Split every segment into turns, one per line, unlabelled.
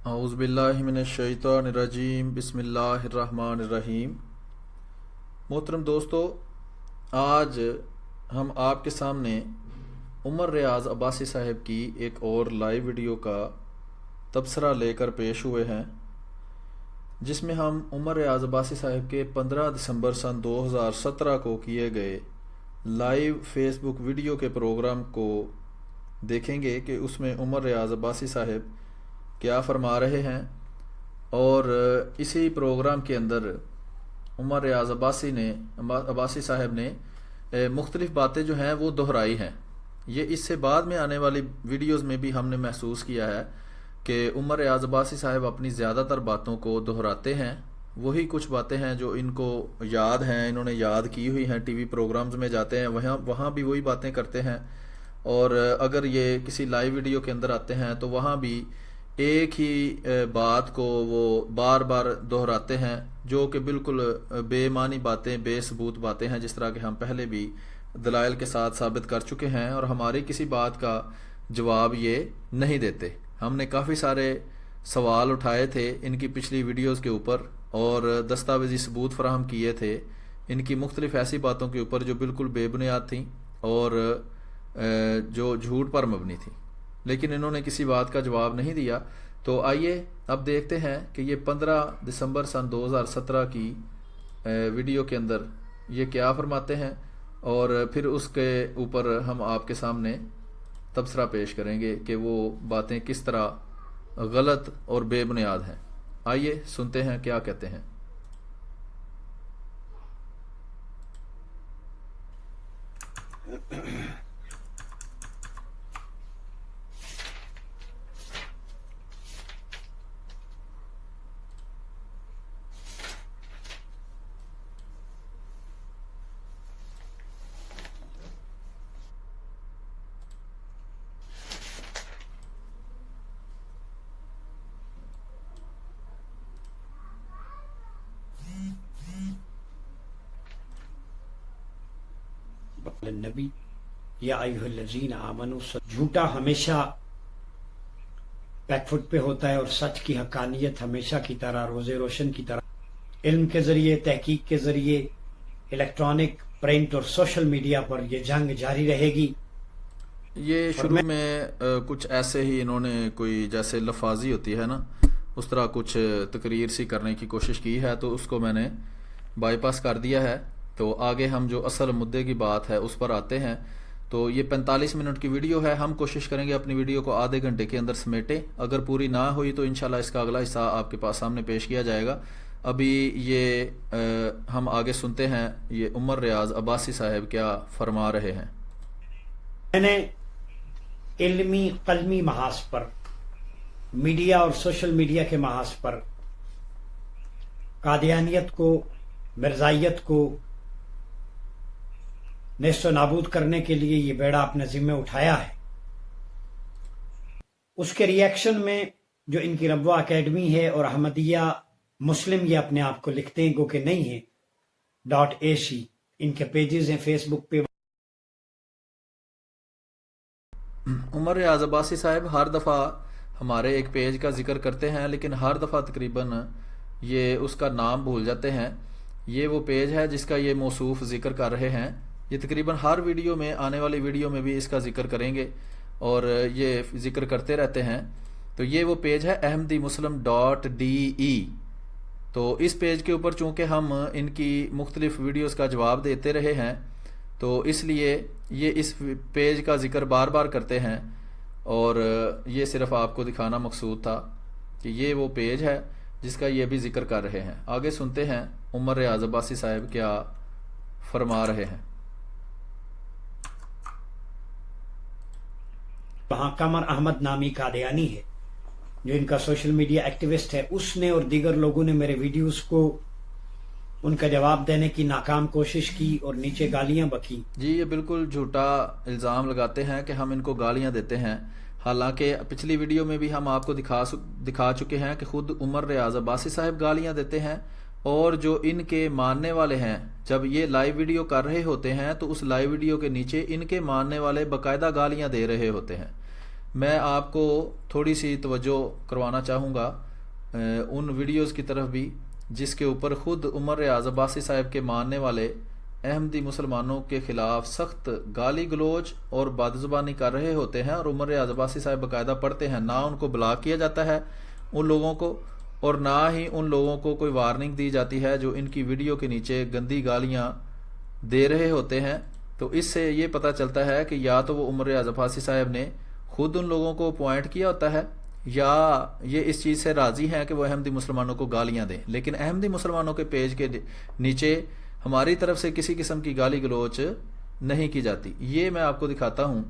اعوذ باللہ من الشیطان الرجیم بسم اللہ الرحمن الرحیم۔ محترم دوستو، آج ہم آپ کے سامنے عمر ریاض عباسی صاحب کی ایک اور لائیو ویڈیو کا تبصرہ لے کر پیش ہوئے ہیں، جس میں ہم عمر ریاض عباسی صاحب کے 15 دسمبر سن 2017 کو کیے گئے لائیو فیس بک ویڈیو کے پروگرام کو دیکھیں گے کہ اس میں عمر ریاض عباسی صاحب کیا فرما رہے ہیں، اور اسی پروگرام کے اندر عمر ریاض عباسی صاحب نے مختلف باتیں جو ہیں وہ دہرائی ہیں۔ یہ اس سے بعد میں آنے والی ویڈیوز میں بھی ہم نے محسوس کیا ہے کہ عمر ریاض عباسی صاحب اپنی زیادہ تر باتوں کو دہراتے ہیں۔ وہی کچھ باتیں ہیں جو ان کو یاد ہیں، انہوں نے یاد کی ہوئی ہیں، ٹی وی پروگرامز میں جاتے ہیں وہاں بھی وہی باتیں کرتے ہیں، اور اگر یہ کسی لائیو ویڈیو کے اندر آتے ہیں تو وہاں بھی ایک ہی بات کو وہ بار بار دہراتے ہیں، جو کہ بالکل بے معنی باتیں، بے ثبوت باتیں ہیں، جس طرح کہ ہم پہلے بھی دلائل کے ساتھ ثابت کر چکے ہیں، اور ہماری کسی بات کا جواب یہ نہیں دیتے۔ ہم نے کافی سارے سوال اٹھائے تھے ان کی پچھلی ویڈیوز کے اوپر، اور دستاویزی ثبوت فراہم کیے تھے ان کی مختلف ایسی باتوں کے اوپر جو بالکل بے بنیاد تھیں اور جو جھوٹ پر مبنی تھیں، لیکن انہوں نے کسی بات کا جواب نہیں دیا۔ تو آئیے اب دیکھتے ہیں کہ یہ 15 دسمبر سن 2017 کی ویڈیو کے اندر یہ کیا فرماتے ہیں، اور پھر اس کے اوپر ہم آپ کے سامنے تبصرہ پیش کریں گے کہ وہ باتیں کس طرح غلط اور بے بنیاد ہیں۔ آئیے سنتے ہیں کیا کہتے ہیں۔
نبی یا ایھا الذین آمنوا، جھوٹا ہمیشہ بیک فٹ پہ ہوتا ہے اور سچ کی حقانیت ہمیشہ کی طرح روزے روشن کی طرح علم کے ذریعے، تحقیق کے ذریعے، الیکٹرانک، پرنٹ اور سوشل میڈیا پر یہ جنگ جاری رہے گی۔
یہ شروع میں کچھ ایسے ہی انہوں نے کوئی جیسے لفاظی ہوتی ہے نا، اس طرح کچھ تقریر سی کرنے کی کوشش کی ہے، تو اس کو میں نے بائی پاس کر دیا ہے۔ تو آگے ہم جو اصل مدعے کی بات ہے اس پر آتے ہیں۔ تو یہ 45 منٹ کی ویڈیو ہے، ہم کوشش کریں گے اپنی ویڈیو کو آدھے گھنٹے کے اندر سمیٹیں۔ اگر پوری نہ ہوئی تو انشاءاللہ اس کا اگلا حصہ آپ کے پاس سامنے پیش کیا جائے گا۔ ابھی یہ ہم آگے سنتے ہیں یہ عمر ریاض عباسی صاحب کیا فرما رہے ہیں۔
میں نے علمی قلمی محاذ پر، میڈیا اور سوشل میڈیا کے محاذ پر قادیانیت کو، مرزائیت کو نیست و نابود کرنے کے لیے یہ بیڑا اپنے ذمہ اٹھایا ہے۔ اس کے ری ایکشن میں جو ان کی ربوہ اکیڈمی ہے اور احمدیہ مسلم یہ اپنے آپ کو لکھتے ہیں، گو کہ نہیں ہیں .ac، ان کے پیجز ہیں فیس بک پہ۔
عمر ریاض عباسی صاحب ہر دفعہ ہمارے ایک پیج کا ذکر کرتے ہیں، لیکن ہر دفعہ تقریباً یہ اس کا نام بھول جاتے ہیں۔ یہ وہ پیج ہے جس کا یہ موصوف ذکر کر رہے ہیں۔ یہ تقریباً ہر ویڈیو میں، آنے والی ویڈیو میں بھی اس کا ذکر کریں گے، اور یہ ذکر کرتے رہتے ہیں۔ تو یہ وہ پیج ہے ahmadimuslim.de۔ تو اس پیج کے اوپر چونکہ ہم ان کی مختلف ویڈیوز کا جواب دیتے رہے ہیں، تو اس لیے یہ اس پیج کا ذکر بار بار کرتے ہیں، اور یہ صرف آپ کو دکھانا مقصود تھا کہ یہ وہ پیج ہے جس کا یہ بھی ذکر کر رہے ہیں۔ آگے سنتے ہیں عمر ریاض عباسی صاحب کیا فرما رہے ہیں۔
وہاں قمر احمد نامی قادیانی ہے جو ان کا سوشل میڈیا ایکٹیوسٹ ہے، اس نے اور دیگر لوگوں نے میرے ویڈیوز کو ان کا جواب دینے کی ناکام کوشش کی اور نیچے گالیاں بکی۔
جی، یہ بالکل جھوٹا الزام لگاتے ہیں کہ ہم ان کو گالیاں دیتے ہیں، حالانکہ پچھلی ویڈیو میں بھی ہم آپ کو دکھا چکے ہیں کہ خود عمر ریاض عباسی صاحب گالیاں دیتے ہیں، اور جو ان کے ماننے والے ہیں جب یہ لائیو ویڈیو کر رہے ہوتے ہیں تو اس لائیو ویڈیو کے نیچے ان کے ماننے والے باقاعدہ گالیاں دے رہے ہوتے ہیں۔ میں آپ کو تھوڑی سی توجہ کروانا چاہوں گا ان ویڈیوز کی طرف بھی جس کے اوپر خود عمر ریاض عباسی صاحب کے ماننے والے احمدی مسلمانوں کے خلاف سخت گالی گلوچ اور بدزبانی کر رہے ہوتے ہیں، اور عمر ریاض عباسی صاحب باقاعدہ پڑھتے ہیں، نہ ان کو بلاک کیا جاتا ہے ان لوگوں کو، اور نہ ہی ان لوگوں کو کوئی وارننگ دی جاتی ہے جو ان کی ویڈیو کے نیچے گندی گالیاں دے رہے ہوتے ہیں۔ تو اس سے یہ پتہ چلتا ہے کہ یا تو وہ عمر ریاض عباسی صاحب نے خود ان لوگوں کو اپوائنٹ کیا ہوتا ہے، یا یہ اس چیز سے راضی ہیں کہ وہ احمدی مسلمانوں کو گالیاں دیں، لیکن احمدی مسلمانوں کے پیج کے نیچے ہماری طرف سے کسی قسم کی گالی گلوچ نہیں کی جاتی۔ یہ میں آپ کو دکھاتا ہوں،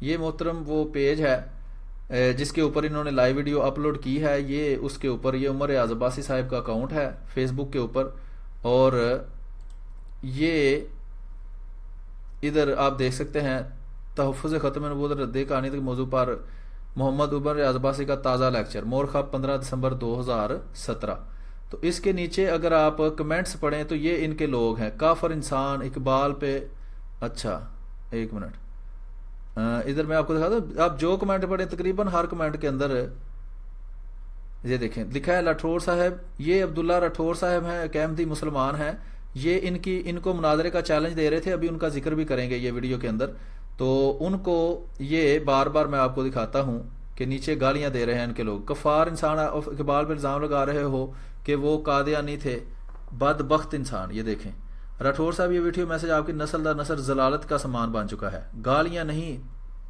یہ محترم وہ پیج ہے جس کے اوپر انہوں نے لائیو ویڈیو اپلوڈ کی ہے، یہ اس کے اوپر یہ عمر ریاض عباسی صاحب کا اکاؤنٹ ہے فیس بک کے اوپر، اور یہ ادھر آپ دیکھ سکتے ہیں تحفظ ختم نبوت رد کہانی کے موضوع پر محمد عمر ریاض عباسی کا تازہ لیکچر مورخہ 15 دسمبر 2017۔ تو اس کے نیچے اگر آپ کمنٹس پڑھیں تو یہ ان کے لوگ ہیں، کافر انسان اقبال پہ، اچھا ایک منٹ ادھر میں آپ کو دکھا دوں، آپ جو کمنٹ پڑھیں تقریباً ہر کمنٹ کے اندر یہ دیکھیں لکھا ہے راٹھور صاحب، یہ عبداللہ راٹھور صاحب ہیں، ایک احمدی مسلمان ہیں، یہ ان کو مناظرے کا چیلنج دے رہے تھے، ابھی ان کا ذکر بھی کریں گے یہ ویڈیو کے اندر۔ تو ان کو یہ بار بار میں آپ کو دکھاتا ہوں کہ نیچے گالیاں دے رہے ہیں ان کے لوگ، کفار انسان اقبال پہ الزام لگا رہے ہو کہ وہ قادیانی تھے، بدبخت انسان۔ یہ دیکھیں راٹھور صاحب، یہ ویڈیو میسج آپ کی نسل در نسل ضلالت کا سامان بن چکا ہے، گالیاں نہیں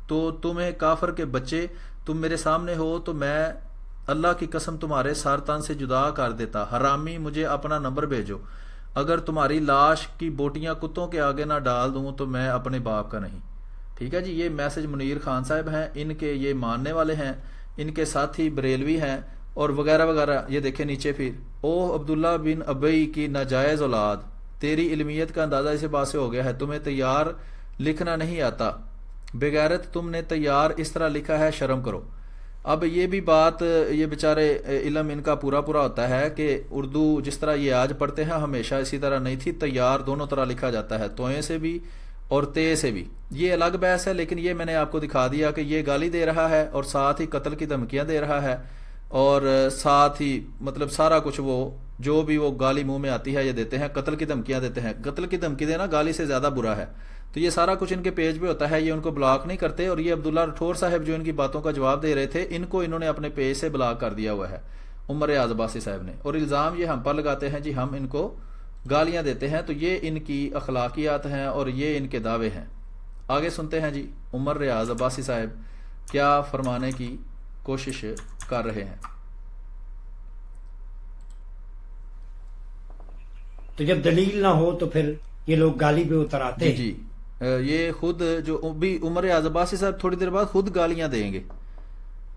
تو تمہیں کافر کے بچے، تم میرے سامنے ہو تو میں اللہ کی قسم تمہارے سر تن سے جدا کر دیتا، حرامی مجھے اپنا نمبر بھیجو، اگر تمہاری لاش کی بوٹیاں کتوں کے آگے نہ ڈال دوں تو میں اپنے باپ کا نہیں۔ ٹھیک ہے جی، یہ میسج منیر خان صاحب ہیں، ان کے یہ ماننے والے ہیں، ان کے ساتھی بریلوی ہیں اور وغیرہ وغیرہ۔ یہ دیکھیں نیچے پھر، او عبداللہ بن ابی کی ناجائز اولاد، تیری علمیت کا اندازہ اسی بات سے ہو گیا ہے، تمہیں تیار لکھنا نہیں آتا، بغیرت تم نے تیار اس طرح لکھا ہے، شرم کرو۔ اب یہ بھی بات، یہ بیچارے علم ان کا پورا ہوتا ہے کہ اردو جس طرح یہ آج پڑھتے ہیں ہمیشہ اسی طرح نہیں تھی، تیار دونوں طرح لکھا جاتا ہے، توئیں سے بھی اور تے سے بھی، یہ الگ بحث ہے، لیکن یہ میں نے آپ کو دکھا دیا کہ یہ گالی دے رہا ہے اور ساتھ ہی قتل کی دھمکیاں دے رہا ہے، اور ساتھ ہی مطلب سارا کچھ وہ جو بھی وہ گالی منہ میں آتی ہے یہ دیتے ہیں، قتل کی دھمکیاں دیتے ہیں۔ قتل کی دھمکی دینا گالی سے زیادہ برا ہے، تو یہ سارا کچھ ان کے پیج پہ ہوتا ہے، یہ ان کو بلاک نہیں کرتے، اور یہ عبداللہ راٹھور صاحب جو ان کی باتوں کا جواب دے رہے تھے، ان کو انہوں نے اپنے پیج سے بلاک کر دیا ہوا ہے عمر ریاض عباسی صاحب نے، اور الزام یہ ہم پر لگاتے ہیں جی ہم ان کو گالیاں دیتے ہیں۔ تو یہ ان کی اخلاقیات ہیں اور یہ ان کے دعوے ہیں۔ آگے سنتے ہیں جی عمر ریاض عباسی صاحب کیا فرمانے کی کوشش کر رہے ہیں۔
تو جب دلیل نہ ہو تو پھر یہ لوگ گالی پہ اتر آتے ہیں۔
جی یہ خود جو بھی عمر ریاض عباسی صاحب تھوڑی دیر بعد خود گالیاں دیں گے،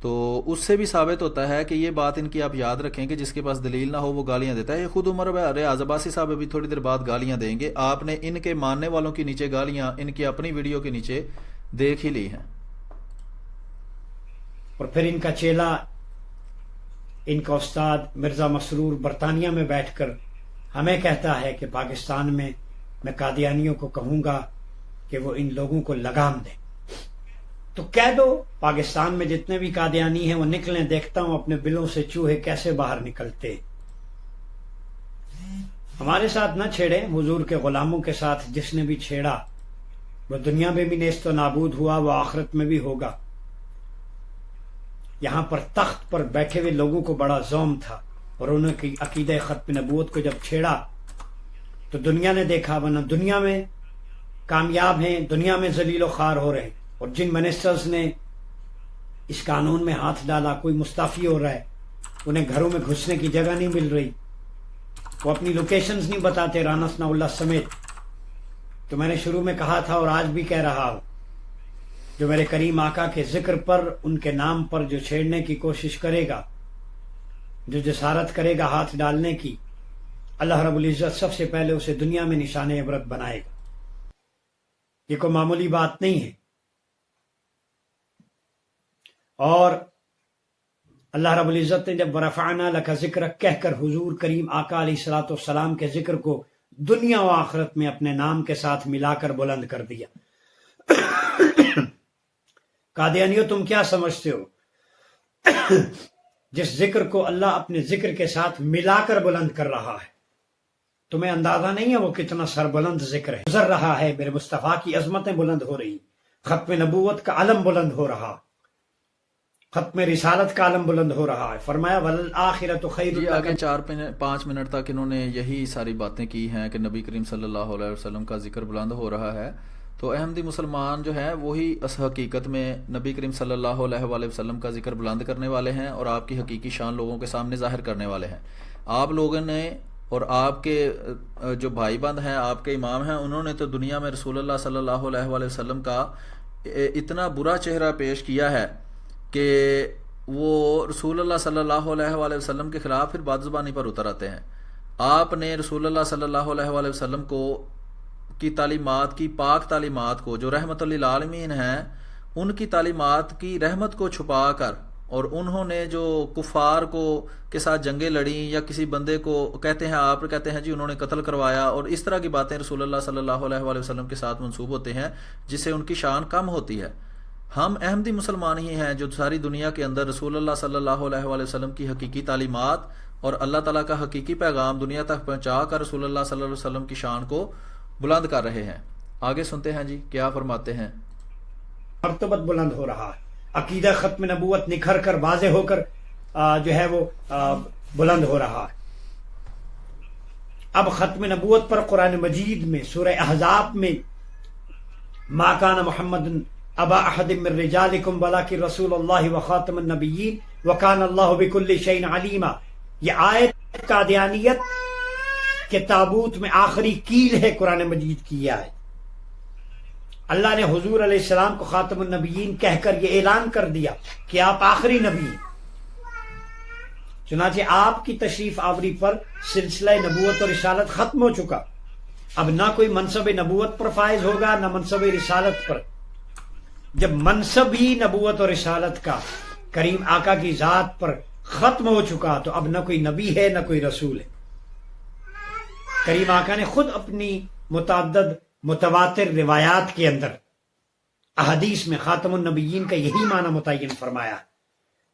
تو اس سے بھی ثابت ہوتا ہے کہ یہ بات ان کی آپ یاد رکھیں کہ جس کے پاس دلیل نہ ہو وہ گالیاں دیتا ہے۔ یہ خود عمر ریاض عباسی صاحب ابھی تھوڑی دیر بعد گالیاں دیں گے، آپ نے ان کے ماننے والوں کے نیچے گالیاں ان کی اپنی ویڈیو کے نیچے دیکھ ہی لی ہیں۔
اور پھر ان کا چیلا، ان کا استاد مرزا مسرور برطانیہ میں بیٹھ کر ہمیں کہتا ہے کہ پاکستان میں قادیانیوں کو کہوں گا کہ وہ ان لوگوں کو لگام دیں۔ تو کہہ دو پاکستان میں جتنے بھی قادیانی ہیں وہ نکلیں، دیکھتا ہوں اپنے بلوں سے چوہے کیسے باہر نکلتے۔ ہمارے ساتھ نہ چھیڑیں، حضور کے غلاموں کے ساتھ جس نے بھی چھیڑا وہ دنیا میں بھی نیست و نابود ہوا، وہ آخرت میں بھی ہوگا۔ یہاں پر تخت پر بیٹھے ہوئے لوگوں کو بڑا زوم تھا، اور انہوں کی عقیدہ ختم نبوت کو جب چھیڑا تو دنیا نے دیکھا، ورنہ دنیا میں کامیاب ہیں، دنیا میں ذلیل و خوار ہو رہے ہیں، اور جن منسٹرز نے اس قانون میں ہاتھ ڈالا، کوئی مستعفی ہو رہا ہے، انہیں گھروں میں گھسنے کی جگہ نہیں مل رہی، وہ اپنی لوکیشنز نہیں بتاتے، رانا ثناء اللہ سمیت۔ تو میں نے شروع میں کہا تھا اور آج بھی کہہ رہا ہوں، جو میرے کریم آقا کے ذکر پر، ان کے نام پر جو چھیڑنے کی کوشش کرے گا، جو جسارت کرے گا ہاتھ ڈالنے کی، اللہ رب العزت سب سے پہلے اسے دنیا میں نشان عبرت بنائے گا۔ یہ کوئی معمولی بات نہیں ہے۔ اور اللہ رب العزت نے جب ورفعنا لک ذکرک کہہ کر حضور کریم آقا علیہ الصلوۃ والسلام کے ذکر کو دنیا و آخرت میں اپنے نام کے ساتھ ملا کر بلند کر دیا، قادیانیوں تم کیا سمجھتے ہو جس ذکر کو اللہ اپنے ذکر کے ساتھ ملا کر بلند کر رہا ہے، تمہیں اندازہ نہیں ہے وہ کتنا سربلند ذکر ہے؟ گزر رہا ہے، میرے مصطفیٰ کی عظمتیں بلند ہو رہی، ختم نبوت کا علم بلند ہو رہا، ختم رسالت کا علم بلند ہو رہا ہے۔ فرمایا وَلَلْآخِرَةُ خَيْرٌ
جی آگے
لَكَ۔
4-5 منٹ تک انہوں نے یہی ساری باتیں کی ہیں کہ نبی کریم صلی اللہ علیہ وسلم کا ذکر بلند ہو رہا ہے۔ تو احمدی مسلمان جو ہیں وہی اس حقیقت میں نبی کریم صلی اللہ علیہ وآلہ وسلم کا ذکر بلند کرنے والے ہیں اور آپ کی حقیقی شان لوگوں کے سامنے ظاہر کرنے والے ہیں۔ آپ لوگوں نے اور آپ کے جو بھائی بند ہیں، آپ کے امام ہیں، انہوں نے تو دنیا میں رسول اللہ صلی اللہ علیہ وآلہ وسلم کا اتنا برا چہرہ پیش کیا ہے کہ وہ رسول اللہ صلی اللہ علیہ وآلہ وسلم کے خلاف پھر بد زبانی پر اتر آتے ہیں۔ آپ نے رسول اللہ صلی اللہ علیہ وآلہ وسلم کو کی تعلیمات کی پاک تعلیمات کو جو رحمت للعالمین ہیں ان کی تعلیمات کی رحمت کو چھپا کر، اور انہوں نے جو کفار کو کے ساتھ جنگیں لڑیں یا کسی بندے کو کہتے ہیں، آپ کہتے ہیں جی انہوں نے قتل کروایا، اور اس طرح کی باتیں رسول اللہ صلی اللہ علیہ وآلہ وسلم کے ساتھ منسوب ہوتے ہیں جس سے ان کی شان کم ہوتی ہے۔ ہم احمدی مسلمان ہی ہیں جو ساری دنیا کے اندر رسول اللہ صلی اللہ علیہ وآلہ وسلم کی حقیقی تعلیمات اور اللہ تعالیٰ کا حقیقی پیغام دنیا تک پہنچا کر رسول اللہ صلی اللہ علیہ وسلم کی شان کو بلند کر رہے ہیں۔ آگے سنتے ہیں جی کیا فرماتے ہیں۔
مرتبت بلند ہو رہا ہے، عقیدہ ختم نبوت نکھر کر واضح ہو کر جو ہے وہ بلند ہو رہا ہے۔ اب ختم نبوت پر قرآن مجید میں سورہ احزاب میں ما کان محمد ابا احد من رجالکم ولکن رسول اللہ وخاتم النبیین وکان اللہ بکل شیء علیما، یہ آیت قادیانیت کے تابوت میں آخری کیل ہے قرآن مجید کی یہ آیت۔ اللہ نے حضور علیہ السلام کو خاتم النبیین کہہ کر یہ اعلان کر دیا کہ آپ آخری نبی ہیں۔ چنانچہ آپ کی تشریف آوری پر سلسلہ نبوت اور رسالت ختم ہو چکا، اب نہ کوئی منصب نبوت پر فائز ہوگا نہ منصب رسالت پر۔ جب منصب ہی نبوت اور رسالت کا کریم آقا کی ذات پر ختم ہو چکا تو اب نہ کوئی نبی ہے نہ کوئی رسول ہے۔ کریم آقا نے خود اپنی متعدد متواتر روایات کے اندر احادیث میں خاتم النبیین کا یہی معنی متعین فرمایا،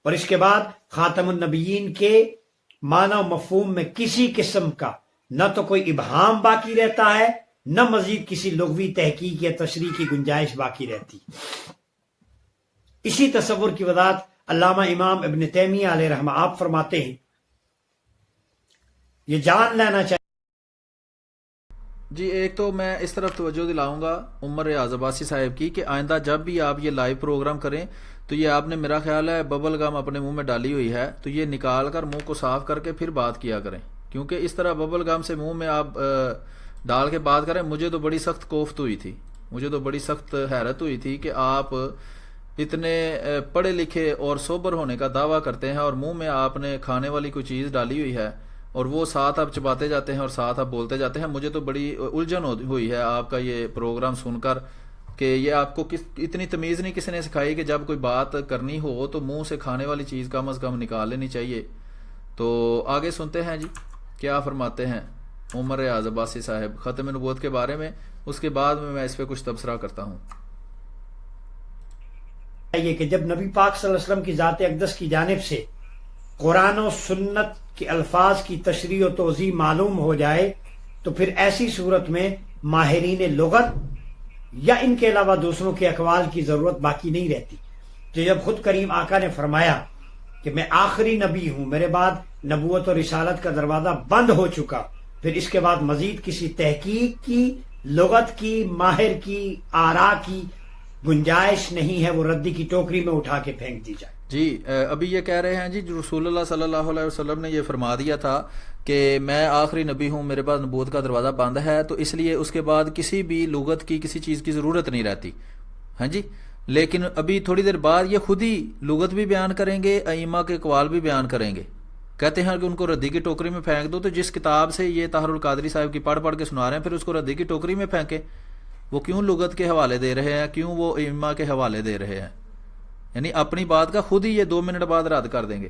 اور اس کے بعد خاتم النبیین کے معنی و مفہوم میں کسی قسم کا نہ تو کوئی ابہام باقی رہتا ہے نہ مزید کسی لغوی تحقیق یا تشریح کی گنجائش باقی رہتی۔ اسی تصور کی وضاحت علامہ امام ابن تیمیہ علیہ رحمہ آپ فرماتے ہیں، یہ جان لینا چاہیے۔
جی ایک تو میں اس طرف توجہ دلاؤں گا عمر ریاض عباسی صاحب کی کہ آئندہ جب بھی آپ یہ لائیو پروگرام کریں تو یہ آپ نے میرا خیال ہے ببل گم اپنے منہ میں ڈالی ہوئی ہے تو یہ نکال کر منہ کو صاف کر کے پھر بات کیا کریں، کیونکہ اس طرح ببل گم سے منہ میں آپ ڈال کے بات کریں۔ مجھے تو بڑی سخت کوفت ہوئی تھی، مجھے تو بڑی سخت حیرت ہوئی تھی کہ آپ اتنے پڑھے لکھے اور سوبر ہونے کا دعویٰ کرتے ہیں اور منہ میں آپ نے کھانے والی کوئی چیز ڈالی ہوئی ہے اور وہ ساتھ آپ چباتے جاتے ہیں اور ساتھ آپ بولتے جاتے ہیں۔ مجھے تو بڑی الجھن ہوئی ہے آپ کا یہ پروگرام سن کر کہ یہ آپ کو اتنی تمیز نہیں کسی نے سکھائی کہ جب کوئی بات کرنی ہو تو منہ سے کھانے والی چیز کم از کم نکال لینی چاہیے۔ تو آگے سنتے ہیں جی کیا فرماتے ہیں عمر ریاض عباسی صاحب ختم نبوت کے بارے میں، اس کے بعد میں اس پہ کچھ تبصرہ کرتا ہوں۔
یہ کہ جب نبی پاک صلی اللہ علیہ وسلم کی ذات اقدس کی جانب سے قرآن و سنت کے الفاظ کی تشریح و توضیح معلوم ہو جائے تو پھر ایسی صورت میں ماہرین لغت یا ان کے علاوہ دوسروں کے اقوال کی ضرورت باقی نہیں رہتی۔ تو جب خود کریم آقا نے فرمایا کہ میں آخری نبی ہوں، میرے بعد نبوت اور رسالت کا دروازہ بند ہو چکا، پھر اس کے بعد مزید کسی تحقیق کی، لغت کی، ماہر کی، آراء کی گنجائش نہیں ہے، وہ ردی کی ٹوکری میں اٹھا کے پھینک دی جائے۔
جی ابھی یہ کہہ رہے ہیں جی رسول اللہ صلی اللہ علیہ وسلم نے یہ فرما دیا تھا کہ میں آخری نبی ہوں، میرے پاس نبوت کا دروازہ بند ہے، تو اس لیے اس کے بعد کسی بھی لغت کی کسی چیز کی ضرورت نہیں رہتی۔ ہاں جی، لیکن ابھی تھوڑی دیر بعد یہ خود ہی لغت بھی بیان کریں گے، ائمہ کے اقوال بھی بیان کریں گے۔ کہتے ہیں کہ ان کو ردی کی ٹوکری میں پھینک دو، تو جس کتاب سے یہ طاہر القادری صاحب کی پڑھ کے سنا رہے ہیں پھر اس کو ردی کی ٹوکری میں پھینکیں۔ وہ کیوں لغت کے حوالے دے رہے ہیں، کیوں وہ ائمہ کے حوالے دے رہے ہیں؟ یعنی اپنی بات کا خود ہی یہ 2 منٹ بعد رد کر دیں گے۔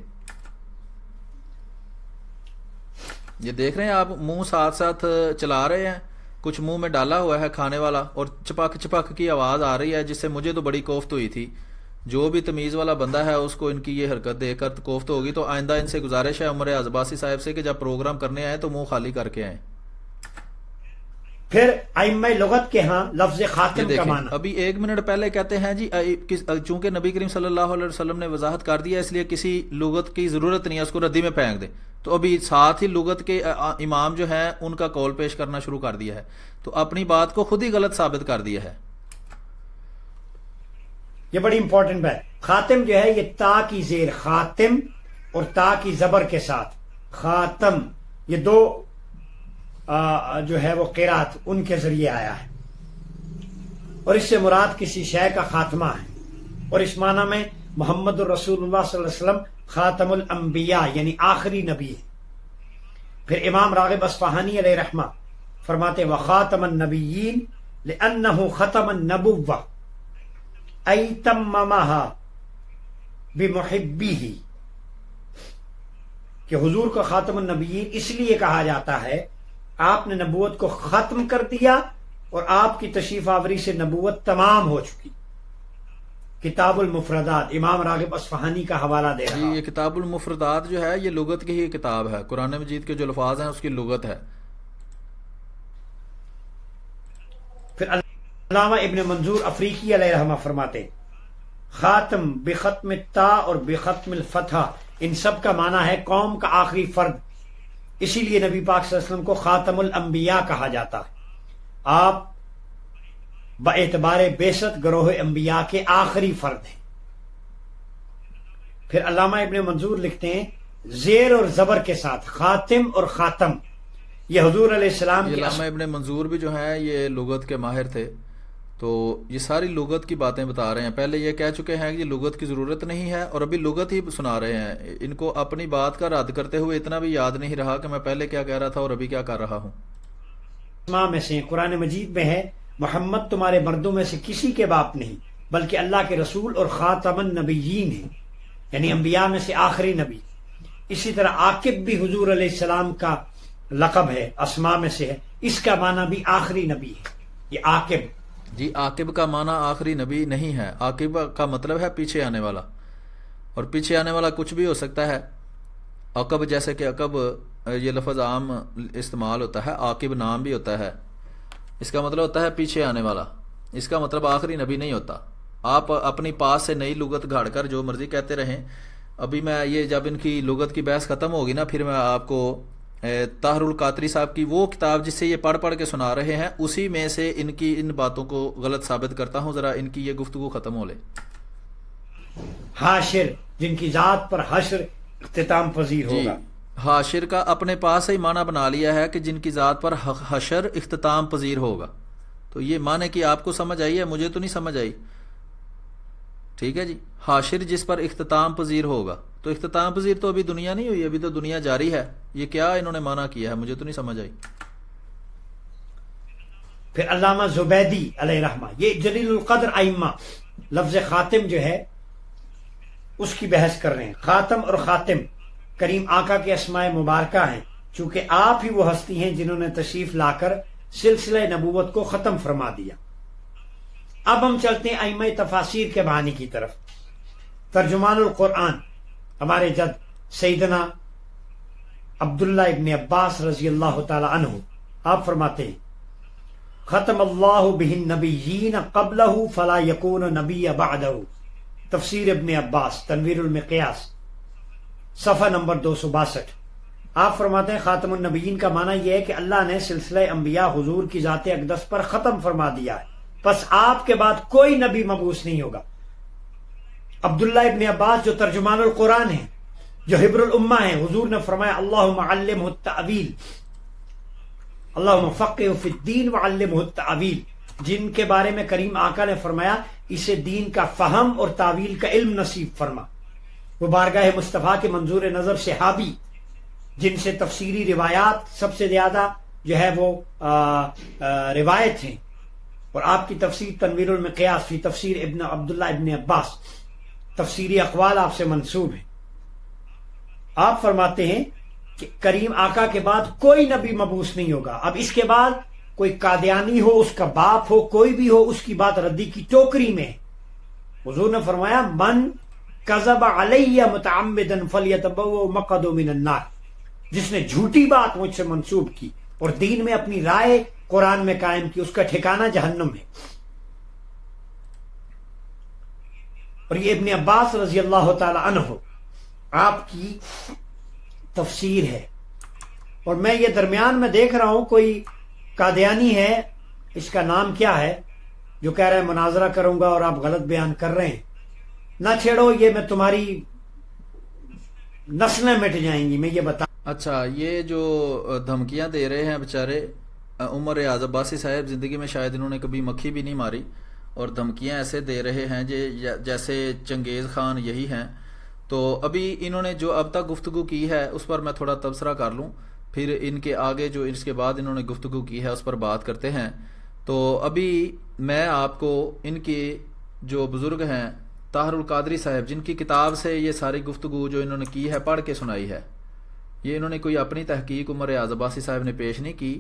یہ دیکھ رہے ہیں آپ منہ ساتھ ساتھ چلا رہے ہیں، کچھ منہ میں ڈالا ہوا ہے کھانے والا اور چپک چپک کی آواز آ رہی ہے، جس سے مجھے تو بڑی کوفت ہوئی تھی جو بھی تمیز والا بندہ ہے اس کو ان کی یہ حرکت دیکھ کر کوفت ہوگی. تو آئندہ ان سے گزارش ہے عمر عباسی صاحب سے کہ جب پروگرام کرنے آئے تو منہ خالی کر کے آئیں.
پھر ائمہ لغت کے ہاں لفظ
یہ
خاتم کا
دیکھیں
معنی،
ابھی 1 منٹ پہلے کہتے ہیں جی چونکہ نبی کریم صلی اللہ علیہ وسلم نے وضاحت کر دیا اس لیے کسی لغت کی ضرورت نہیں ہے، اس کو ردی میں پھینک دے. تو ابھی ساتھ ہی لغت کے امام جو ہیں ان کا قول پیش کرنا شروع کر دیا ہے، تو اپنی بات کو خود ہی غلط ثابت کر دیا ہے.
یہ بڑی امپورٹنٹ بات. خاتم جو ہے یہ تا کی زیر خاتم اور تا کی زبر کے ساتھ خاتم، یہ دو جو ہے وہ قرات ان کے ذریعے آیا ہے، اور اس سے مراد کسی شے کا خاتمہ ہے. اور اس معنی میں محمد الرسول اللہ صلی اللہ علیہ وسلم خاتم الانبیاء یعنی آخری نبی ہے. پھر امام راغب اصفہانی علیہ رحمہ فرماتے وخاتم النبیین لأنہ ختم النبوہ ای تممہا بمحبیہ، کہ حضور کو خاتم النبیین اس لیے کہا جاتا ہے آپ نے نبوت کو ختم کر دیا اور آپ کی تشریف آوری سے نبوت تمام ہو چکی. کتاب المفردات امام راغب اصفہانی کا حوالہ دے رہا.
یہ کتاب المفردات جو ہے یہ لغت کی ہی کتاب ہے، قرآن مجید کے جو الفاظ ہیں اس کی لغت ہے.
پھر علامہ ابن منظور افریقی علیہ رحمہ فرماتے خاتم بختم التا اور بختم الفتح ان سب کا معنی ہے قوم کا آخری فرد، اسی لیے نبی پاک صلی اللہ علیہ وسلم کو خاتم الانبیاء کہا جاتا ہے. آپ باعتبار بعثت گروہ انبیاء کے آخری فرد ہیں. پھر علامہ ابن منظور لکھتے ہیں زیر اور زبر کے ساتھ خاتم اور خاتم یہ حضور علیہ السلام کی
علامہ ابن منظور بھی جو ہیں یہ لغت کے ماہر تھے، تو یہ ساری لغت کی باتیں بتا رہے ہیں. پہلے یہ کہہ چکے ہیں کہ یہ لغت کی ضرورت نہیں ہے اور ابھی لغت ہی سنا رہے ہیں. ان کو اپنی بات کا رد کرتے ہوئے اتنا بھی یاد نہیں رہا کہ میں پہلے کیا کہہ رہا تھا اور ابھی کیا کر رہا ہوں.
اسماء میں سے قرآن مجید میں ہے محمد تمہارے مردوں میں سے کسی کے باپ نہیں بلکہ اللہ کے رسول اور خاتم النبیین ہیں، یعنی انبیاء میں سے آخری نبی. اسی طرح عاقب بھی حضور علیہ السلام کا لقب ہے، اسماء میں سے ہے، اس کا معنی بھی آخری نبی ہے. یہ عاقب
جی عاقب کا معنی آخری نبی نہیں ہے، عاقب کا مطلب ہے پیچھے آنے والا، اور پیچھے آنے والا کچھ بھی ہو سکتا ہے. عقب جیسے کہ عقب یہ لفظ عام استعمال ہوتا ہے، عاقب نام بھی ہوتا ہے، اس کا مطلب ہوتا ہے پیچھے آنے والا، اس کا مطلب آخری نبی نہیں ہوتا. آپ اپنی پاس سے نئی لغت گھاڑ کر جو مرضی کہتے رہیں. ابھی میں یہ جب ان کی لغت کی بحث ختم ہوگی نا پھر میں آپ کو طاہر القادری صاحب کی وہ کتاب جس سے یہ پڑھ پڑھ کے سنا رہے ہیں اسی میں سے ان کی ان باتوں کو غلط ثابت کرتا ہوں، ذرا ان کی یہ گفتگو ختم ہو لے.
حاشر جن کی ذات پر حشر اختتام پذیر ہوگا.
حاشر کا اپنے پاس سے ہی معنی بنا لیا ہے کہ جن کی ذات پر حشر اختتام پذیر ہوگا. تو یہ معنی کہ آپ کو سمجھ آئی ہے، مجھے تو نہیں سمجھ آئی. ٹھیک ہے جی، حاشر جس پر اختتام پذیر ہوگا، تو اختتام پذیر تو ابھی دنیا نہیں ہوئی، ابھی تو دنیا جاری ہے. یہ کیا انہوں نے معنی کیا ہے مجھے تو نہیں سمجھ آئی.
پھر علامہ زبیدی علیہ رحمہ یہ جلیل القدر ائمہ لفظ خاتم جو ہے اس کی بحث کر رہے ہیں. خاتم اور خاتم کریم آقا کے اسماء مبارکہ ہیں، چونکہ آپ ہی وہ ہستی ہیں جنہوں نے تشریف لا کر سلسلہ نبوت کو ختم فرما دیا. اب ہم چلتے ہیں ائمہ تفاسیر کے معنی کی طرف. ترجمان القرآن ہمارے جد سیدنا عبداللہ ابن عباس رضی اللہ تعالی عنہ آپ فرماتے ہیں ختم اللہ بہ النبیین قبلہ فلا یکون نبی بعدہ. تفسیر ابن عباس تنویر المقیاس صفحہ نمبر 262. آپ فرماتے ہیں خاتم النبیین کا معنی یہ ہے کہ اللہ نے سلسلہ انبیاء حضور کی ذات اقدس پر ختم فرما دیا ہے، پس آپ کے بعد کوئی نبی مبعوث نہیں ہوگا. عبداللہ ابن عباس جو ترجمان القرآن ہیں، جو حبر الامہ ہیں، حضور نے فرمایا اللہم علمہ التأویل، اللہم فقہہ فی الدین وعلمہ التأویل، جن کے بارے میں کریم آقا نے فرمایا اسے دین کا فہم اور تعویل کا علم نصیب فرما. وہ بارگاہ مصطفیٰ کے منظور نظر صحابی جن سے تفسیری روایات سب سے زیادہ جو ہے وہ روایت ہیں، اور آپ کی تفسیر تنویر المقیاس فی تفسیر ابن عبداللہ ابن عباس تفسیری اقوال آپ سے منسوب ہیں. آپ فرماتے ہیں کہ کریم آقا کے بعد کوئی نبی مبعوث نہیں ہوگا. اب اس کے بعد کوئی قادیانی ہو، اس کا باپ ہو، کوئی بھی ہو، اس کی بات ردی کی ٹوکری میں. حضور نے فرمایا من کذب علی متعمدا فلیتبوأ مقعدہ من النار، جس نے جھوٹی بات مجھ سے منسوب کی اور دین میں اپنی رائے قرآن میں قائم کی، اس کا ٹھکانہ جہنم ہے۔ اور یہ ابن عباس رضی اللہ تعالی عنہ آپ کی تفسیر ہے۔ اور میں یہ درمیان میں دیکھ رہا ہوں کوئی قادیانی ہے، اس کا نام کیا ہے، جو کہہ رہا ہے مناظرہ کروں گا اور آپ غلط بیان کر رہے ہیں۔ نہ چھیڑو، یہ میں تمہاری نسلیں مٹ جائیں گی، میں یہ بتا۔
اچھا، یہ جو دھمکیاں دے رہے ہیں بیچارے عمر ریاض عباسی صاحب، زندگی میں شاید انہوں نے کبھی مکھی بھی نہیں ماری، اور دھمکیاں ایسے دے رہے ہیں جیسے چنگیز خان یہی ہیں۔ تو ابھی انہوں نے جو اب تک گفتگو کی ہے اس پر میں تھوڑا تبصرہ کر لوں، پھر ان کے آگے جو اس کے بعد انہوں نے گفتگو کی ہے اس پر بات کرتے ہیں۔ تو ابھی میں آپ کو ان کے جو بزرگ ہیں طاہر القادری صاحب، جن کی کتاب سے یہ ساری گفتگو جو انہوں نے کی ہے پڑھ کے سنائی ہے۔ یہ انہوں نے کوئی اپنی تحقیق عمر ریاض عباسی صاحب نے پیش نہیں کی،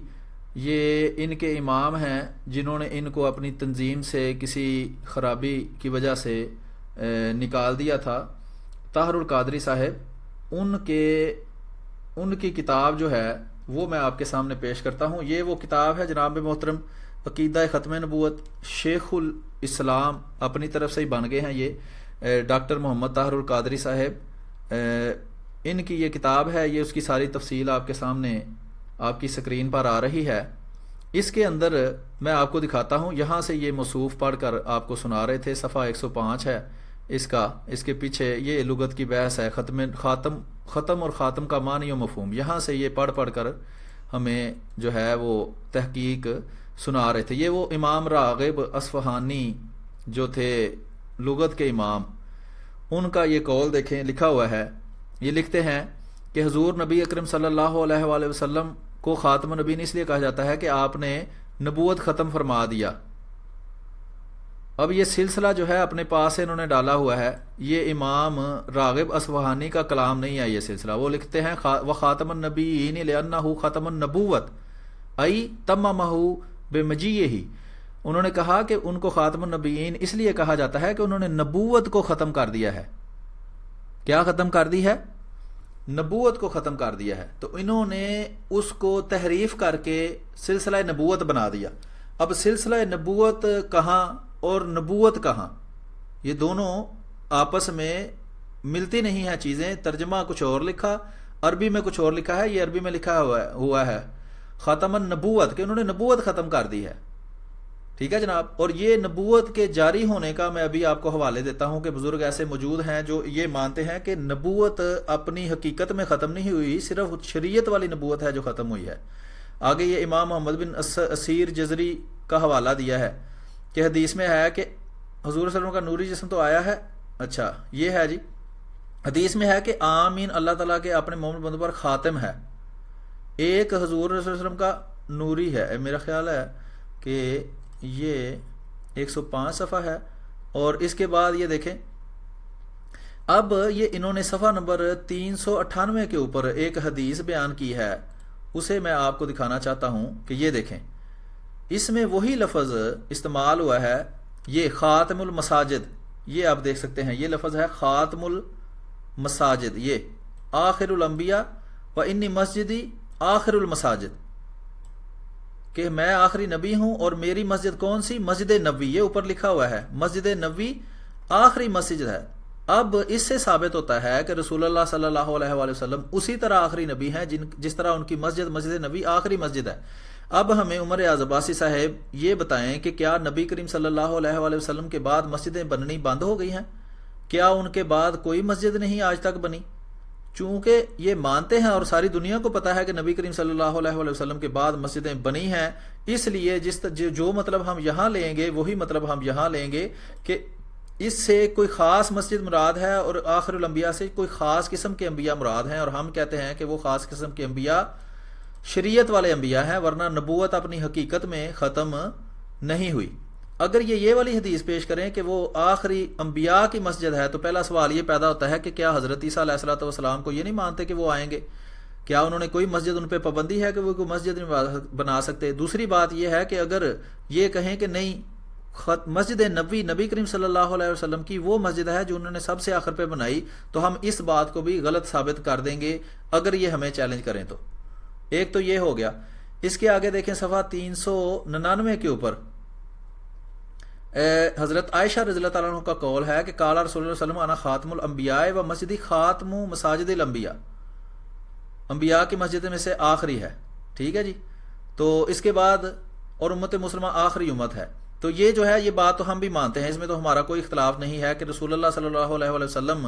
یہ ان کے امام ہیں جنہوں نے ان کو اپنی تنظیم سے کسی خرابی کی وجہ سے نکال دیا تھا۔ طاہر القادری صاحب، ان کی کتاب جو ہے وہ میں آپ کے سامنے پیش کرتا ہوں۔ یہ وہ کتاب ہے جناب محترم، عقیدہ ختم نبوت، شیخ الاسلام اپنی طرف سے ہی بن گئے ہیں یہ ڈاکٹر محمد طاہر القادری صاحب، ان کی یہ کتاب ہے۔ یہ اس کی ساری تفصیل آپ کے سامنے آپ کی سکرین پر آ رہی ہے۔ اس کے اندر میں آپ کو دکھاتا ہوں، یہاں سے یہ موصوف پڑھ کر آپ کو سنا رہے تھے، صفحہ 105 ہے اس کے پیچھے یہ لغت کی بحث ہے، ختم اور خاتم کا معنی و مفہوم، یہاں سے یہ پڑھ کر ہمیں جو ہے وہ تحقیق سنا رہے تھے۔ یہ وہ امام راغب اصفہانی جو تھے لغت کے امام، ان کا یہ قول دیکھیں لکھا ہوا ہے۔ یہ لکھتے ہیں کہ حضور نبی اکرم صلی اللہ علیہ وآلہ وسلم کو خاتم النبیین اس لیے کہا جاتا ہے کہ آپ نے نبوت ختم فرما دیا۔ اب یہ سلسلہ جو ہے اپنے پاس سے انہوں نے ڈالا ہوا ہے، یہ امام راغب اصفہانی کا کلام نہیں ہے یہ سلسلہ۔ وہ لکھتے ہیں وَخَاتَمَ النَّبِيِّينَ لِأَنَّهُ خَاتَمَ النَّبُوَّةِ أَيْ تَمَّمَهُ بِمَجِيِّهِ، انہوں نے کہا کہ ان کو خاتم النبیین اس لیے کہا جاتا ہے کہ انہوں نے نبوت کو ختم کر دیا ہے۔ کیا ختم کر دی ہے؟ نبوت کو ختم کر دیا ہے۔ تو انہوں نے اس کو تحریف کر کے سلسلہ نبوت بنا دیا۔ اب سلسلہ نبوت کہاں اور نبوت کہاں، یہ دونوں آپس میں ملتی نہیں ہیں چیزیں۔ ترجمہ کچھ اور لکھا، عربی میں کچھ اور لکھا ہے، یہ عربی میں لکھا ہوا ہے ختم النبوت، کہ انہوں نے نبوت ختم کر دی ہے۔ ٹھیک ہے جناب، اور یہ نبوت کے جاری ہونے کا میں ابھی آپ کو حوالے دیتا ہوں کہ بزرگ ایسے موجود ہیں جو یہ مانتے ہیں کہ نبوت اپنی حقیقت میں ختم نہیں ہوئی، صرف شریعت والی نبوت ہے جو ختم ہوئی ہے۔ آگے یہ امام محمد بن اسیر جزری کا حوالہ دیا ہے کہ حدیث میں ہے کہ حضور صلی اللہ علیہ وسلم کا نوری جسم تو آیا ہے۔ اچھا، یہ ہے جی، حدیث میں ہے کہ آمین اللہ تعالیٰ کے اپنے مومن بندوں پر خاتم ہے، ایک حضور صلی اللہ علیہ وسلم کا نوری ہے۔ میرا خیال ہے کہ یہ 105 صفحہ ہے، اور اس کے بعد یہ دیکھیں، اب یہ انہوں نے صفحہ نمبر 398 کے اوپر ایک حدیث بیان کی ہے، اسے میں آپ کو دکھانا چاہتا ہوں کہ یہ دیکھیں، اس میں وہی لفظ استعمال ہوا ہے، یہ خاتم المساجد، یہ آپ دیکھ سکتے ہیں، یہ لفظ ہے خاتم المساجد، یہ آخر الانبیاء و انی مسجدی آخر المساجد، کہ میں آخری نبی ہوں اور میری مسجد کون سی؟ مسجد نبوی، یہ اوپر لکھا ہوا ہے مسجد نبوی آخری مسجد ہے۔ اب اس سے ثابت ہوتا ہے کہ رسول اللہ صلی اللہ علیہ وآلہ وسلم اسی طرح آخری نبی ہیں جس طرح ان کی مسجد نبی آخری مسجد ہے۔ اب ہمیں عمر ریاض عباسی صاحب یہ بتائیں کہ کیا نبی کریم صلی اللہ علیہ وآلہ وسلم کے بعد مسجدیں بننی بند ہو گئی ہیں؟ کیا ان کے بعد کوئی مسجد نہیں آج تک بنی؟ چونکہ یہ مانتے ہیں اور ساری دنیا کو پتا ہے کہ نبی کریم صلی اللہ علیہ وآلہ وسلم کے بعد مسجدیں بنی ہیں، اس لیے جو مطلب ہم یہاں لیں گے وہی مطلب ہم یہاں لیں گے کہ اس سے کوئی خاص مسجد مراد ہے اور آخر الانبیاء سے کوئی خاص قسم کے انبیاء مراد ہیں، اور ہم کہتے ہیں کہ وہ خاص قسم کے انبیاء شریعت والے انبیاء ہیں، ورنہ نبوت اپنی حقیقت میں ختم نہیں ہوئی۔ اگر یہ والی حدیث پیش کریں کہ وہ آخری انبیاء کی مسجد ہے، تو پہلا سوال یہ پیدا ہوتا ہے کہ کیا حضرت عیسیٰ علیہ الصلوۃ والسلام کو یہ نہیں مانتے کہ وہ آئیں گے؟ کیا انہوں نے کوئی مسجد، ان پہ پابندی ہے کہ وہ کوئی مسجد نہیں بنا سکتے؟ دوسری بات یہ ہے کہ اگر یہ کہیں کہ نہیں مسجد نبی، نبی کریم صلی اللہ علیہ وسلم کی وہ مسجد ہے جو انہوں نے سب سے آخر پہ بنائی، تو ہم اس بات کو بھی غلط ثابت کر دیں گے اگر یہ ہمیں چیلنج کریں تو۔ ایک تو یہ ہو گیا۔ اس کے آگے دیکھیں صفحہ 399 کے اوپر حضرت عائشہ رضی اللہ تعالیٰ عنہ کا قول ہے کہ قال رسول اللہ صلی اللہ علیہ وسلم انا خاتم الانبیاء و مسجدی خاتم مساجد الانبیاء، انبیاء کی مسجد میں سے آخری ہے، ٹھیک ہے جی۔ تو اس کے بعد اور امت مسلمہ آخری امت ہے، تو یہ جو ہے یہ بات تو ہم بھی مانتے ہیں، اس میں تو ہمارا کوئی اختلاف نہیں ہے کہ رسول اللہ صلی اللہ علیہ وسلم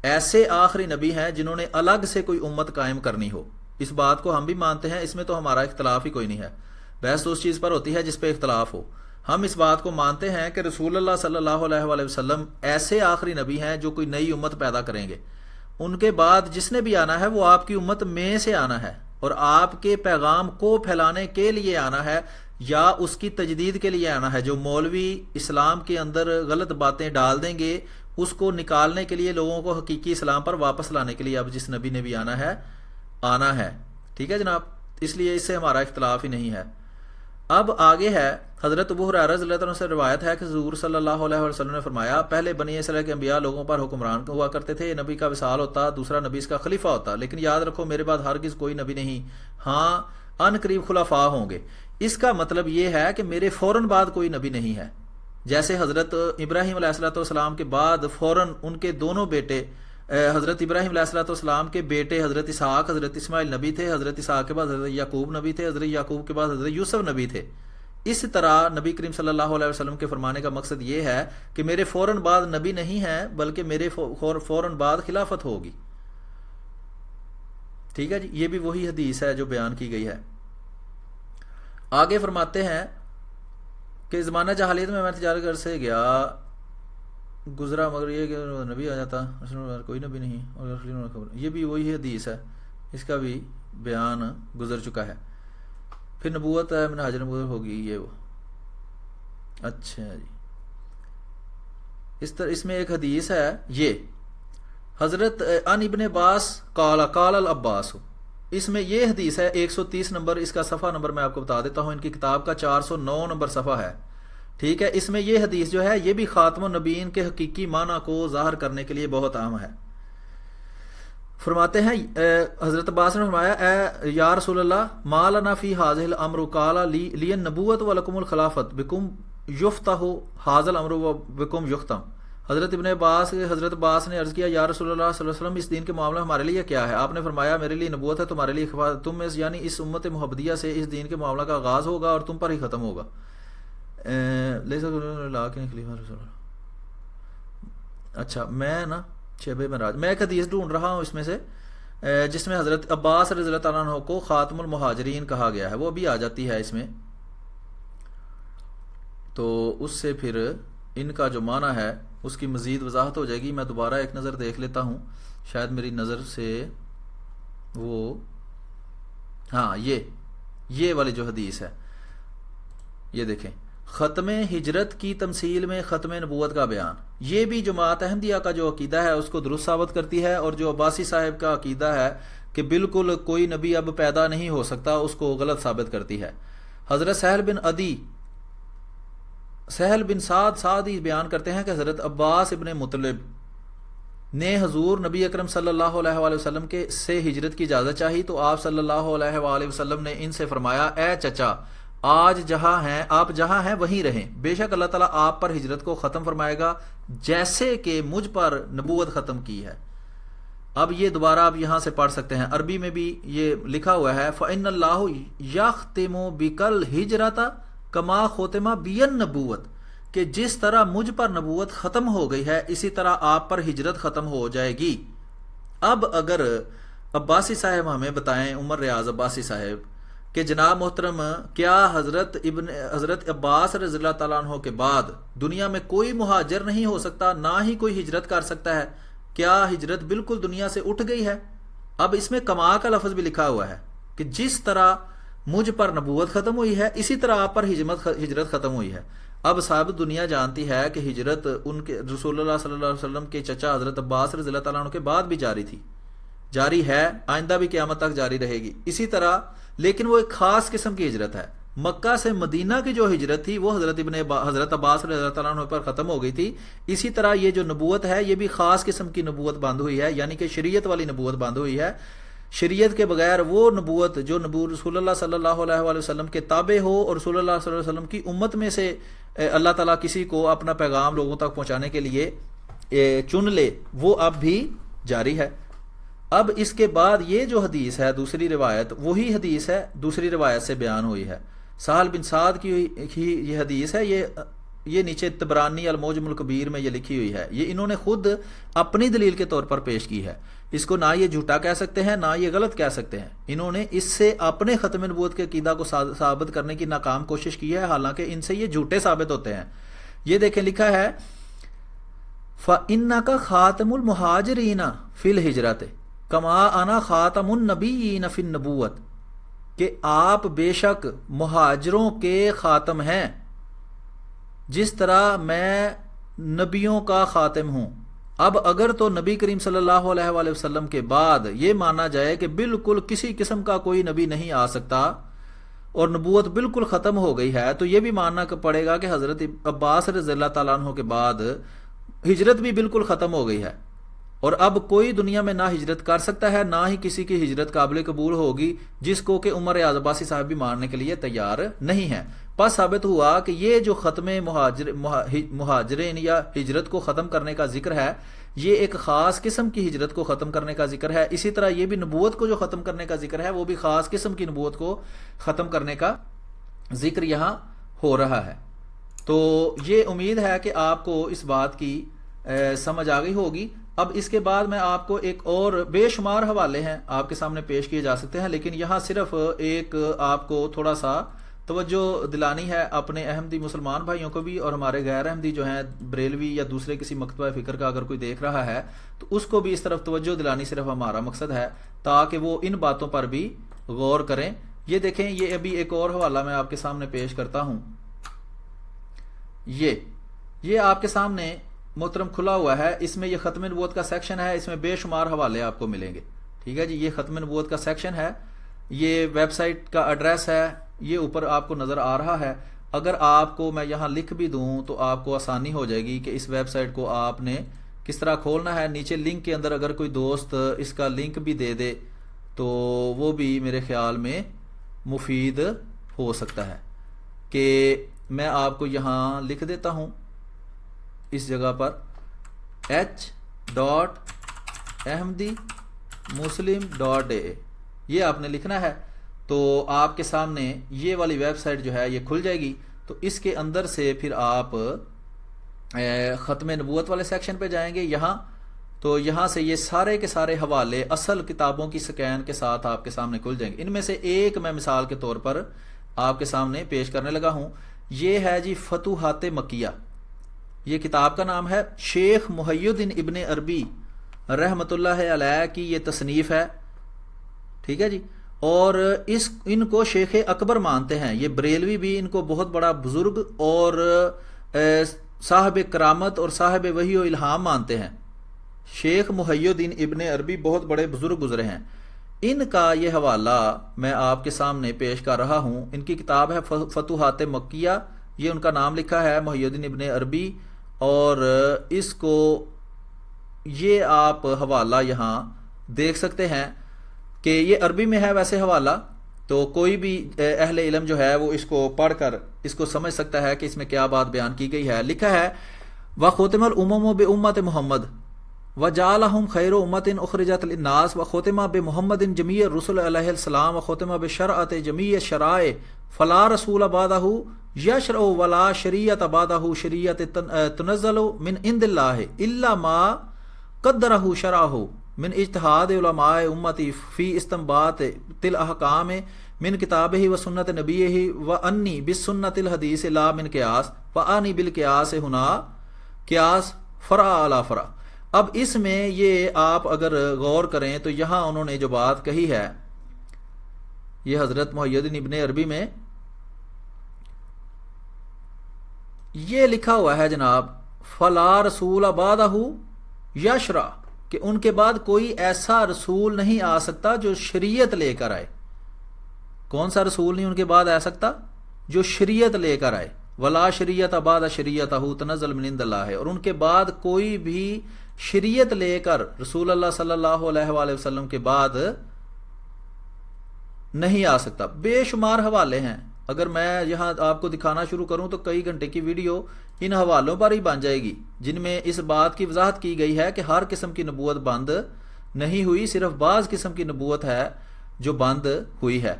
ایسے آخری نبی ہیں جنہوں نے الگ سے کوئی امت قائم کرنی ہو، اس بات کو ہم بھی مانتے ہیں، اس میں تو ہمارا اختلاف ہی کوئی نہیں ہے۔ بحث تو اس چیز پر ہوتی ہے جس پہ اختلاف ہو۔ ہم اس بات کو مانتے ہیں کہ رسول اللہ صلی اللہ علیہ وسلم ایسے آخری نبی ہیں جو کوئی نئی امت پیدا کریں گے، ان کے بعد جس نے بھی آنا ہے وہ آپ کی امت میں سے آنا ہے اور آپ کے پیغام کو پھیلانے کے لیے آنا ہے یا اس کی تجدید کے لیے آنا ہے۔ جو مولوی اسلام کے اندر غلط باتیں ڈال دیں گے اس کو نکالنے کے لیے، لوگوں کو حقیقی اسلام پر واپس لانے کے لیے اب جس نبی نے بھی آنا ہے، ٹھیک ہے جناب، اس لیے اس سے ہمارا اختلاف ہی نہیں ہے۔ اب آگے ہے حضرت ابو ہریرہ رضی اللہ عنہ سے روایت ہے کہ حضور صلی اللہ علیہ وسلم نے فرمایا پہلے بنی اسرائیل کے انبیاء لوگوں پر حکمران ہوا کرتے تھے، نبی کا وصال ہوتا، دوسرا نبی اس کا خلیفہ ہوتا، لیکن یاد رکھو میرے بعد ہرگز کوئی نبی نہیں، ہاں ان قریب خلفاء ہوں گے۔ اس کا مطلب یہ ہے کہ میرے فوراً بعد کوئی نبی نہیں ہے، جیسے حضرت ابراہیم علیہ السلام کے بعد فوراً ان کے دونوں بیٹے، حضرت ابراہیم علیہ السلام کے بیٹے حضرت اسحاق، حضرت اسماعیل نبی تھے، حضرت اسحاق کے بعد حضرت یعقوب نبی تھے، حضرت یعقوب کے بعد حضرت یوسف نبی تھے۔ اس طرح نبی کریم صلی اللہ علیہ وسلم کے فرمانے کا مقصد یہ ہے کہ میرے فوراً بعد نبی نہیں ہیں بلکہ میرے فوراً بعد خلافت ہوگی، ٹھیک ہے جی۔ یہ بھی وہی حدیث ہے جو بیان کی گئی ہے۔ آگے فرماتے ہیں کہ زمانہ جاہلیت میں تجارت گھر سے گیا گزرا مگر یہ کہ نبی آ جاتا، کوئی نبی نہیں، اور یہ بھی وہی حدیث ہے، اس کا بھی بیان گزر چکا ہے۔ پھر نبوت ہے منہاج نبوت ہوگی، یہ وہ اچھا جی۔ اس میں ایک حدیث ہے، یہ حضرت ان ابن عباس قال العباس، اس میں یہ حدیث ہے 130 نمبر، اس کا صفحہ نمبر میں آپ کو بتا دیتا ہوں، ان کی کتاب کا 409 نمبر صفحہ ہے، ٹھیک ہے۔ اس میں یہ حدیث جو ہے یہ بھی خاتم النبیین کے حقیقی معنی کو ظاہر کرنے کے لیے بہت اہم ہے۔ فرماتے ہیں حضرت عباس نے فرمایا اے یا رسول اللہ ما لنا فی ھذہ الامر قال لی النبوۃ ولکم الخلافۃ بکم یفتح ھذا الامر وبکم یختم۔ حضرت عباس نے عرض کیا یا رسول اللہ صلی اللہ علیہ وسلم اس دین کے معاملہ ہمارے لیے کیا ہے؟ آپ نے فرمایا میرے لیے نبوت ہے، تمہارے لیے خلافت، تم یعنی اس امت محمدیہ سے اس دین کے معاملہ کا آغاز ہوگا اور تم پر ہی ختم ہوگا۔ اچھا میں نا شیبے میں میں ایک حدیث ڈھونڈ رہا ہوں اس میں سے جس میں حضرت عباس رضی اللہ تعالیٰ عنہ کو خاتم المہاجرین کہا گیا ہے، وہ بھی آ جاتی ہے اس میں، تو اس سے پھر ان کا جو معنی ہے اس کی مزید وضاحت ہو جائے گی۔ میں دوبارہ ایک نظر دیکھ لیتا ہوں، شاید میری نظر سے وہ ہاں یہ والی جو حدیث ہے یہ دیکھیں، ختم ہجرت کی تمثیل میں ختم نبوت کا بیان، یہ بھی جماعت احمدیہ کا جو عقیدہ ہے اس کو درست ثابت کرتی ہے، اور جو عباسی صاحب کا عقیدہ ہے کہ بالکل کوئی نبی اب پیدا نہیں ہو سکتا اس کو غلط ثابت کرتی ہے۔ حضرت سہل بن سعدی بیان کرتے ہیں کہ حضرت عباس ابن مطلب نے حضور نبی اکرم صلی اللہ علیہ وآلہ وسلم کے سے ہجرت کی اجازت چاہی، تو آپ صلی اللہ علیہ وآلہ وسلم نے ان سے فرمایا اے چچا آپ جہاں ہیں وہیں رہیں، بے شک اللہ تعالیٰ آپ پر ہجرت کو ختم فرمائے گا جیسے کہ مجھ پر نبوت ختم کی ہے۔ اب یہ دوبارہ آپ یہاں سے پڑھ سکتے ہیں، عربی میں بھی یہ لکھا ہوا ہے فَإِنَّ اللَّهُ يَخْتِمُ بِكَ الْهِجْرَةَ كَمَا خُتِمَ بِيَ النَّبُوَّةُ، کہ جس طرح مجھ پر نبوت ختم ہو گئی ہے اسی طرح آپ پر ہجرت ختم ہو جائے گی۔ اب اگر عباسی صاحب ہمیں بتائیں، عمر ریاض عباسی صاحب، کہ جناب محترم کیا حضرت عباس رضی اللہ تعالیٰ عنہ کے بعد دنیا میں کوئی مہاجر نہیں ہو سکتا، نہ ہی کوئی ہجرت کر سکتا ہے؟ کیا ہجرت بالکل دنیا سے اٹھ گئی ہے؟ اب اس میں کما کا لفظ بھی لکھا ہوا ہے کہ جس طرح مجھ پر نبوت ختم ہوئی ہے اسی طرح آپ پر ہجرت ختم ہوئی ہے۔ اب صاحب دنیا جانتی ہے کہ ہجرت ان کے رسول اللہ صلی اللہ علیہ وسلم کے چچا حضرت عباس رضی اللہ تعالیٰ عنہ کے بعد بھی جاری تھی، جاری ہے، آئندہ بھی قیامت تک جاری رہے گی اسی طرح، لیکن وہ ایک خاص قسم کی ہجرت ہے، مکہ سے مدینہ کی جو ہجرت تھی وہ حضرت عباس رضی اللہ تعالیٰ عنہ پر ختم ہو گئی تھی، اسی طرح یہ جو نبوت ہے یہ بھی خاص قسم کی نبوت بند ہوئی ہے، یعنی کہ شریعت والی نبوت بند ہوئی ہے۔ شریعت کے بغیر وہ نبوت جو رسول اللہ صلی اللہ علیہ وآلہ وسلم کے تابع ہو اور رسول اللہ صلی اللہ علیہ وسلم کی امت میں سے اللہ تعالیٰ کسی کو اپنا پیغام لوگوں تک پہنچانے کے لیے چن لے، وہ اب بھی جاری ہے۔ اب اس کے بعد یہ جو حدیث ہے دوسری روایت، وہی حدیث ہے دوسری روایت سے بیان ہوئی ہے۔ سہل بن سعد کی یہ حدیث ہے، یہ نیچے طبرانی المعجم الکبیر میں یہ لکھی ہوئی ہے، یہ انہوں نے خود اپنی دلیل کے طور پر پیش کی ہے۔ اس کو نہ یہ جھوٹا کہہ سکتے ہیں نہ یہ غلط کہہ سکتے ہیں، انہوں نے اس سے اپنے ختم نبوت کے عقیدہ کو ثابت کرنے کی ناکام کوشش کی ہے، حالانکہ ان سے یہ جھوٹے ثابت ہوتے ہیں۔ یہ دیکھیں لکھا ہے فَإِنَّكَ خَاتَمُ الْمُحَاجِرِينَ فِي الْحِجْرَةِ كَمَا أَنَا خَاتَمُ النَّبِيِّينَ فِي النُّبُوَّةِ، کہ آپ بے شک مہاجروں کے خاتم ہیں جس طرح میں نبیوں کا خاتم ہوں۔ اب اگر تو نبی کریم صلی اللہ علیہ وآلہ وسلم کے بعد یہ مانا جائے کہ بالکل کسی قسم کا کوئی نبی نہیں آ سکتا اور نبوت بالکل ختم ہو گئی ہے، تو یہ بھی ماننا پڑے گا کہ حضرت عباس رضی اللہ تعالیٰ عنہ کے بعد ہجرت بھی بالکل ختم ہو گئی ہے، اور اب کوئی دنیا میں نہ ہجرت کر سکتا ہے، نہ ہی کسی کی ہجرت قابل قبول ہوگی جس کو کہ عمر ریاض عباسی صاحب بھی ماننے کے لیے تیار نہیں ہے۔ پس ثابت ہوا کہ یہ جو ختم مہاجرین یا ہجرت کو ختم کرنے کا ذکر ہے، یہ ایک خاص قسم کی ہجرت کو ختم کرنے کا ذکر ہے۔ اسی طرح یہ بھی نبوت کو جو ختم کرنے کا ذکر ہے وہ بھی خاص قسم کی نبوت کو ختم کرنے کا ذکر یہاں ہو رہا ہے۔ تو یہ امید ہے کہ آپ کو اس بات کی سمجھ آ گئی ہوگی۔ اب اس کے بعد میں آپ کو ایک اور بے شمار حوالے ہیں آپ کے سامنے پیش کیے جا سکتے ہیں، لیکن یہاں صرف ایک آپ کو تھوڑا سا توجہ دلانی ہے اپنے احمدی مسلمان بھائیوں کو بھی، اور ہمارے غیر احمدی جو ہیں بریلوی یا دوسرے کسی مکتبہ فکر کا اگر کوئی دیکھ رہا ہے تو اس کو بھی اس طرف توجہ دلانی صرف ہمارا مقصد ہے، تاکہ وہ ان باتوں پر بھی غور کریں۔ یہ دیکھیں، یہ ابھی ایک اور حوالہ میں آپ کے سامنے پیش کرتا ہوں۔ یہ آپ کے سامنے محترم کھلا ہوا ہے، اس میں یہ ختم نبوت کا سیکشن ہے، اس میں بے شمار حوالے آپ کو ملیں گے، ٹھیک ہے جی۔ یہ ختم نبوت کا سیکشن ہے، یہ ویب سائٹ کا ایڈریس ہے، یہ اوپر آپ کو نظر آ رہا ہے۔ اگر آپ کو میں یہاں لکھ بھی دوں تو آپ کو آسانی ہو جائے گی کہ اس ویب سائٹ کو آپ نے کس طرح کھولنا ہے۔ نیچے لنک کے اندر اگر کوئی دوست اس کا لنک بھی دے دے تو وہ بھی میرے خیال میں مفید ہو سکتا ہے، کہ میں آپ کو یہاں لکھ دیتا ہوں اس جگہ پر h.ahmadimuslim.a، یہ آپ نے لکھنا ہے تو آپ کے سامنے یہ والی ویب سائٹ جو ہے یہ کھل جائے گی۔ تو اس کے اندر سے پھر آپ ختم نبوت والے سیکشن پہ جائیں گے یہاں، تو یہاں سے یہ سارے کے سارے حوالے اصل کتابوں کی سکین کے ساتھ آپ کے سامنے کھل جائیں گے۔ ان میں سے ایک میں مثال کے طور پر آپ کے سامنے پیش کرنے لگا ہوں، یہ ہے جی فتوحات مکیہ۔ یہ کتاب کا نام ہے، شیخ محی الدین ابن عربی رحمۃ اللہ علیہ کی یہ تصنیف ہے، ٹھیک ہے جی۔ اور ان کو شیخ اکبر مانتے ہیں، یہ بریلوی بھی ان کو بہت بڑا بزرگ اور صاحب کرامت اور صاحب وحی و الہام مانتے ہیں۔ شیخ محی الدین ابن عربی بہت بڑے بزرگ گزرے ہیں، ان کا یہ حوالہ میں آپ کے سامنے پیش کر رہا ہوں۔ ان کی کتاب ہے فتوحات مکیہ، یہ ان کا نام لکھا ہے محی الدین ابن عربی، اور اس کو یہ آپ حوالہ یہاں دیکھ سکتے ہیں کہ یہ عربی میں ہے ویسے حوالہ، تو کوئی بھی اہل علم جو ہے وہ اس کو پڑھ کر اس کو سمجھ سکتا ہے کہ اس میں کیا بات بیان کی گئی ہے۔ لکھا ہے وَخُتِمَ الْأُمَمُ بِأُمَّةِ مُحَمَّدٍ وَجَعَلَهُمْ خَيْرُ أُمَّةٍ أُخْرِجَتْ لِلنَّاسِ وَخُتِمَ بِمُحَمَّدٍ جَمِيعُ الرُّسُلِ عَلَيْهِ السَّلَامُ وَخُتِمَ بِشَرْعَةِ جَمِيعِ الشَّرَائِعِ فَلَا رَسُولَ بَعْدَهُ يَشْرَعُ وَلَا شَرِيعَةَ بَعْدَهُ شَرِيعَةٌ تُنَزَّلُ مِنْ عِنْدِ اللَّهِ إِلَّا مَا قَدَّرَهُ شَرَعَهُ مِنْ اجتهاد علماء أُمَّتِي فِي اسْتِنباطِ الْأَحْكَامِ مِنْ كِتَابِهِ وَسُنَّةِ نَبِيِّهِ وَأَنِّي بِالسُّنَّةِ الْحَدِيثِ لَا مِنْ قِيَاسٍ وَأَنِّي بِالْقِيَاسِ هُنَا قِيَاس فرع علی فرع۔ اب اس میں یہ آپ اگر غور کریں تو یہاں انہوں نے جو بات کہی ہے، یہ حضرت محی الدین ابن عربی میں یہ لکھا ہوا ہے جناب، فلا رسول بعدہ یشرع، کہ ان کے بعد کوئی ایسا رسول نہیں آ سکتا جو شریعت لے کر آئے۔ کون سا رسول نہیں ان کے بعد آ سکتا؟ جو شریعت لے کر آئے، ولا شریعت بعد شریعتہ تنزل من عند اللہ، اور ان کے بعد کوئی بھی شریعت لے کر رسول اللہ صلی اللہ علیہ وآلہ وسلم کے بعد نہیں آ سکتا۔ بے شمار حوالے ہیں، اگر میں یہاں آپ کو دکھانا شروع کروں تو کئی گھنٹے کی ویڈیو ان حوالوں پر ہی بن جائے گی، جن میں اس بات کی وضاحت کی گئی ہے کہ ہر قسم کی نبوت بند نہیں ہوئی، صرف بعض قسم کی نبوت ہے جو بند ہوئی ہے۔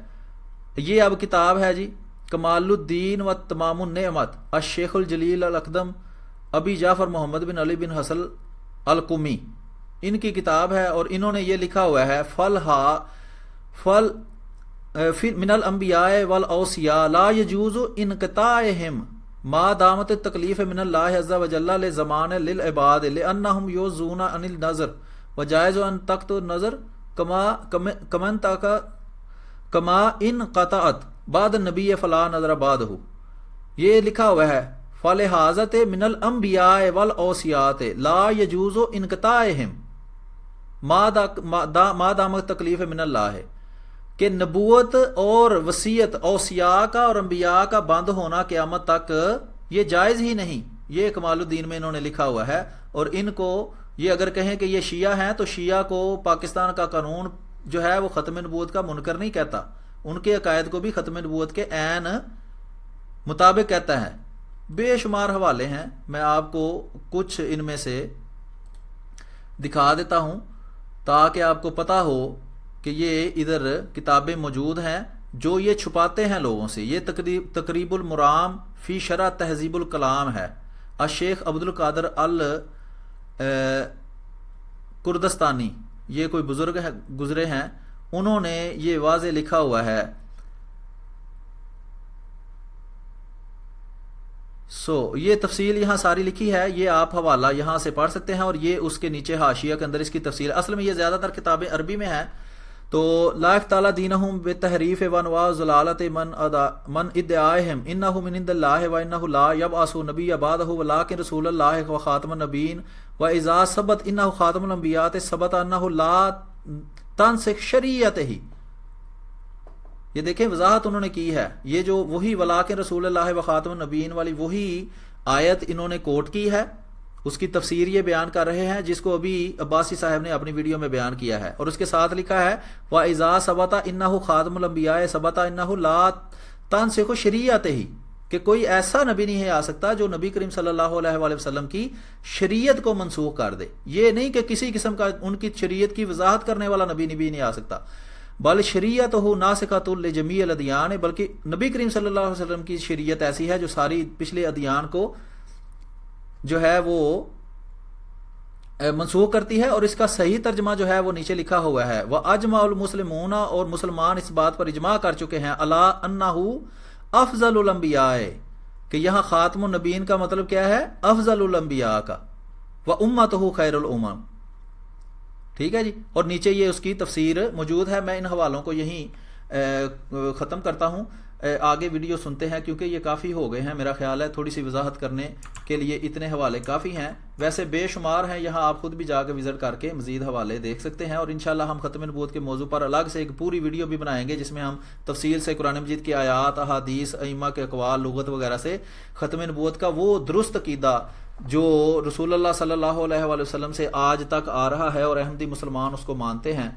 یہ اب کتاب ہے جی کمال الدین و تمام النعمت الشیخ الجلیل الاقدم ابی جعفر محمد بن علی بن حسن القمی، ان کی کتاب ہے، اور انہوں نے یہ لکھا ہوا ہے فل من الانبیاء والاوصیاء لا یجوز انقطاعہم ما دامت التکلیف من اللہ عز وجل لزمان للعباد لانہم یوزون عن النظر وجائز ان تقت النظر کما ان قطعت بعد النبی فلا نظر بعدہ۔ یہ لکھا ہوا ہے فلحاظت من الانبیاء والاوصیاء لا یجوز انقطاعہم ما دامت تکلیف من اللہ، کہ نبوت اور وصیت اوصیاء کا اور انبیاء کا بند ہونا قیامت تک یہ جائز ہی نہیں۔ یہ کمال الدین میں انہوں نے لکھا ہوا ہے، اور ان کو یہ اگر کہیں کہ یہ شیعہ ہیں تو شیعہ کو پاکستان کا قانون جو ہے وہ ختم نبوت کا منکر نہیں کہتا، ان کے عقائد کو بھی ختم نبوت کے عین مطابق کہتا ہے۔ بے شمار حوالے ہیں، میں آپ کو کچھ ان میں سے دکھا دیتا ہوں تاکہ آپ کو پتہ ہو کہ یہ ادھر کتابیں موجود ہیں جو یہ چھپاتے ہیں لوگوں سے۔ یہ تقریب المرام فی شرح تہذیب الکلام ہے، الشیخ عبد القادر الکردستانی، یہ کوئی بزرگ گزرے ہیں، انہوں نے یہ واضح لکھا ہوا ہے۔ یہ تفصیل یہاں ساری لکھی ہے، یہ آپ حوالہ یہاں سے پڑھ سکتے ہیں، اور یہ اس کے نیچے حاشیہ کے اندر اس کی تفصیل۔ اصل میں یہ زیادہ تر کتابیں عربی میں ہیں۔ تو لا اختال دینہم بتحریف و انواع ضلالت من ادعائہم انہ من عند اللہ و انہ لا یبعث نبی بعدہ ولکن رسول اللہ و خاتم النبیین و اذا ثبت انہ خاتم الانبیاء ثبت انہ لا تنسخ شریعت ہی۔ یہ دیکھیں وضاحت انہوں نے کی ہے، یہ جو وہی ولاکن رسول اللہ و خاتم النبیین والی وہی آیت انہوں نے کوٹ کی ہے، اس کی تفسیر یہ بیان کر رہے ہیں جس کو ابھی عباسی صاحب نے اپنی ویڈیو میں بیان کیا ہے، اور اس کے ساتھ لکھا ہے وَإِذَا ثَبَتَ إِنَّهُ خَاتِمُ الْأَنْبِيَاءِ ثَبَتَ إِنَّهُ لَا تَنْسِخُ شَرِيعَتَهِ، کہ کوئی ایسا نبی نہیں آ سکتا جو نبی کریم صلی اللہ علیہ وآلہ وسلم کی شریعت کو منسوخ کر دے۔ یہ نہیں کہ کسی قسم کا ان کی شریعت کی وضاحت کرنے والا نبی نہیں آ سکتا، بل شریعتہ ناسخۃ لجمیع الادیان، بلکہ نبی کریم صلی اللہ علیہ وسلم کی شریعت ایسی ہے جو ساری پچھلے ادیان کو جو ہے وہ منسوخ کرتی ہے، اور اس کا صحیح ترجمہ جو ہے وہ نیچے لکھا ہوا ہے وَأَجْمَعُ الْمُسْلِمُونَ، اور مسلمان اس بات پر اجماع کر چکے ہیں عَلَىٰ أَنَّهُ افضل الانبیاء، کہ یہاں خاتم النبیین کا مطلب کیا ہے؟ افضل الانبیاء کا، وَأُمَّتُهُ خَيْرُ الْأُمَمِ۔ ٹھیک ہے جی، اور نیچے یہ اس کی تفسیر موجود ہے۔ میں ان حوالوں کو یہیں ختم کرتا ہوں، آگے ویڈیو سنتے ہیں کیونکہ یہ کافی ہو گئے ہیں، میرا خیال ہے تھوڑی سی وضاحت کرنے کے لیے اتنے حوالے کافی ہیں، ویسے بے شمار ہیں، یہاں آپ خود بھی جا کے وزٹ کر کے مزید حوالے دیکھ سکتے ہیں، اور انشاءاللہ ہم ختم نبوت کے موضوع پر الگ سے ایک پوری ویڈیو بھی بنائیں گے جس میں ہم تفصیل سے قرآن مجید کی آیات، احادیث، ائمہ کے اقوال، لغت وغیرہ سے ختم نبوت کا وہ درست عقیدہ جو رسول اللہ صلی اللہ علیہ وآلہ وسلم سے آج تک آ رہا ہے اور احمدی مسلمان اس کو مانتے ہیں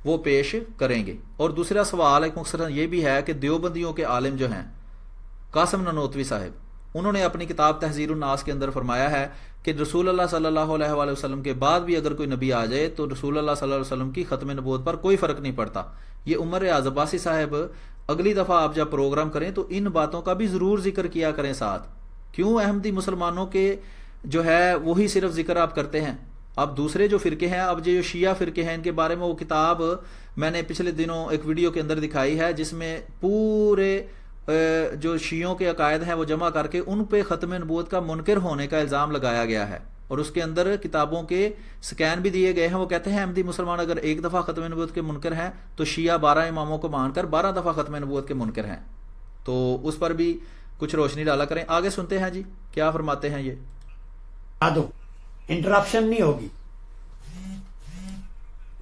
وہ پیش کریں گے۔ اور دوسرا سوال ایک مختصراً یہ بھی ہے کہ دیوبندیوں کے عالم جو ہیں قاسم نانوتوی صاحب، انہوں نے اپنی کتاب تحذیر الناس کے اندر فرمایا ہے کہ رسول اللہ صلی اللہ علیہ وآلہ وسلم کے بعد بھی اگر کوئی نبی آ جائے تو رسول اللہ صلی اللہ علیہ وسلم کی ختم نبوت پر کوئی فرق نہیں پڑتا۔ یہ عمر ریاض عباسی صاحب اگلی دفعہ آپ جب پروگرام کریں تو ان باتوں کا بھی ضرور ذکر کیا کریں ساتھ، کیوں احمدی مسلمانوں کے جو ہے وہی صرف ذکر آپ کرتے ہیں۔ اب دوسرے جو فرقے ہیں، اب جو شیعہ فرقے ہیں، ان کے بارے میں وہ کتاب میں نے پچھلے دنوں ایک ویڈیو کے اندر دکھائی ہے جس میں پورے جو شیعوں کے عقائد ہیں وہ جمع کر کے ان پہ ختم نبوت کا منکر ہونے کا الزام لگایا گیا ہے، اور اس کے اندر کتابوں کے سکین بھی دیے گئے ہیں۔ وہ کہتے ہیں احمدی مسلمان اگر ایک دفعہ ختم نبوت کے منکر ہیں تو شیعہ 12 اماموں کو مان کر 12 دفعہ ختم نبوت کے منکر ہیں، تو اس پر بھی کچھ روشنی ڈالا کریں۔ آگے سنتے ہیں جی کیا فرماتے ہیں یہ۔
انٹرپشن نہیں ہوگی۔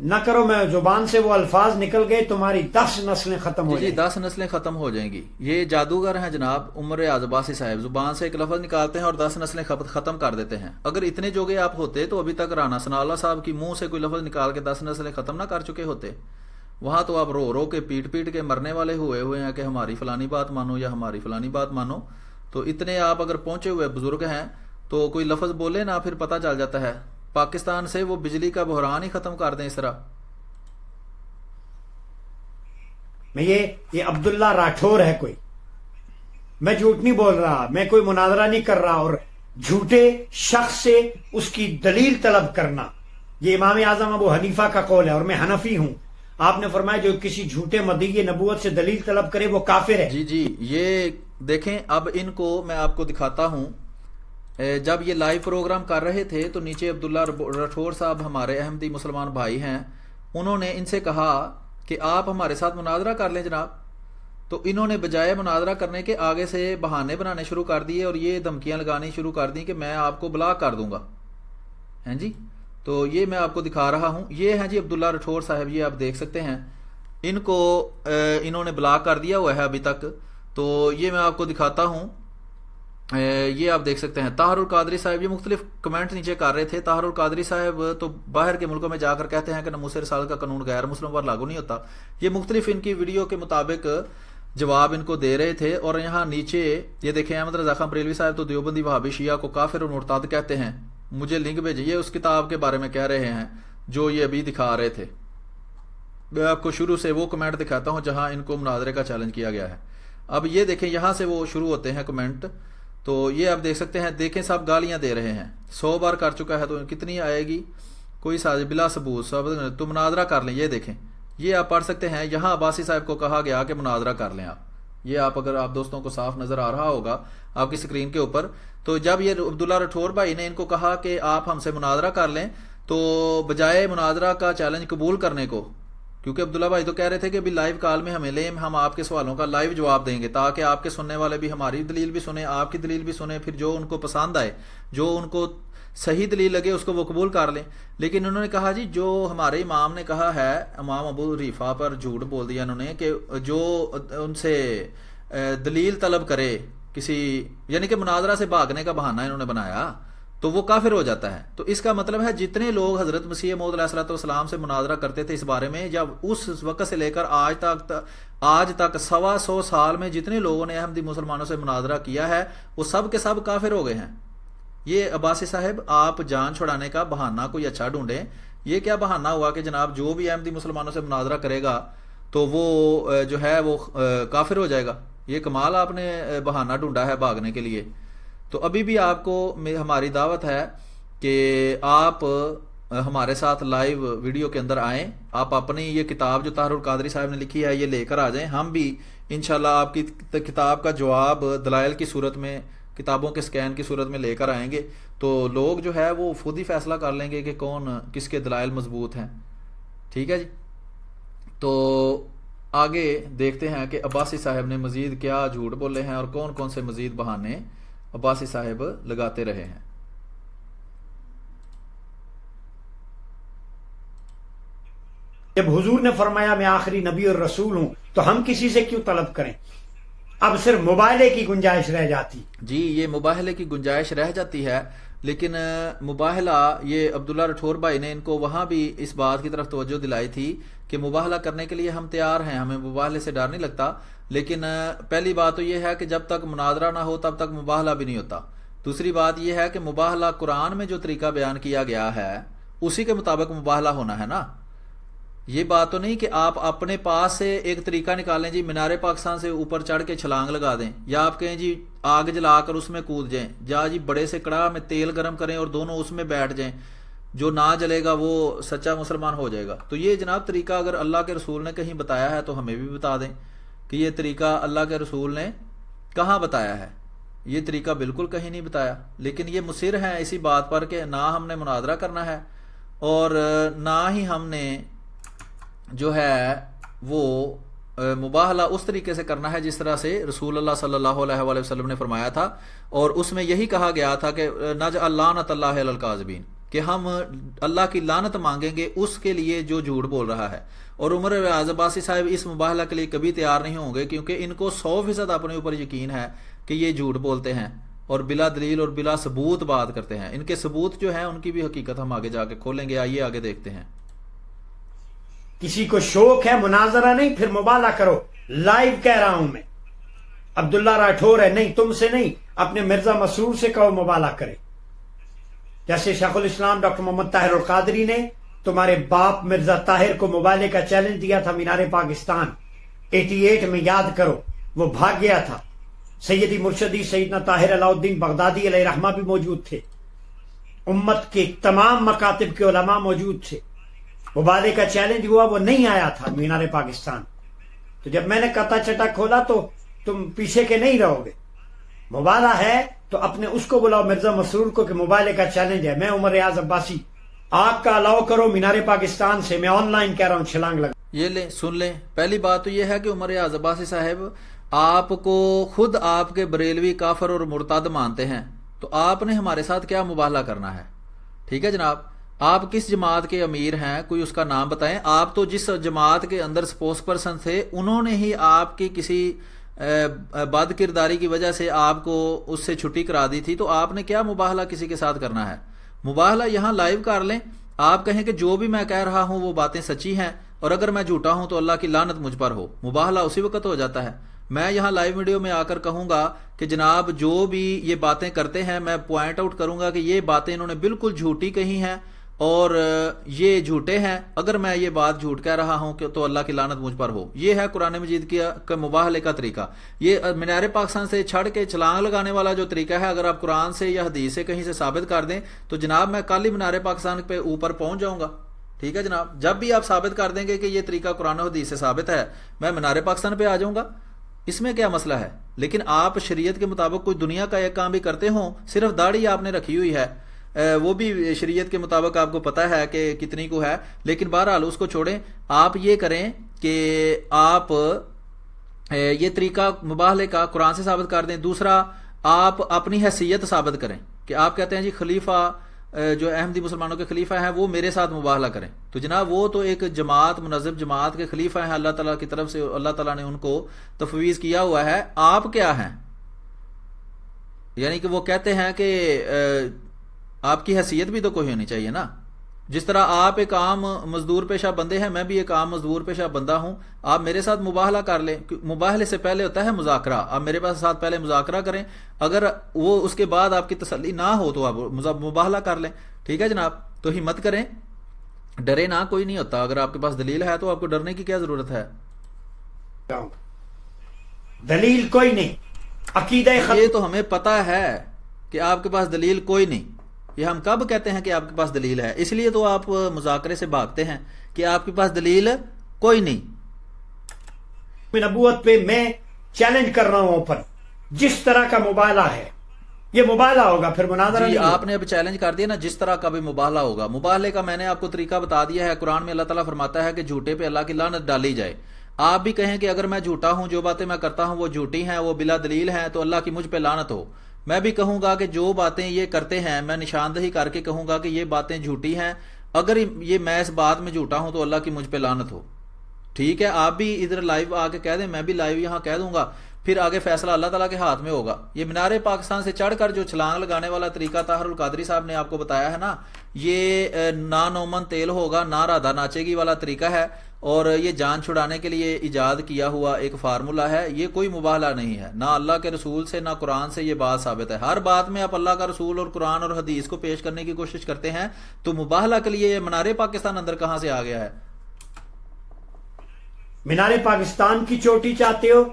نہ کرو، میں زبان سے وہ الفاظ نکل گئے تمہاری 10 نسلیں ختم ہو
جی
جائیں
10 نسلیں ختم ہو جائیں گی. یہ جادوگر ہیں جناب عمر ریاض عباسی صاحب، زبان سے ایک لفظ نکالتے ہیں اور 10 نسلیں ختم کر دیتے ہیں. اگر اتنے جوگے آپ ہوتے تو ابھی تک رانا ثناء اللہ صاحب کی منہ سے کوئی لفظ نکال کے 10 نسلیں ختم نہ کر چکے ہوتے. وہاں تو آپ رو رو کے پیٹ کے مرنے والے ہوئے ہیں کہ ہماری فلانی بات مانو یا ہماری فلانی بات مانو. تو اتنے آپ اگر پہنچے ہوئے بزرگ ہیں تو کوئی لفظ بولے نا پھر پتہ چل جاتا ہے. پاکستان سے وہ بجلی کا بحران ہی ختم کر دیں اس طرح.
میں یہ عبداللہ راٹھور ہے کوئی، میں جھوٹ نہیں بول رہا، میں کوئی مناظرہ نہیں کر رہا. اور جھوٹے شخص سے اس کی دلیل طلب کرنا، یہ امام اعظم ابو حنیفہ کا قول ہے اور میں حنفی ہوں. آپ نے فرمایا جو کسی جھوٹے مدعی نبوت سے دلیل طلب کرے وہ کافر ہے.
جی یہ دیکھیں اب ان کو میں آپ کو دکھاتا ہوں. جب یہ لائیو پروگرام کر رہے تھے تو نیچے عبداللہ راٹھور صاحب ہمارے احمدی مسلمان بھائی ہیں، انہوں نے ان سے کہا کہ آپ ہمارے ساتھ مناظرہ کر لیں جناب. تو انہوں نے بجائے مناظرہ کرنے کے آگے سے بہانے بنانے شروع کر دیے اور یہ دھمکیاں لگانی شروع کر دیں کہ میں آپ کو بلاک کر دوں گا. ہیں جی، تو یہ میں آپ کو دکھا رہا ہوں. یہ ہیں جی عبداللہ راٹھور صاحب، یہ آپ دیکھ سکتے ہیں. ان کو انہوں نے بلاک کر دیا ہوا ہے ابھی تک. تو یہ میں آپ کو دکھاتا ہوں. یہ آپ دیکھ سکتے ہیں. طاہر القادری صاحب یہ مختلف کمنٹ نیچے کر رہے تھے. طاہر القادری صاحب تو باہر کے ملکوں میں جا کر کہتے ہیں کہ ناموس رسالت کا قانون غیر مسلم پر لاگو نہیں ہوتا. یہ مختلف ان کی ویڈیو کے مطابق جواب ان کو دے رہے تھے. اور یہاں نیچے یہ دیکھیں احمد رضا خان بریلوی صاحب تو دیوبندی وہابی شیعہ کو کافر اور مرتد کہتے ہیں. مجھے لنک بھیجیے اس کتاب کے بارے میں کہہ رہے ہیں جو یہ ابھی دکھا رہے تھے. میں آپ کو شروع سے وہ کمنٹ دکھاتا ہوں جہاں ان کو مناظرے کا چیلنج کیا گیا ہے. اب یہ دیکھیں یہاں سے وہ شروع ہوتے ہیں کمنٹ. تو یہ آپ دیکھ سکتے ہیں. دیکھیں صاحب گالیاں دے رہے ہیں. 100 بار کر چکا ہے تو کتنی آئے گی؟ کوئی سازش بلا ثبوت صاحب تو مناظرہ کر لیں. یہ دیکھیں یہ آپ پڑھ سکتے ہیں. یہاں عباسی صاحب کو کہا گیا کہ مناظرہ کر لیں آپ. یہ آپ اگر آپ دوستوں کو صاف نظر آ رہا ہوگا آپ کی اسکرین کے اوپر. تو جب یہ عبداللہ راٹھور بھائی نے ان کو کہا کہ آپ ہم سے مناظرہ کر لیں تو بجائے مناظرہ کا چیلنج قبول کرنے کو، کیونکہ عبداللہ بھائی تو کہہ رہے تھے کہ ابھی لائیو کال میں ہمیں لیں، ہم آپ کے سوالوں کا لائیو جواب دیں گے تاکہ آپ کے سننے والے بھی ہماری دلیل بھی سنیں آپ کی دلیل بھی سنیں، پھر جو ان کو پسند آئے جو ان کو صحیح دلیل لگے اس کو وہ قبول کر لیں. لیکن انہوں نے کہا جی جو ہمارے امام نے کہا ہے، امام ابو حنیفہ پر جھوٹ بول دیا انہوں نے کہ جو ان سے دلیل طلب کرے کسی، یعنی کہ مناظرہ سے بھاگنے کا بہانہ انہوں نے بنایا تو وہ کافر ہو جاتا ہے. تو اس کا مطلب ہے جتنے لوگ حضرت مسیح موعود علیہ الصلوۃ والسلام سے مناظرہ کرتے تھے اس بارے میں، جب اس وقت سے لے کر آج تک 125 سال میں جتنے لوگوں نے احمدی مسلمانوں سے مناظرہ کیا ہے وہ سب کے سب کافر ہو گئے ہیں. یہ عباسی صاحب آپ جان چھڑانے کا بہانہ کوئی اچھا ڈھونڈیں. یہ کیا بہانہ ہوا کہ جناب جو بھی احمدی مسلمانوں سے مناظرہ کرے گا تو وہ جو ہے وہ کافر ہو جائے گا؟ یہ کمال آپ نے بہانہ ڈھونڈا ہے بھاگنے کے لیے. تو ابھی بھی آپ کو ہماری دعوت ہے کہ آپ ہمارے ساتھ لائیو ویڈیو کے اندر آئیں. آپ اپنی یہ کتاب جو طاہر القادری صاحب نے لکھی ہے یہ لے کر آ جائیں. ہم بھی انشاءاللہ آپ کی کتاب کا جواب دلائل کی صورت میں، کتابوں کے سکین کی صورت میں لے کر آئیں گے. تو لوگ جو ہے وہ خود ہی فیصلہ کر لیں گے کہ کون کس کے دلائل مضبوط ہیں. ٹھیک ہے جی. تو آگے دیکھتے ہیں کہ عباسی صاحب نے مزید کیا جھوٹ بولے ہیں اور کون کون سے مزید بہانے عباسی صاحب لگاتے رہے ہیں.
جب حضور نے فرمایا میں آخری نبی اور رسول ہوں تو ہم کسی سے کیوں طلب کریں؟ اب صرف مباہلے کی گنجائش رہ جاتی. جی
یہ مباہلے کی گنجائش رہ جاتی ہے. لیکن مباہلہ یہ عبداللہ راٹھور بھائی نے ان کو وہاں بھی اس بات کی طرف توجہ دلائی تھی کہ مباہلہ کرنے کے لیے ہم تیار ہیں، ہمیں مباہلے سے ڈر نہیں لگتا. لیکن پہلی بات تو یہ ہے کہ جب تک مناظرہ نہ ہو تب تک مباہلہ بھی نہیں ہوتا. دوسری بات یہ ہے کہ مباہلہ قرآن میں جو طریقہ بیان کیا گیا ہے اسی کے مطابق مباہلہ ہونا ہے نا. یہ بات تو نہیں کہ آپ اپنے پاس سے ایک طریقہ نکالیں جی مینار پاکستان سے اوپر چڑھ کے چھلانگ لگا دیں، یا آپ کہیں جی آگ جلا کر اس میں کود جائیں، یا جی بڑے سے کڑاہ میں تیل گرم کریں اور دونوں اس میں بیٹھ جائیں، جو نہ جلے گا وہ سچا مسلمان ہو جائے گا. تو یہ جناب طریقہ اگر اللہ کے رسول نے کہیں بتایا ہے تو ہمیں بھی بتا دیں کہ یہ طریقہ اللہ کے رسول نے کہاں بتایا ہے. یہ طریقہ بالکل کہیں نہیں بتایا. لیکن یہ مصر ہیں اسی بات پر کہ نہ ہم نے مناظرہ کرنا ہے اور نہ ہی ہم نے جو ہے وہ مباہلہ اس طریقے سے کرنا ہے جس طرح سے رسول اللہ صلی اللہ علیہ وآلہ وسلم نے فرمایا تھا. اور اس میں یہی کہا گیا تھا کہ نجعل لعنت اللہ علی الکاذبین، کہ ہم اللہ کی لعنت مانگیں گے اس کے لیے جو جھوٹ بول رہا ہے. اور عمر ریاض عباسی صاحب اس مباہلہ کے لیے کبھی تیار نہیں ہوں گے، کیونکہ ان کو 100% اپنے اوپر یقین ہے کہ یہ جھوٹ بولتے ہیں اور بلا دلیل اور بلا ثبوت بات کرتے ہیں. ان کے ثبوت جو ہیں ان کی بھی حقیقت ہم آگے جا کے کھولیں گے. آئیے آگے دیکھتے ہیں.
کسی کو شوق ہے مناظرہ نہیں، پھر مبالہ کرو. لائیو کہہ رہا ہوں میں، عبداللہ راٹھور ہے، نہیں تم سے نہیں، اپنے مرزا مسرور سے کہو مبالہ کرے. جیسے شیخ الاسلام ڈاکٹر محمد طاہر القادری نے تمہارے باپ مرزا طاہر کو مبالے کا چیلنج دیا تھا مینار پاکستان 88 میں، یاد کرو، وہ بھاگ گیا تھا. سیدی مرشدی سیدنا طاہر علاء الدین بغدادی علیہ رحمہ بھی موجود تھے، امت کے تمام مکاتب کے علماء موجود تھے. مبالے کا چیلنج ہوا، وہ نہیں آیا تھا مینار پاکستان. تو جب میں نے کتا چٹا کھولا تو تم پیچھے کے نہیں رہو گے. مبالہ ہے تو اپنے اس کو بلاؤ مرزا مسرور کو کہ مبالے کا چیلنج ہے. میں عمر ریاض عباسی، آپ کا الاؤ کرو مینار پاکستان سے، میں آن لائن کہہ رہا ہوں چھلانگ لگا.
یہ لیں سن لیں. پہلی بات تو یہ ہے کہ عمر ریاض عباسی صاحب آپ کو خود آپ کے بریلوی کافر اور مرتد مانتے ہیں، تو آپ نے ہمارے ساتھ کیا مباہلہ کرنا ہے؟ ٹھیک ہے جناب. آپ کس جماعت کے امیر ہیں؟ کوئی اس کا نام بتائیں. آپ تو جس جماعت کے اندر سپوکس پرسن تھے انہوں نے ہی آپ کی کسی بد کرداری کی وجہ سے آپ کو اس سے چھٹی کرا دی تھی، تو آپ نے کیا مباہلہ کسی کے ساتھ کرنا ہے؟ مباہلہ یہاں لائیو کر لیں. آپ کہیں کہ جو بھی میں کہہ رہا ہوں وہ باتیں سچی ہیں، اور اگر میں جھوٹا ہوں تو اللہ کی لعنت مجھ پر ہو. مباہلہ اسی وقت ہو جاتا ہے. میں یہاں لائیو ویڈیو میں آ کر کہوں گا کہ جناب جو بھی یہ باتیں کرتے ہیں، میں پوائنٹ آؤٹ کروں گا کہ یہ باتیں انہوں نے بالکل جھوٹی کہی ہیں اور یہ جھوٹے ہیں. اگر میں یہ بات جھوٹ کہہ رہا ہوں کہ تو اللہ کی لعنت مجھ پر ہو. یہ ہے قرآن مجید کا مباہلے کا طریقہ. یہ مینار پاکستان سے چھڑ کے چھلانگ لگانے والا جو طریقہ ہے، اگر آپ قرآن سے یا حدیث سے کہیں سے ثابت کر دیں تو جناب میں کل ہی مینار پاکستان پہ اوپر پہنچ جاؤں گا. ٹھیک ہے جناب. جب بھی آپ ثابت کر دیں گے کہ یہ طریقہ قرآن و حدیث سے ثابت ہے، میں مینار پاکستان پہ آ جاؤں گا. اس میں کیا مسئلہ ہے؟ لیکن آپ شریعت کے مطابق کوئی دنیا کا ایک کام بھی کرتے ہوں، صرف داڑھی آپ نے رکھی ہوئی ہے، وہ بھی شریعت کے مطابق آپ کو پتہ ہے کہ کتنی کو ہے، لیکن بہرحال اس کو چھوڑیں. آپ یہ کریں کہ آپ یہ طریقہ مباہلے کا قرآن سے ثابت کر دیں. دوسرا، آپ اپنی حیثیت ثابت کریں کہ آپ کہتے ہیں جی خلیفہ جو احمدی مسلمانوں کے خلیفہ ہیں وہ میرے ساتھ مباہلہ کریں. تو جناب وہ تو ایک جماعت، منظم جماعت کے خلیفہ ہیں، اللہ تعالیٰ کی طرف سے اللہ تعالیٰ نے ان کو تفویض کیا ہوا ہے. آپ کیا ہیں؟ یعنی کہ وہ کہتے ہیں کہ آپ کی حیثیت بھی تو کوئی ہونی چاہیے نا. جس طرح آپ ایک عام مزدور پیشہ بندے ہیں، میں بھی ایک عام مزدور پیشہ بندہ ہوں. آپ میرے ساتھ مباہلہ کر لیں. مباہلے سے پہلے ہوتا ہے مذاکرہ. آپ میرے ساتھ پہلے مذاکرہ کریں. اگر وہ اس کے بعد آپ کی تسلی نہ ہو تو آپ مباہلہ کر لیں. ٹھیک ہے جناب. تو ہمت کریں، ڈرے نہ، کوئی نہیں ہوتا. اگر آپ کے پاس دلیل ہے تو آپ کو ڈرنے کی کیا ضرورت ہے؟
دلیل کوئی نہیں. عقیدہ
یہ تو ہمیں پتہ ہے کہ آپ کے پاس دلیل کوئی نہیں. یہ ہم کب کہتے ہیں کہ آپ کے پاس دلیل ہے؟ اس لیے تو آپ مذاکرے سے بھاگتے ہیں کہ آپ کے پاس دلیل کوئی نہیں.
نبوت پہ میں چیلنج کر رہا ہوں اوپن. جس طرح کا مباہلہ ہے یہ مباہلہ ہوگا، پھر مناظرہ نہیں.
آپ نے اب چیلنج کر دیا نا، جس طرح کا بھی مباہلہ ہوگا. مباہلے کا میں نے آپ کو طریقہ بتا دیا ہے. قرآن میں اللہ تعالیٰ فرماتا ہے کہ جھوٹے پہ اللہ کی لعنت ڈالی جائے. آپ بھی کہیں کہ اگر میں جھوٹا ہوں، جو باتیں میں کرتا ہوں وہ جھوٹی ہیں، وہ بلا دلیل ہیں، تو اللہ کی مجھ پہ لعنت ہو. میں بھی کہوں گا کہ جو باتیں یہ کرتے ہیں میں نشاندہی کر کے کہوں گا کہ یہ باتیں جھوٹی ہیں. اگر یہ میں اس بات میں جھوٹا ہوں تو اللہ کی مجھ پہ لعنت ہو. ٹھیک ہے. آپ بھی ادھر لائیو آ کے کہہ دیں، میں بھی لائیو یہاں کہہ دوں گا، پھر آگے فیصلہ اللہ تعالیٰ کے ہاتھ میں ہوگا. یہ مینار پاکستان سے چڑھ کر جو چھلانگ لگانے والا طریقہ طاہر القادری صاحب نے آپ کو بتایا ہے نا، یہ نہ نومن تیل ہوگا نہ رادھا ناچے گی والا طریقہ ہے، اور یہ جان چھڑانے کے لیے ایجاد کیا ہوا ایک فارمولہ ہے. یہ کوئی مباہلہ نہیں ہے، نہ اللہ کے رسول سے نہ قرآن سے یہ بات ثابت ہے. ہر بات میں آپ اللہ کا رسول اور قرآن اور حدیث کو پیش کرنے کی کوشش کرتے ہیں، تو مباہلہ کے لیے یہ مینار پاکستان اندر کہاں سے آ گیا ہے؟
مینار پاکستان کی چوٹی چاہتے ہو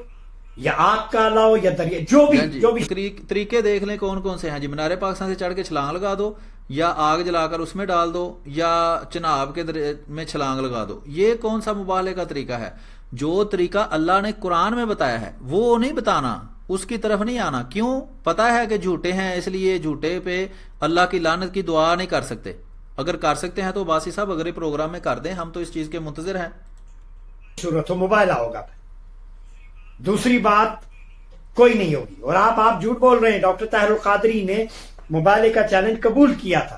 یا آگ کا لاؤ یا دریا، جو بھی
طریقے دیکھ لیں کون کون سے ہیں جی. مینار پاکستان سے چڑھ کے چھلانگ لگا دو، یا آگ جلا کر اس میں ڈال دو، یا چناب کے میں چھلانگ لگا دو. یہ کون سا مباہلے کا طریقہ ہے؟ جو طریقہ اللہ نے قرآن میں بتایا ہے وہ نہیں بتانا، اس کی طرف نہیں آنا. کیوں؟ پتا ہے کہ جھوٹے ہیں، اس لیے جھوٹے پہ اللہ کی لعنت کی دعا نہیں کر سکتے. اگر کر سکتے ہیں تو باسی صاحب اگر یہ پروگرام میں کر دیں، ہم تو اس چیز کے منتظر ہیں.
صورت مباہلہ ہوگا. دوسری بات کوئی نہیں ہوگی. اور آپ جھوٹ بول رہے ہیں. ڈاکٹر طاہر القادری نے مباہلے کا چیلنج قبول کیا تھا.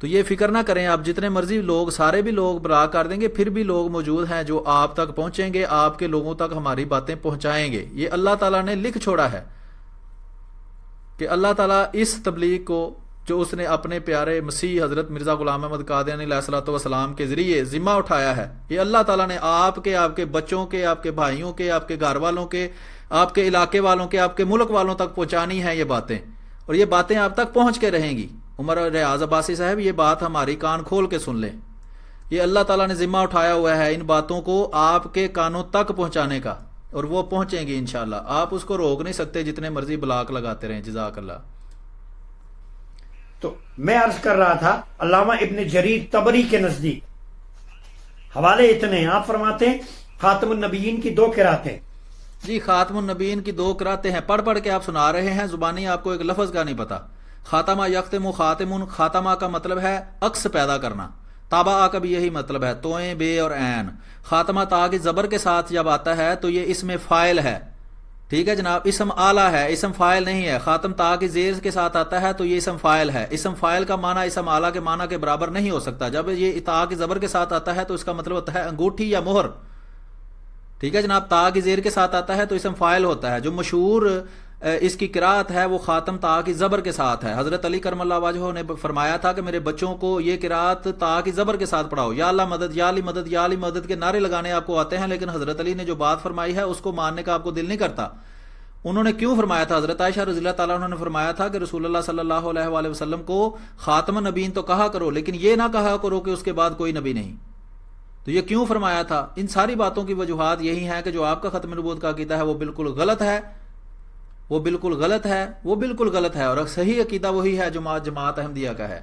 تو یہ فکر نہ کریں، آپ جتنے مرضی لوگ، سارے بھی لوگ بلاک کر دیں گے، پھر بھی لوگ موجود ہیں جو آپ تک پہنچیں گے، آپ کے لوگوں تک ہماری باتیں پہنچائیں گے۔ یہ اللہ تعالیٰ نے لکھ چھوڑا ہے کہ اللہ تعالیٰ اس تبلیغ کو جو اس نے اپنے پیارے مسیح حضرت مرزا غلام احمد قادیانی علیہ الصلوۃ والسلام کے ذریعے ذمہ اٹھایا ہے، یہ اللہ تعالیٰ نے آپ کے بچوں کے، آپ کے بھائیوں کے، آپ کے گھر والوں کے، آپ کے علاقے والوں کے، آپ کے ملک والوں تک پہنچانی ہے یہ باتیں، اور یہ باتیں آپ تک پہنچ کے رہیں گی۔ عمر ریاض عباسی صاحب، یہ بات ہماری کان کھول کے سن لیں، یہ اللہ تعالیٰ نے ذمہ اٹھایا ہوا ہے ان باتوں کو آپ کے کانوں تک پہنچانے کا، اور وہ پہنچیں گی انشاءاللہ، آپ اس کو روک نہیں سکتے جتنے مرضی بلاک لگاتے رہیں۔ جزاک اللہ۔
تو میں عرض کر رہا تھا علامہ ابن جریر طبری کے نزدیک حوالے اتنے ہیں، آپ فرماتے ہیں خاتم النبیین کی 2 قراتیں۔
جی، خاتم النبیین کی 2 قراتیں ہیں، پڑھ پڑھ کے آپ سنا رہے ہیں، زبانی آپ کو ایک لفظ کا نہیں پتا۔ خاتمہ یختم خاتمن، خاتمہ کا مطلب ہے عکس پیدا کرنا، تابعہ کا بھی یہی مطلب ہے، توئیں بے اور عین۔ خاتمہ تا کی زبر کے ساتھ جب آتا ہے تو یہ اسم فاعل ہے، ٹھیک ہے جناب، اسم اعلیٰ ہے، اسم فاعل نہیں ہے۔ خاتم تا کی زیر کے ساتھ آتا ہے تو یہ اسم فاعل ہے، اسم فاعل کا معنی اسم اعلیٰ کے معنی کے برابر نہیں ہو سکتا۔ جب یہ تا کی زبر کے ساتھ آتا ہے تو اس کا مطلب ہوتا ہے انگوٹھی یا مہر، ٹھیک ہے جناب۔ تا کی زیر کے ساتھ آتا ہے تو اسم فاعل ہوتا ہے۔ جو مشہور اس کی قرات ہے وہ خاتم تا کی زبر کے ساتھ ہے۔ حضرت علی کرم اللہ وجہہ نے فرمایا تھا کہ میرے بچوں کو یہ قرات تا کی زبر کے ساتھ پڑھاؤ، یا اللہ مدد، یا علی مدد، یا علی مدد کے نعرے لگانے آپ کو آتے ہیں، لیکن حضرت علی نے جو بات فرمائی ہے اس کو ماننے کا آپ کو دل نہیں کرتا۔ انہوں نے کیوں فرمایا تھا؟ حضرت عائشہ رضی اللہ تعالیٰ عنہ نے فرمایا تھا کہ رسول اللہ صلی اللہ علیہ وآلہ وسلم کو خاتم النبیین تو کہا کرو، لیکن یہ نہ کہا کرو کہ اس کے بعد کوئی نبی نہیں۔ تو یہ کیوں فرمایا تھا؟ ان ساری باتوں کی وجوہات یہی ہیں کہ جو آپ کا ختم نبوت کا عقیدہ ہے وہ بالکل غلط ہے، وہ بالکل غلط ہے، وہ بالکل غلط ہے، اور صحیح عقیدہ وہی ہے جو جماعت احمدیہ کا ہے۔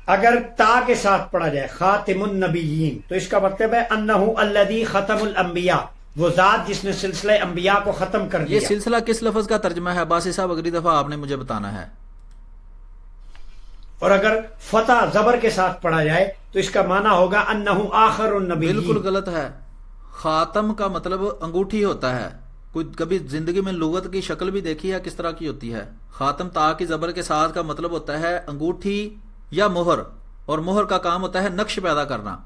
اگر تا کے ساتھ پڑھا جائے خاتم النبیین تو اس کا مطلب ہے انہ الذی ختم الانبیاء، وہ ذات جس نے سلسلہ انبیاء کو ختم کر دیا۔
یہ سلسلہ کس لفظ کا ترجمہ ہے عباسی صاحب؟ اگلی دفعہ آپ نے مجھے بتانا ہے۔
اور اگر فتح زبر کے ساتھ پڑھا جائے تو اس کا معنی ہوگا انہ آخر النبیین۔
بالکل غلط ہے، خاتم کا مطلب انگوٹھی ہوتا ہے۔ کوئی کبھی زندگی میں لغت کی شکل بھی دیکھی ہے کس طرح کی ہوتی ہے؟ خاتم تا کی زبر کے ساتھ کا مطلب ہوتا ہے انگوٹھی یا مہر، اور مہر کا کام ہوتا ہے نقش پیدا کرنا۔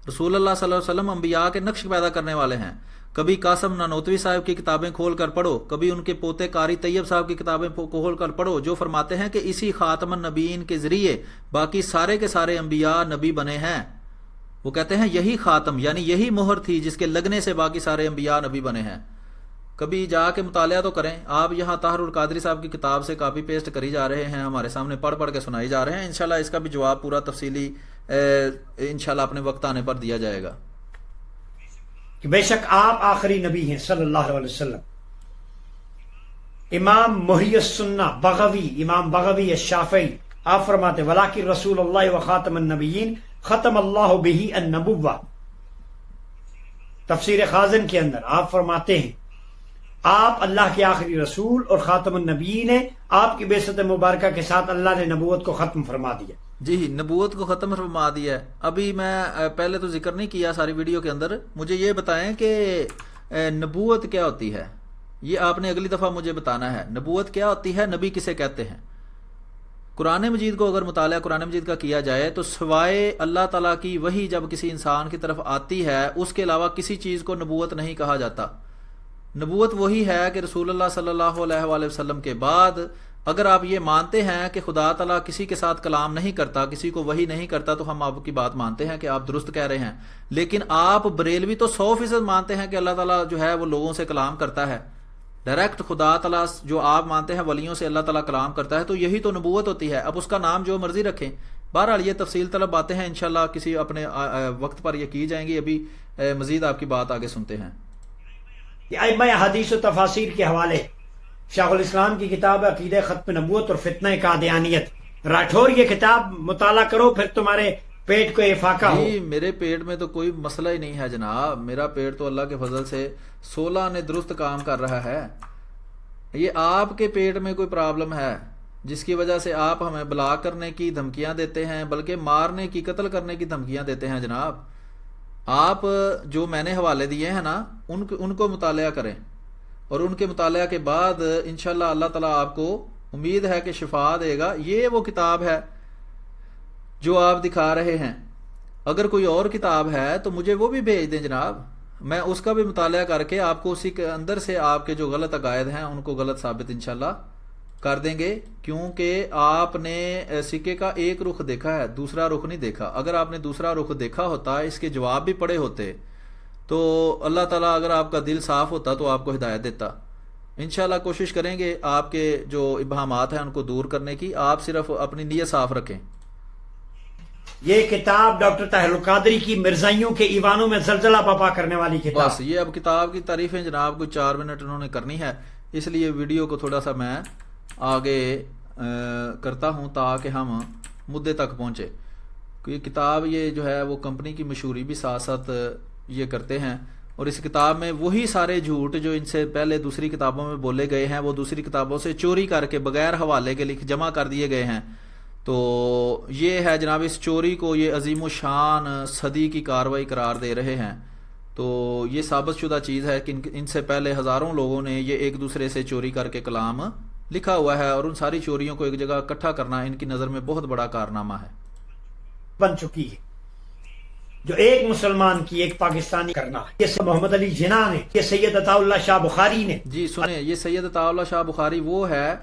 رسول اللہ صلی اللہ علیہ وسلم انبیاء کے نقش پیدا کرنے والے ہیں۔ کبھی قاسم نانوتوی صاحب کی کتابیں کھول کر پڑھو، کبھی ان کے پوتے قاری طیب صاحب کی کتابیں کھول کر پڑھو، جو فرماتے ہیں کہ اسی خاتم النبیین کے ذریعے باقی سارے کے سارے انبیاء نبی بنے ہیں۔ وہ کہتے ہیں یہی خاتم یعنی یہی مہر تھی جس کے لگنے سے باقی سارے انبیاء نبی بنے ہیں۔ کبھی جا کے مطالعہ تو کریں، آپ یہاں طاہر القادری صاحب کی کتاب سے کاپی پیسٹ کری جا رہے ہیں، ہمارے سامنے پڑھ پڑھ کے سنائی جا رہے ہیں، انشاءاللہ اس کا بھی جواب پورا تفصیلی انشاءاللہ اپنے وقت آنے پر دیا جائے گا
کہ بے شک آپ آخری نبی ہیں صلی اللہ علیہ وسلم۔ امام محی السنہ بغوی، امام بغوی الشافعی، آپ فرماتے ولیکن رسول اللہ و خاتم النبیین ختم اللہ بہ النبوہ۔ تفسیر خازن کے اندر آپ فرماتے ہیں آپ اللہ کے آخری رسول اور خاتم النبیین ہیں، آپ کی بعثت مبارکہ کے ساتھ اللہ نے نبوت کو ختم فرما دیا۔
جی، نبوت کو ختم فرما دیا ہے۔ ابھی میں پہلے تو ذکر نہیں کیا ساری ویڈیو کے اندر، مجھے یہ بتائیں کہ نبوت کیا ہوتی ہے؟ یہ آپ نے اگلی دفعہ مجھے بتانا ہے، نبوت کیا ہوتی ہے، نبی کسے کہتے ہیں؟ قرآن مجید کو اگر مطالعہ قرآن مجید کا کیا جائے تو سوائے اللہ تعالیٰ کی وحی جب کسی انسان کی طرف آتی ہے اس کے علاوہ کسی چیز کو نبوت نہیں کہا جاتا۔ نبوت وہی ہے کہ رسول اللہ صلی اللہ علیہ وآلہ وسلم کے بعد اگر آپ یہ مانتے ہیں کہ خدا تعالیٰ کسی کے ساتھ کلام نہیں کرتا، کسی کو وحی نہیں کرتا، تو ہم آپ کی بات مانتے ہیں کہ آپ درست کہہ رہے ہیں۔ لیکن آپ بریلوی تو 100% مانتے ہیں کہ اللہ تعالیٰ جو ہے وہ لوگوں سے کلام کرتا ہے، ڈائریکٹ خدا تعالیٰ جو آپ مانتے ہیں ولیوں سے اللہ تعالیٰ کلام کرتا ہے، تو یہی تو نبوت ہوتی ہے۔ اب اس کا نام جو مرضی رکھیں، بہرحال یہ تفصیل طلب باتیں ہیں، انشاءاللہ کسی اپنے وقت پر یہ کی جائیں گی۔ ابھی مزید آپ کی بات آگے سنتے ہیں۔
ائمہ حدیث و تفاسیر کے حوالے شیخ الاسلام کی کتاب عقیدہ ختم نبوت اور فتنہ قادیانیت، راٹھور یہ کتاب مطالعہ کرو پھر تمہارے پیٹ کو افاقہ ہو۔
جی، میرے پیٹ میں تو کوئی مسئلہ ہی نہیں ہے جناب، میرا پیٹ تو اللہ کے فضل سے 16 نے درست کام کر رہا ہے۔ یہ آپ کے پیٹ میں کوئی پرابلم ہے جس کی وجہ سے آپ ہمیں بلاک کرنے کی دھمکیاں دیتے ہیں، بلکہ مارنے کی، قتل کرنے کی دھمکیاں دیتے ہیں۔ جناب آپ جو میں نے حوالے دیے ہیں نا ان کو مطالعہ کریں، اور ان کے مطالعہ کے بعد انشاءاللہ اللہ تعالیٰ آپ کو امید ہے کہ شفا دے گا. یہ وہ کتاب ہے جو آپ دکھا رہے ہیں. اگر کوئی اور کتاب ہے تو مجھے وہ بھی بھیج دیں جناب, میں اس کا بھی مطالعہ کر کے آپ کو اسی کے اندر سے آپ کے جو غلط عقائد ہیں ان کو غلط ثابت انشاءاللہ کر دیں گے. کیونکہ آپ نے سکے کا ایک رخ دیکھا ہے, دوسرا رخ نہیں دیکھا. اگر آپ نے دوسرا رخ دیکھا ہوتا, اس کے جواب بھی پڑے ہوتے, تو اللہ تعالیٰ اگر آپ کا دل صاف ہوتا تو آپ کو ہدایت دیتا. انشاءاللہ کوشش کریں گے آپ کے جو ابہامات ہیں ان کو دور کرنے کی. آپ صرف اپنی نیت صاف رکھیں.
یہ کتاب ڈاکٹر طاہر القادری کی مرزائیوں کے ایوانوں میں زلزلہ برپا کرنے والی کتاب.
بس یہ اب کتاب کی تعریفیں جناب کوئی 4 منٹ انہوں نے کرنی ہے, اس لیے ویڈیو کو تھوڑا سا میں آگے کرتا ہوں تاکہ ہم مدعے تک پہنچے. یہ کتاب یہ جو ہے وہ کمپنی کی مشہوری بھی ساتھ ساتھ یہ کرتے ہیں, اور اس کتاب میں وہی سارے جھوٹ جو ان سے پہلے دوسری کتابوں میں بولے گئے ہیں وہ دوسری کتابوں سے چوری کر کے بغیر حوالے کے لکھ جمع کر دیے گئے ہیں. تو یہ ہے جناب, اس چوری کو یہ عظیم الشان صدی کی کارروائی قرار دے رہے ہیں. تو یہ ثابت شدہ چیز ہے کہ ان سے پہلے ہزاروں لوگوں نے یہ ایک دوسرے سے چوری کر کے کلام لکھا ہوا ہے, اور ان ساری چوریوں کو ایک جگہ اکٹھا کرنا ان کی نظر میں بہت بڑا کارنامہ ہے.
بن چکی ہے جو ایک مسلمان کی ایک پاکستانی کرنا ہے. یہ محمد علی جناح نے, یہ سید عطا اللہ شاہ بخاری نے.
جی سنیں, یہ سید عطا اللہ شاہ بخاری وہ ہے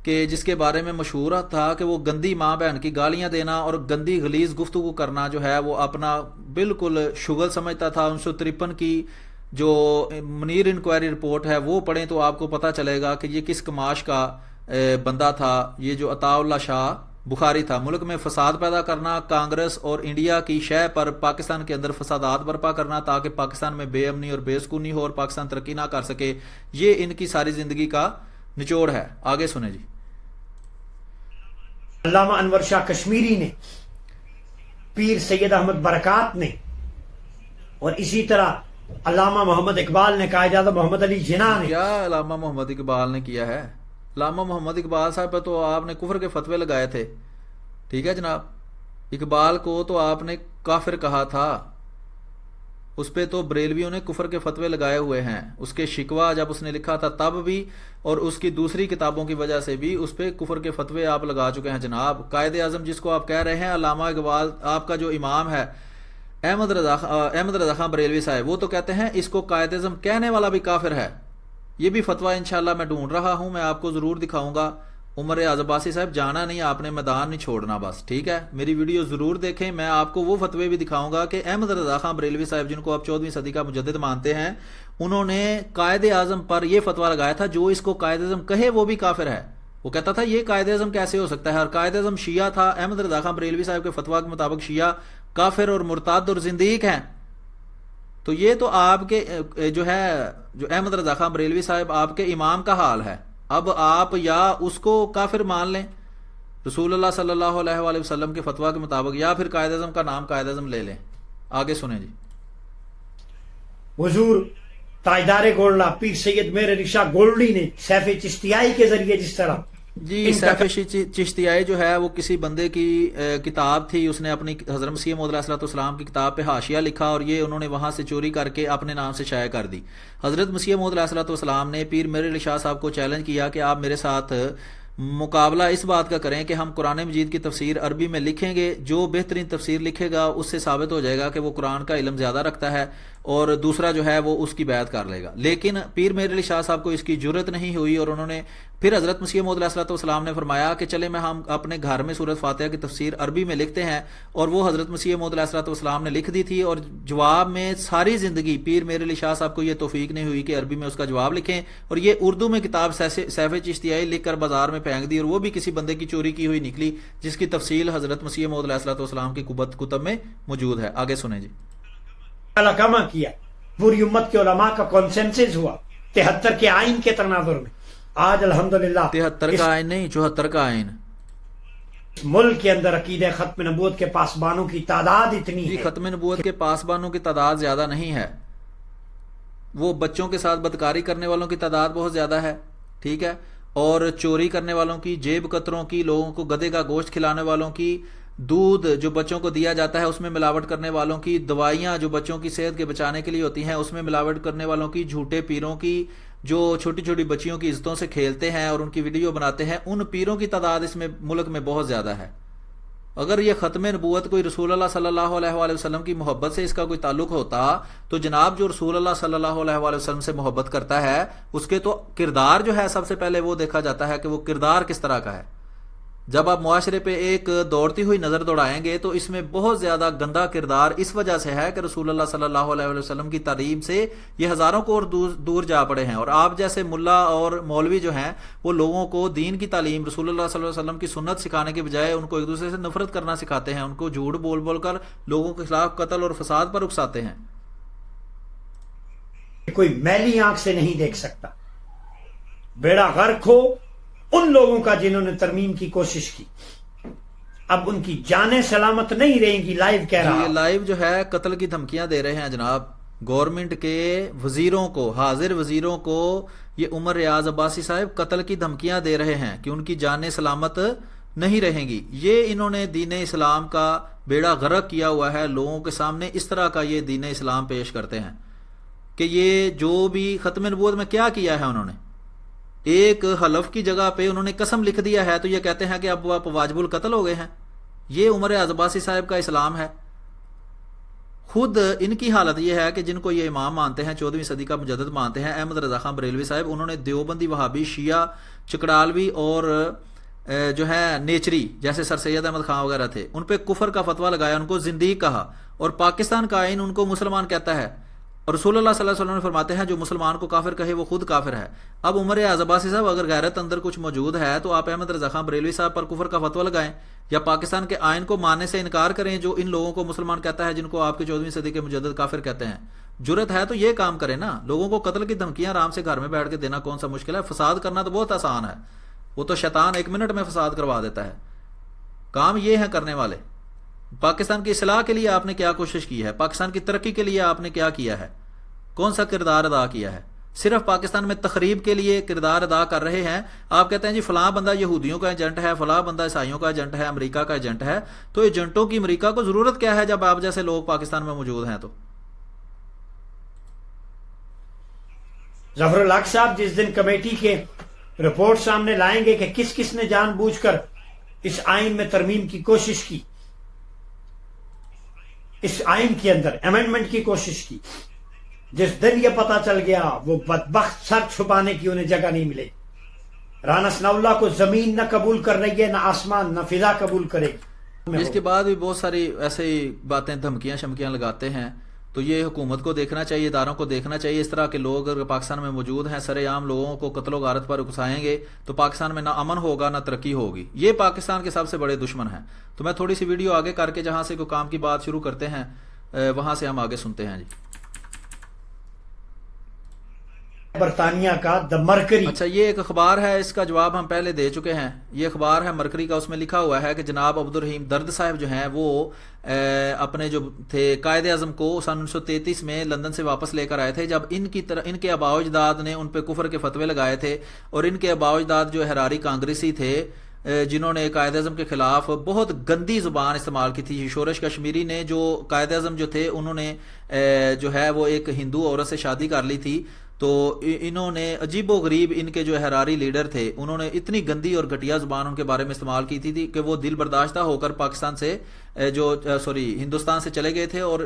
کہ جس کے بارے میں مشہور تھا کہ وہ گندی ماں بہن کی گالیاں دینا اور گندی غلیظ گفتگو کرنا جو ہے وہ اپنا بالکل شغل سمجھتا تھا. 1953 کی جو منیر انکوائری رپورٹ ہے وہ پڑھیں تو آپ کو پتہ چلے گا کہ یہ کس کماش کا بندہ تھا. یہ جو عطا اللہ شاہ بخاری تھا, ملک میں فساد پیدا کرنا, کانگریس اور انڈیا کی شے پر پاکستان کے اندر فسادات برپا کرنا تاکہ پاکستان میں بے امنی اور بے سکونی ہو اور پاکستان ترقی نہ کر سکے. یہ ان کی ساری زندگی کا نچوڑ ہے. آگے سنیں جی.
علامہ انور شاہ کشمیری نے, پیر سید احمد برکات نے, اور اسی طرح علامہ محمد اقبال نے, قائد اعظم محمد علی جناح نے.
کیا علامہ محمد اقبال نے کیا ہے؟ علامہ محمد اقبال صاحب پہ تو آپ نے کفر کے فتوے لگائے تھے. ٹھیک ہے جناب, اقبال کو تو آپ نے کافر کہا تھا, اس پہ تو بریلویوں نے کفر کے فتوے لگائے ہوئے ہیں. اس کے شکوہ جب اس نے لکھا تھا تب بھی, اور اس کی دوسری کتابوں کی وجہ سے بھی اس پہ کفر کے فتوے آپ لگا چکے ہیں جناب. قائد اعظم جس کو آپ کہہ رہے ہیں, علامہ اقبال آپ کا جو امام ہے احمد رضا خان بریلوی صاحب, وہ تو کہتے ہیں اس کو قائد اعظم کہنے والا بھی کافر ہے. یہ بھی فتویٰ انشاءاللہ میں ڈھونڈ رہا ہوں, میں آپ کو ضرور دکھاؤں گا. عمر ریاض عباسی صاحب جانا نہیں, آپ نے میدان نہیں چھوڑنا بس. ٹھیک ہے, میری ویڈیو ضرور دیکھیں, میں آپ کو وہ فتوے بھی دکھاؤں گا کہ احمد رضا خان بریلوی صاحب جن کو آپ 14ویں صدی کا مجدد مانتے ہیں, انہوں نے قائد اعظم پر یہ فتویٰ لگایا تھا جو اس کو قائد اعظم کہے وہ بھی کافر ہے. وہ کہتا تھا یہ قائد اعظم کیسے ہو سکتا ہے, اور قائد اعظم شیعہ تھا. احمد رضا خان بریلوی صاحب کے فتویٰ کے مطابق شیعہ کافر اور مرتد اور زندیق ہیں. تو یہ تو آپ کے جو احمد رضا خان بریلوی صاحب آپ کے امام کا حال ہے. اب آپ یا اس کو کافر مان لیں رسول اللہ صلی اللہ علیہ وآلہ وسلم کے فتویٰ کے مطابق, یا پھر قائد اعظم کا نام قائد اعظم لے لیں. آگے سنیں جی.
حضور تاجدار گولڈا پیر سید میر علی شاہ گولڈی نے سیف چشتیائی کے ذریعے جس طرح
جی سیف چشتیائی جو ہے وہ کسی بندے کی کتاب تھی, اس نے اپنی حضرت مسیح موعود علیہ السلام کی کتاب پہ حاشیہ لکھا اور یہ انہوں نے وہاں سے چوری کر کے اپنے نام سے شائع کر دی. حضرت مسیح موعود علیہ السلام نے پیر میر علی شاہ صاحب کو چیلنج کیا کہ آپ میرے ساتھ مقابلہ اس بات کا کریں کہ ہم قرآن مجید کی تفسیر عربی میں لکھیں گے, جو بہترین تفسیر لکھے گا اس سے ثابت ہو جائے گا کہ وہ قرآن کا علم زیادہ رکھتا ہے, اور دوسرا جو ہے وہ اس کی بیعت کر لے گا. لیکن پیر میر علی شاہ صاحب کو اس کی جرت نہیں ہوئی, اور انہوں نے پھر حضرت مسیح موعود علیہ السلام نے فرمایا کہ چلے میں ہم اپنے گھر میں سورۃ فاتحہ کی تفسیر عربی میں لکھتے ہیں, اور وہ حضرت مسیح موعود علیہ السلام نے لکھ دی تھی. اور جواب میں ساری زندگی پیر میر علی شاہ صاحب کو یہ توفیق نہیں ہوئی کہ عربی میں اس کا جواب لکھیں, اور یہ اردو میں کتاب سیف چشتیائی لکھ کر بازار میں پھینک دی, اور وہ بھی کسی بندے کی چوری کی ہوئی نکلی جس کی تفصیل حضرت مسیح موعود علیہ السلام کی کتب میں موجود ہے. آگے سنیں جی.
کما کیا پوری امت کے علماء کا کنسنسس ہوا 73 کے آئین کے تناظر میں. آج الحمدللہ
73 کا آئین نہیں 74 کا آئین.
ملک کے اندر عقیدہ ختم نبوت کے پاسبانوں کی تعداد اتنی
جی
ہے.
ختم نبوت کے پاسبانوں کی تعداد زیادہ نہیں ہے, وہ بچوں کے ساتھ بدکاری کرنے والوں کی تعداد بہت زیادہ ہے. ٹھیک ہے, اور چوری کرنے والوں کی, جیب کتروں کی, لوگوں کو گدھے کا گوشت کھلانے والوں کی, دودھ جو بچوں کو دیا جاتا ہے اس میں ملاوٹ کرنے والوں کی, دوائیاں جو بچوں کی صحت کے بچانے کے لیے ہوتی ہیں اس میں ملاوٹ کرنے والوں کی, جھوٹے پیروں کی, جو چھوٹی چھوٹی بچیوں کی عزتوں سے کھیلتے ہیں اور ان کی ویڈیو بناتے ہیں، ان پیروں کی تعداد اس میں ملک میں بہت زیادہ ہے۔ اگر یہ ختم نبوت کوئی رسول اللہ صلی اللہ علیہ وآلہ وسلم کی محبت سے اس کا کوئی تعلق ہوتا تو جناب جو رسول اللہ صلی اللہ علیہ وآلہ وسلم سے محبت کرتا ہے اس کے تو کردار جو ہے سب سے پہلے وہ دیکھا جاتا ہے کہ وہ کردار کس طرح کا ہے۔ جب آپ معاشرے پہ ایک دوڑتی ہوئی نظر دوڑائیں گے تو اس میں بہت زیادہ گندا کردار اس وجہ سے ہے کہ رسول اللہ صلی اللہ علیہ وسلم کی تعلیم سے یہ ہزاروں کو اور دور جا پڑے ہیں، اور آپ جیسے ملا اور مولوی جو ہیں وہ لوگوں کو دین کی تعلیم، رسول اللہ صلی اللہ علیہ وسلم کی سنت سکھانے کے بجائے ان کو ایک دوسرے سے نفرت کرنا سکھاتے ہیں، ان کو جھوٹ بول بول کر لوگوں کے خلاف قتل اور فساد پر اکساتے ہیں۔
کوئی میلی آنکھ سے نہیں دیکھ سکتا۔ بیڑا غرق ہو ان لوگوں کا جنہوں نے ترمیم کی کوشش کی، اب ان کی جانیں سلامت نہیں رہیں گی۔ لائیو کہہ رہا
یہ لائیو جو ہے قتل کی دھمکیاں دے رہے ہیں جناب گورنمنٹ کے وزیروں کو، حاضر وزیروں کو یہ عمر ریاض عباسی صاحب قتل کی دھمکیاں دے رہے ہیں کہ ان کی جانیں سلامت نہیں رہیں گی۔ یہ انہوں نے دین اسلام کا بیڑا غرق کیا ہوا ہے، لوگوں کے سامنے اس طرح کا یہ دین اسلام پیش کرتے ہیں کہ یہ جو بھی ختم نبوت میں کیا کیا ہے، انہوں نے ایک حلف کی جگہ پہ انہوں نے قسم لکھ دیا ہے تو یہ کہتے ہیں کہ اب آپ واجب القتل ہو گئے ہیں۔ یہ عمر ریاض عباسی صاحب کا اسلام ہے۔ خود ان کی حالت یہ ہے کہ جن کو یہ امام مانتے ہیں، 14ویں صدی کا مجدد مانتے ہیں، احمد رضا خان بریلوی صاحب، انہوں نے دیوبندی، وہابی، شیعہ، چکڑالوی اور جو ہے نیچری جیسے سر سید احمد خان وغیرہ تھے ان پہ کفر کا فتویٰ لگایا، ان کو زندیق کہا، اور پاکستان کا آئین ان کو مسلمان کہتا ہے، اور رسول اللہ صلی اللہ علیہ وسلم فرماتے ہیں جو مسلمان کو کافر کہے وہ خود کافر ہے۔ اب عمر ریاض عباسی صاحب اگر غیرت اندر کچھ موجود ہے تو آپ احمد رضا خان بریلوی صاحب پر کفر کا فتویٰ لگائیں یا پاکستان کے آئین کو ماننے سے انکار کریں جو ان لوگوں کو مسلمان کہتا ہے جن کو آپ کے 14ویں صدی کے مجدد کافر کہتے ہیں۔ جرت ہے تو یہ کام کریں نا، لوگوں کو قتل کی دھمکیاں آرام سے گھر میں بیٹھ کے دینا کون سا مشکل ہے؟ فساد کرنا تو بہت آسان ہے، وہ تو شیطان 1 منٹ میں فساد کروا دیتا ہے۔ کام یہ ہے کرنے والے۔ پاکستان کی اصلاح کے لیے آپ نے کیا کوشش کی ہے؟ پاکستان کی ترقی کے لیے آپ نے کیا کیا ہے؟ کون سا کردار ادا کیا ہے؟ صرف پاکستان میں تخریب کے لیے کردار ادا کر رہے ہیں۔ آپ کہتے ہیں جی فلاں بندہ یہودیوں کا ایجنٹ ہے، فلاں بندہ عیسائیوں کا ایجنٹ ہے، امریکہ کا ایجنٹ ہے، تو ایجنٹوں کی امریکہ کو ضرورت کیا ہے جب آپ جیسے لوگ پاکستان میں موجود ہیں؟ تو
ظفر الحق صاحب جس دن کمیٹی کے رپورٹ سامنے لائیں گے کہ کس کس نے جان بوجھ کر اس آئین میں ترمیم کی کوشش کی، اس آئین کے اندر امینڈمنٹ کی کوشش کی، جس دن یہ پتا چل گیا وہ بدبخت سر چھپانے کی انہیں جگہ نہیں ملے۔ رانا ثناء اللہ کو زمین نہ قبول کر رہی ہے، نہ آسمان، نہ فضا قبول کرے گی۔
اس کے بعد بھی بہت ساری ایسے باتیں دھمکیاں شمکیاں لگاتے ہیں، تو یہ حکومت کو دیکھنا چاہیے، اداروں کو دیکھنا چاہیے۔ اس طرح کے لوگ اگر پاکستان میں موجود ہیں سر عام لوگوں کو قتل و غارت پر اکسائیں گے تو پاکستان میں نہ امن ہوگا نہ ترقی ہوگی۔ یہ پاکستان کے سب سے بڑے دشمن ہیں۔ تو میں تھوڑی سی ویڈیو آگے کر کے جہاں سے کوئی کام کی بات شروع کرتے ہیں وہاں سے ہم آگے سنتے ہیں جی۔
برطانیہ کا دا مرکری،
اچھا یہ ایک اخبار ہے، اس کا جواب ہم پہلے دے چکے ہیں۔ یہ اخبار ہے مرکری کا، اس میں لکھا ہوا ہے کہ جناب عبدالرحیم درد صاحب جو ہیں وہ اپنے جو تھے قائد اعظم کو سن 1933 میں لندن سے واپس لے کر آئے تھے، جب ان کے آباء و اجداد نے ان پہ کفر کے فتوے لگائے تھے، اور ان کے آباء و اجداد جو حراری کانگریسی تھے جنہوں نے قائد اعظم کے خلاف بہت گندی زبان استعمال کی تھی۔ شورش کشمیری نے جو قائد اعظم جو تھے انہوں نے جو ہے وہ ایک ہندو عورت سے شادی کر لی تھی، تو انہوں نے عجیب و غریب ان کے جو حراری لیڈر تھے انہوں نے اتنی گندی اور گھٹیا زبان ان کے بارے میں استعمال کی تھی کہ وہ دل برداشتہ ہو کر پاکستان سے ہندوستان سے چلے گئے تھے اور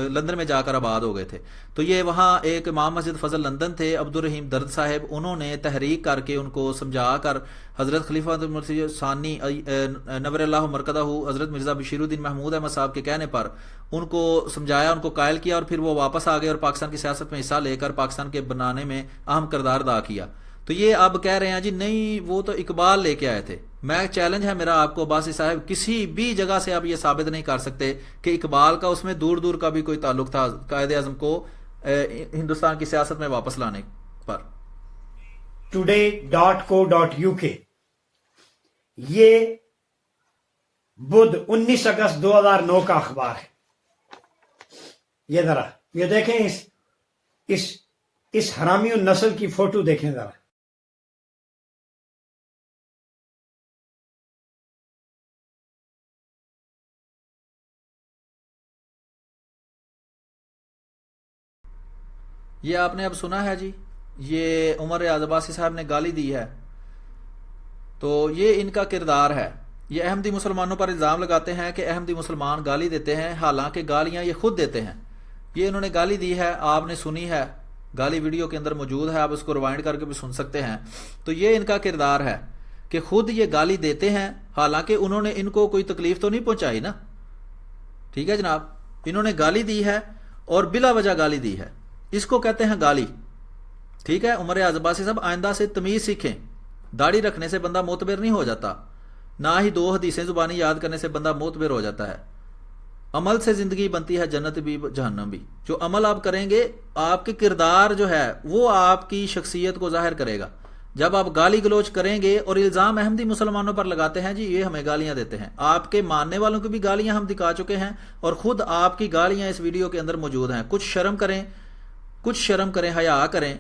لندن میں جا کر آباد ہو گئے تھے۔ تو یہ وہاں ایک امام مسجد فضل لندن تھے عبدالرحیم درد صاحب، انہوں نے تحریک کر کے ان کو سمجھا کر حضرت خلیفہ ثانی نور اللہ مرکزہ حضرت مرزا بشیر الدین محمود احمد صاحب کے کہنے پر ان کو سمجھایا، ان کو قائل کیا، اور پھر وہ واپس آ گئے اور پاکستان کی سیاست میں حصہ لے کر پاکستان کے بنانے میں اہم کردار ادا کیا۔ تو یہ اب کہہ رہے ہیں جی نہیں وہ تو اقبال لے کے آئے تھے۔ میں چیلنج ہے میرا آپ کو عباسی صاحب، کسی بھی جگہ سے آپ یہ ثابت نہیں کر سکتے کہ اقبال کا اس میں دور دور کا بھی کوئی تعلق تھا قائد اعظم کو ہندوستان کی سیاست میں واپس لانے پر۔
today.co.uk یہ بدھ 19 اگست 2009 کا اخبار ہے۔ یہ ذرا یہ دیکھیں، اس حرامی النسل کی فوٹو دیکھیں ذرا۔
یہ آپ نے اب سنا ہے جی، یہ عمر ریاض عباسی صاحب نے گالی دی ہے، تو یہ ان کا کردار ہے۔ یہ احمدی مسلمانوں پر الزام لگاتے ہیں کہ احمدی مسلمان گالی دیتے ہیں، حالانکہ گالیاں یہ خود دیتے ہیں۔ یہ انہوں نے گالی دی ہے، آپ نے سنی ہے، گالی ویڈیو کے اندر موجود ہے، آپ اس کو ریوائنڈ کر کے بھی سن سکتے ہیں۔ تو یہ ان کا کردار ہے کہ خود یہ گالی دیتے ہیں، حالانکہ انہوں نے ان کو کوئی تکلیف تو نہیں پہنچائی نا، ٹھیک ہے جناب، انہوں نے گالی دی ہے اور بلا وجہ گالی دی ہے، اس کو کہتے ہیں گالی، ٹھیک ہے۔ عمر ریاض عباسی صاحب آئندہ سے تمیز سیکھیں، داڑھی رکھنے سے بندہ معتبر نہیں ہو جاتا، نہ ہی 2 حدیثیں زبانی یاد کرنے سے بندہ معتبر ہو جاتا ہے۔ عمل سے زندگی بنتی ہے، جنت بھی جہنم بھی۔ جو عمل آپ کریں گے، آپ کے کردار جو ہے وہ آپ کی شخصیت کو ظاہر کرے گا۔ جب آپ گالی گلوچ کریں گے اور الزام احمدی مسلمانوں پر لگاتے ہیں، جی یہ ہمیں گالیاں دیتے ہیں، آپ کے ماننے والوں کو بھی گالیاں ہم دکھا چکے ہیں اور خود آپ کی گالیاں اس ویڈیو کے اندر موجود ہیں۔ کچھ شرم کریں، حیا کریں،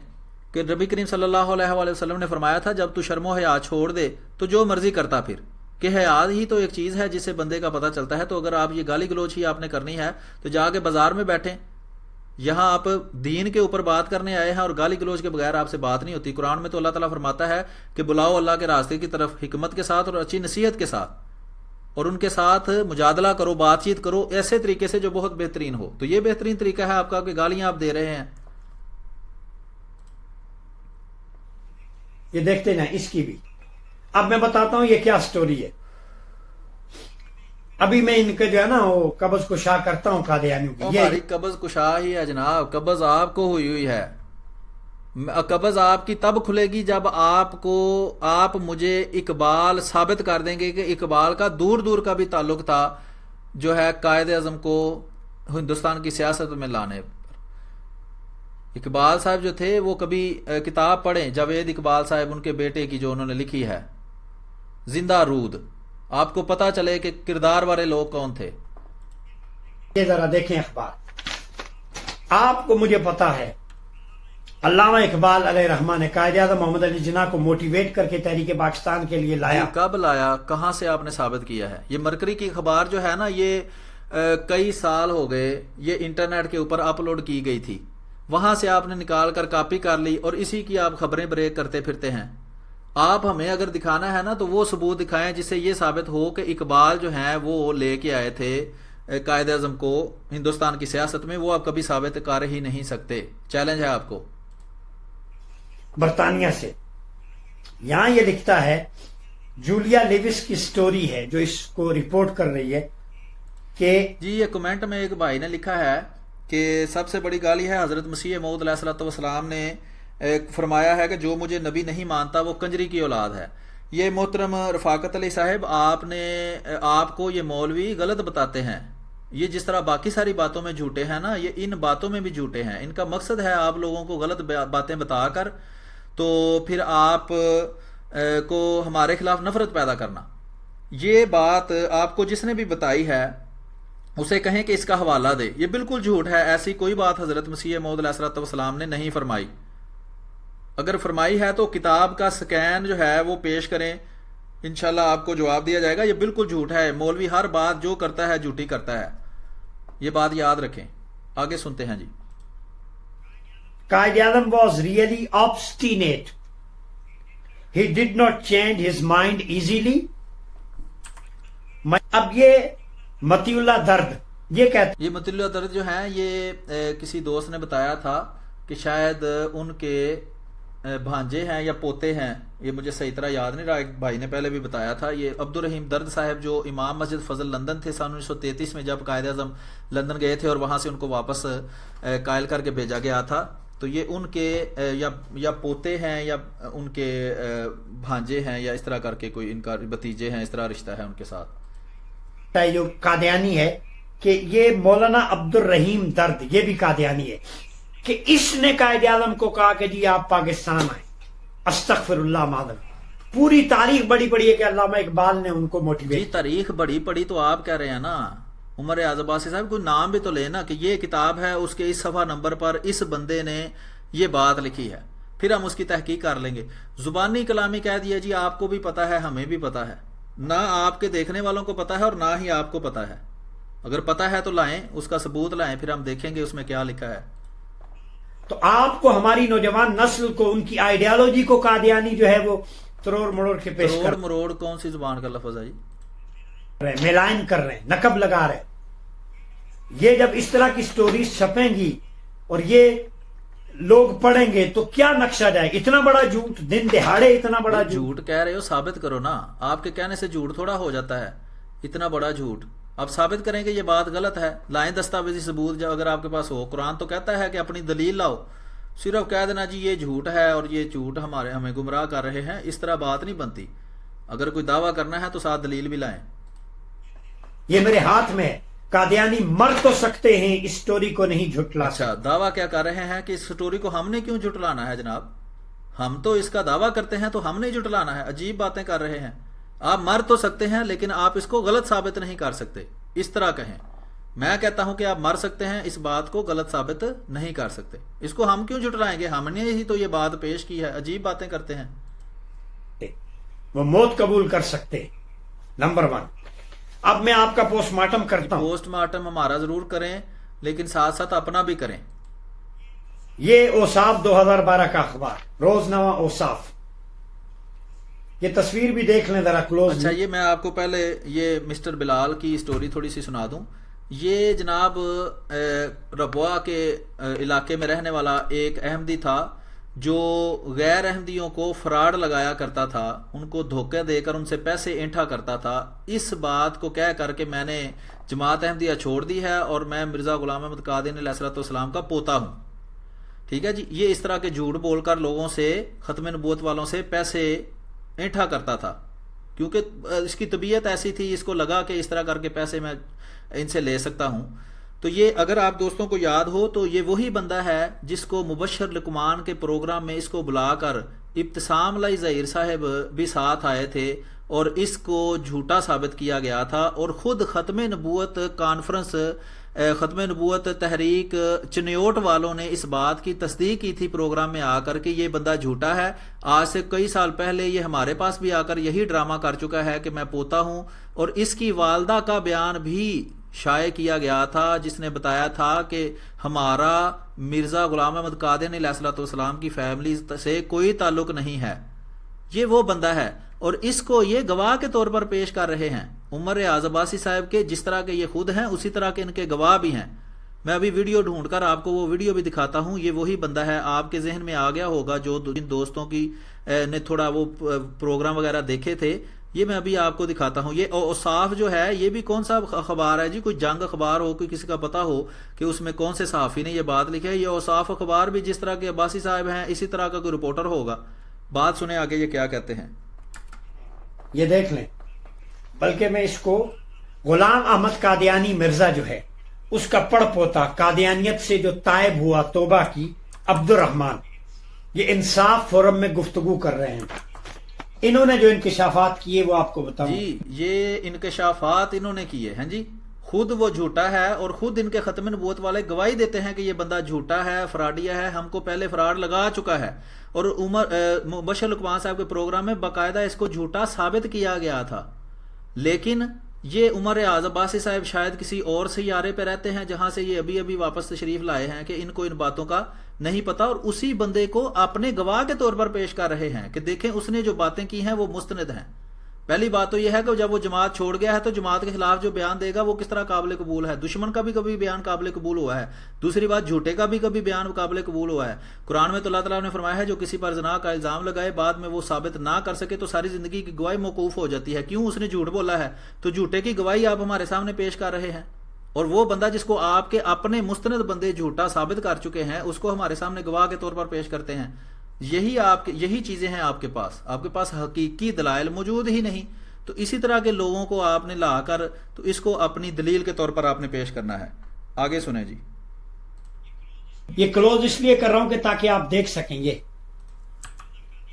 کہ نبی کریم صلی اللہ علیہ وآلہ وسلم نے فرمایا تھا جب تو شرم و حیا چھوڑ دے تو جو مرضی کرتا پھر، کہ حیا ہی تو ایک چیز ہے جس سے بندے کا پتہ چلتا ہے۔ تو اگر آپ یہ گالی گلوچ ہی آپ نے کرنی ہے تو جا کے بازار میں بیٹھیں، یہاں آپ دین کے اوپر بات کرنے آئے ہیں اور گالی گلوچ کے بغیر آپ سے بات نہیں ہوتی۔ قرآن میں تو اللہ تعالیٰ فرماتا ہے کہ بلاؤ اللہ کے راستے کی طرف حکمت کے ساتھ اور اچھی نصیحت کے ساتھ، اور ان کے ساتھ مجادلہ کرو، بات چیت کرو ایسے طریقے سے جو بہت بہترین ہو۔ تو یہ بہترین طریقہ ہے آپ کا کہ گالیاں آپ دے رہے ہیں۔
یہ دیکھتے نا اس کی بھی۔ اب میں بتاتا ہوں یہ کیا سٹوری ہے۔ ابھی میں ان کے جو ہے نا وہ قبض کشا کرتا ہوں قادیانیوں کی۔
ہماری قبض کشا ہی ہے جناب، قبض آپ کو ہوئی ہے۔ قبض آپ کی تب کھلے گی جب آپ مجھے اقبال ثابت کر دیں گے کہ اقبال کا دور دور کا بھی تعلق تھا جو ہے قائد اعظم کو ہندوستان کی سیاست میں لانے پر۔ اقبال صاحب جو تھے وہ کبھی کتاب پڑھیں، جاوید اقبال صاحب ان کے بیٹے کی جو انہوں نے لکھی ہے زندہ رود، آپ کو پتا چلے کہ کردار والے لوگ کون تھے۔
یہ ذرا دیکھیں اخبار، آپ کو مجھے پتا ہے علامہ اقبال علیہ رحمٰن نے قائد اعظم محمد علی جناح کو موٹیویٹ کر کے تحریک پاکستان کے لیے لایا۔
کب لایا، کہاں سے آپ نے ثابت کیا ہے؟ یہ مرکری کی اخبار جو ہے نا، یہ کئی سال ہو گئے، یہ انٹرنیٹ کے اوپر اپلوڈ کی گئی تھی، وہاں سے آپ نے نکال کر کاپی کر لی اور اسی کی آپ خبریں بریک کرتے پھرتے ہیں۔ آپ ہمیں اگر دکھانا ہے نا تو وہ ثبوت دکھائیں جس سے یہ ثابت ہو کہ اقبال جو ہیں وہ لے کے آئے تھے قائد اعظم کو ہندوستان کی سیاست میں، وہ آپ کبھی ثابت کر ہی نہیں سکتے۔ چیلنج ہے آپ کو۔
برطانیہ سے یہاں یہ لکھتا ہے، جولیا لیوس کی سٹوری ہے جو اس کو رپورٹ کر رہی ہے کہ
جی یہ کمنٹ میں ایک بھائی نے لکھا ہے کہ سب سے بڑی گالی ہے حضرت مسیح موعود علیہ الصلوۃ والسلام نے فرمایا ہے کہ جو مجھے نبی نہیں مانتا وہ کنجری کی اولاد ہے۔ یہ محترم رفاقت علی صاحب، آپ کو یہ مولوی غلط بتاتے ہیں، یہ جس طرح باقی ساری باتوں میں جھوٹے ہیں نا، یہ ان باتوں میں بھی جھوٹے ہیں۔ ان کا مقصد ہے آپ لوگوں کو غلط باتیں بتا کر تو پھر آپ کو ہمارے خلاف نفرت پیدا کرنا۔ یہ بات آپ کو جس نے بھی بتائی ہے اسے کہیں کہ اس کا حوالہ دے، یہ بالکل جھوٹ ہے، ایسی کوئی بات حضرت مسیح موعود علیہ الصلوۃ والسلام نے نہیں فرمائی۔ اگر فرمائی ہے تو کتاب کا سکین جو ہے وہ پیش کریں، انشاءاللہ آپ کو جواب دیا جائے گا۔ یہ بالکل جھوٹ ہے، مولوی ہر بات جو کرتا ہے جھوٹی کرتا ہے، یہ بات یاد رکھیں۔ آگے سنتے ہیں جی۔
Quaid Azam was really obstinate. He did not change his mind easily. اب یہ متی اللہ درد یہ کہتے
یہ متی اللہ درد جو ہیں یہ کسی دوست نے بتایا تھا کہ شاید ان کے بھانجے ہیں یا پوتے ہیں، یہ مجھے صحیح طرح یاد نہیں رہا، ایک بھائی نے پہلے بھی بتایا تھا۔ یہ عبد الرحیم درد صاحب جو امام مسجد فضل لندن تھے سن 1933 میں، جب قائد اعظم لندن گئے تھے اور وہاں سے ان کو واپس قائل کر کے بھیجا گیا تھا، تو یہ ان کے یا پوتے ہیں یا ان کے بھانجے ہیں یا اس طرح کر کے کوئی ان کا بھتیجے ہیں، اس طرح رشتہ ہے ان کے ساتھ۔
جو قادیانی ہے کہ یہ مولانا عبد الرحیم درد یہ بھی قادیانی ہے کہ اس نے قائد اعظم کو کہا کہ جی آپ پاکستان آئیں، استغفر اللہ معذر۔ پوری تاریخ بڑی پڑی ہے کہ علامہ اقبال نے ان کو موٹیویٹ۔
جی تاریخ بڑی پڑی تو آپ کہہ رہے ہیں نا، عمر ریاض عباسی صاحب کو نام بھی تو لینا کہ یہ کتاب ہے، اس کے اس صفحہ نمبر پر اس بندے نے یہ بات لکھی ہے، پھر ہم اس کی تحقیق کر لیں گے۔ زبانی کلامی کہہ دیا جی آپ کو بھی پتا ہے، ہمیں بھی پتا ہے، نہ آپ کے دیکھنے والوں کو پتا ہے اور نہ ہی آپ کو پتا ہے۔ اگر پتا ہے تو لائیں، اس کا ثبوت لائیں، پھر ہم دیکھیں گے اس میں کیا لکھا ہے۔
تو آپ کو ہماری نوجوان نسل کو ان کی آئیڈیالوجی کو قادیانی جو ہے وہ تروڑ مروڑ کے پیش
تروڑ مروڑ کون سی زبان کا لفظ ہے جی؟
میلائن کر رہے ہیں، نقب لگا رہے ہیں۔ یہ جب اس طرح کی سٹوریز چھپیں گی اور یہ لوگ پڑھیں گے تو کیا نقشہ جائے؟ اتنا بڑا جھوٹ، دن دہاڑے اتنا بڑا
جھوٹ کہہ رہے ہو، ثابت کرو نا۔ آپ کے کہنے سے جھوٹ تھوڑا ہو جاتا ہے، اتنا بڑا جھوٹ آپ ثابت کریں کہ یہ بات غلط ہے، لائیں دستاویزی ثبوت جو اگر آپ کے پاس ہو۔ قرآن تو کہتا ہے کہ اپنی دلیل لاؤ، صرف کہہ دینا جی یہ جھوٹ ہے اور یہ جھوٹ ہمیں گمراہ کر رہے ہیں، اس طرح بات نہیں بنتی۔ اگر کوئی دعویٰ کرنا ہے تو ساتھ دلیل بھی لائیں۔
یہ میرے ہاتھ میں ہے، قادیانی مر تو سکتے ہیں، اس سٹوری کو نہیں جھٹلا۔
اچھا، دعویٰ کیا کر رہے ہیں کہ اس سٹوری کو ہم نے کیوں جھٹلانا ہے جناب؟ ہم تو اس کا دعویٰ کرتے ہیں تو ہم نے جھٹلانا ہے؟ عجیب باتیں کر رہے ہیں۔ آپ مر تو سکتے ہیں لیکن آپ اس کو غلط ثابت نہیں کر سکتے، اس طرح کہیں۔ میں کہتا ہوں کہ آپ مر سکتے ہیں، اس بات کو غلط ثابت نہیں کر سکتے، اس کو ہم کیوں جھٹلائیں گے؟ ہم نے ہی تو یہ بات پیش کی ہے، عجیب باتیں کرتے ہیں۔
وہ موت قبول کر سکتے، نمبر 1۔ اب میں آپ کا پوسٹ مارٹم کرتا ہوں۔
پوسٹ مارٹم ہمارا ضرور کریں لیکن ساتھ ساتھ اپنا بھی کریں۔
یہ اوصاف 2012 کا اخبار، روزنامہ اوصاف، یہ تصویر بھی دیکھ لیں ذرا کلوز۔
اچھا، یہ میں آپ کو پہلے یہ مسٹر بلال کی سٹوری تھوڑی سی سنا دوں۔ یہ جناب ربوہ کے علاقے میں رہنے والا ایک احمدی تھا جو غیر احمدیوں کو فراڈ لگایا کرتا تھا، ان کو دھوکے دے کر ان سے پیسے اینٹھا کرتا تھا۔ اس بات کو کہہ کر کہ میں نے جماعت احمدیہ چھوڑ دی ہے اور میں مرزا غلام احمد قادیانی علیہ السلام کا پوتا ہوں، ٹھیک ہے جی، یہ اس طرح کے جھوٹ بول کر لوگوں سے، ختم نبوت والوں سے پیسے اینٹھا کرتا تھا، کیونکہ اس کی طبیعت ایسی تھی، اس کو لگا کہ اس طرح کر کے پیسے میں ان سے لے سکتا ہوں۔ تو یہ اگر آپ دوستوں کو یاد ہو تو یہ وہی بندہ ہے جس کو مبشر لقمان کے پروگرام میں اس کو بلا کر ابتسام لائی ظہیر صاحب بھی ساتھ آئے تھے اور اس کو جھوٹا ثابت کیا گیا تھا، اور خود ختم نبوت کانفرنس، ختم نبوت تحریک چنیوٹ والوں نے اس بات کی تصدیق کی تھی پروگرام میں آ کر کہ یہ بندہ جھوٹا ہے۔ آج سے کئی سال پہلے یہ ہمارے پاس بھی آ کر یہی ڈرامہ کر چکا ہے کہ میں پوتا ہوں، اور اس کی والدہ کا بیان بھی شائع کیا گیا تھا جس نے بتایا تھا کہ ہمارا مرزا غلام احمد قادیانی علیہ السلام کی فیملی سے کوئی تعلق نہیں ہے۔ یہ وہ بندہ ہے اور اس کو یہ گواہ کے طور پر پیش کر رہے ہیں عمر ریاض عباسی صاحب کے، جس طرح کے یہ خود ہیں اسی طرح کے ان کے گواہ بھی ہیں۔ میں ابھی ویڈیو ڈھونڈ کر آپ کو وہ ویڈیو بھی دکھاتا ہوں، یہ وہی بندہ ہے۔ آپ کے ذہن میں آ گیا ہوگا جو جن دوستوں کی نے تھوڑا وہ پروگرام وغیرہ دیکھے تھے، یہ میں ابھی آپ کو دکھاتا ہوں۔ یہ اوصاف جو ہے یہ بھی کون سا اخبار ہے جی؟ کوئی جنگ اخبار ہو، کوئی کسی کا پتہ ہو کہ اس میں کون سے صحافی نے یہ بات لکھی ہے۔ یہ اوصاف اخبار بھی جس طرح کے عباسی صاحب ہیں اسی طرح کا کوئی رپورٹر ہوگا۔ بات سنیں آگے یہ کیا کہتے ہیں۔
یہ دیکھ لیں، بلکہ میں اس کو غلام احمد قادیانی مرزا جو ہے اس کا پڑ پوتا، قادیانیت سے جو تائب ہوا، توبہ کی، عبد الرحمان، یہ انصاف فورم میں گفتگو کر رہے ہیں۔ انہوں نے جو انکشافات کیے وہ آپ کو بتاؤں
جی، یہ انکشافات انہوں نے کیے ہیں جی، خود وہ جھوٹا ہے اور خود ان کے ختم نبوت والے گواہی دیتے ہیں کہ یہ بندہ جھوٹا ہے، فراڈیا ہے، ہم کو پہلے فراڈ لگا چکا ہے، اور مبشر لقمان صاحب کے پروگرام میں باقاعدہ اس کو جھوٹا ثابت کیا گیا تھا۔ لیکن یہ عمر ریاض عباسی صاحب شاید کسی اور سیارے پہ رہتے ہیں جہاں سے یہ ابھی ابھی واپس تشریف لائے ہیں کہ ان کو ان باتوں کا نہیں پتا، اور اسی بندے کو اپنے گواہ کے طور پر پیش کر رہے ہیں کہ دیکھیں اس نے جو باتیں کی ہیں وہ مستند ہیں۔ پہلی بات تو یہ ہے کہ جب وہ جماعت چھوڑ گیا ہے تو جماعت کے خلاف جو بیان دے گا وہ کس طرح قابل قبول ہے۔ دشمن کا بھی کبھی بیان قابل قبول ہوا ہے، دوسری بات جھوٹے کا بھی کبھی بیان قابل قبول ہوا ہے۔ قرآن میں تو اللہ تعالیٰ نے فرمایا ہے جو کسی پر زنا کا الزام لگائے بعد میں وہ ثابت نہ کر سکے تو ساری زندگی کی گواہی موقوف ہو جاتی ہے۔ کیوں؟ اس نے جھوٹ بولا ہے، تو جھوٹے کی گواہی آپ ہمارے سامنے پیش کر رہے ہیں، اور وہ بندہ جس کو آپ کے اپنے مستند بندے جھوٹا ثابت کر چکے ہیں اس کو ہمارے سامنے گواہ کے طور پر پیش کرتے ہیں۔ یہی چیزیں ہیں آپ کے پاس حقیقی دلائل موجود ہی نہیں، تو اسی طرح کے لوگوں کو آپ نے لا کر تو اس کو اپنی دلیل کے طور پر آپ نے پیش کرنا ہے۔ آگے سنیں جی۔
یہ کلوز اس لیے کر رہا ہوں کہ تاکہ آپ دیکھ سکیں گے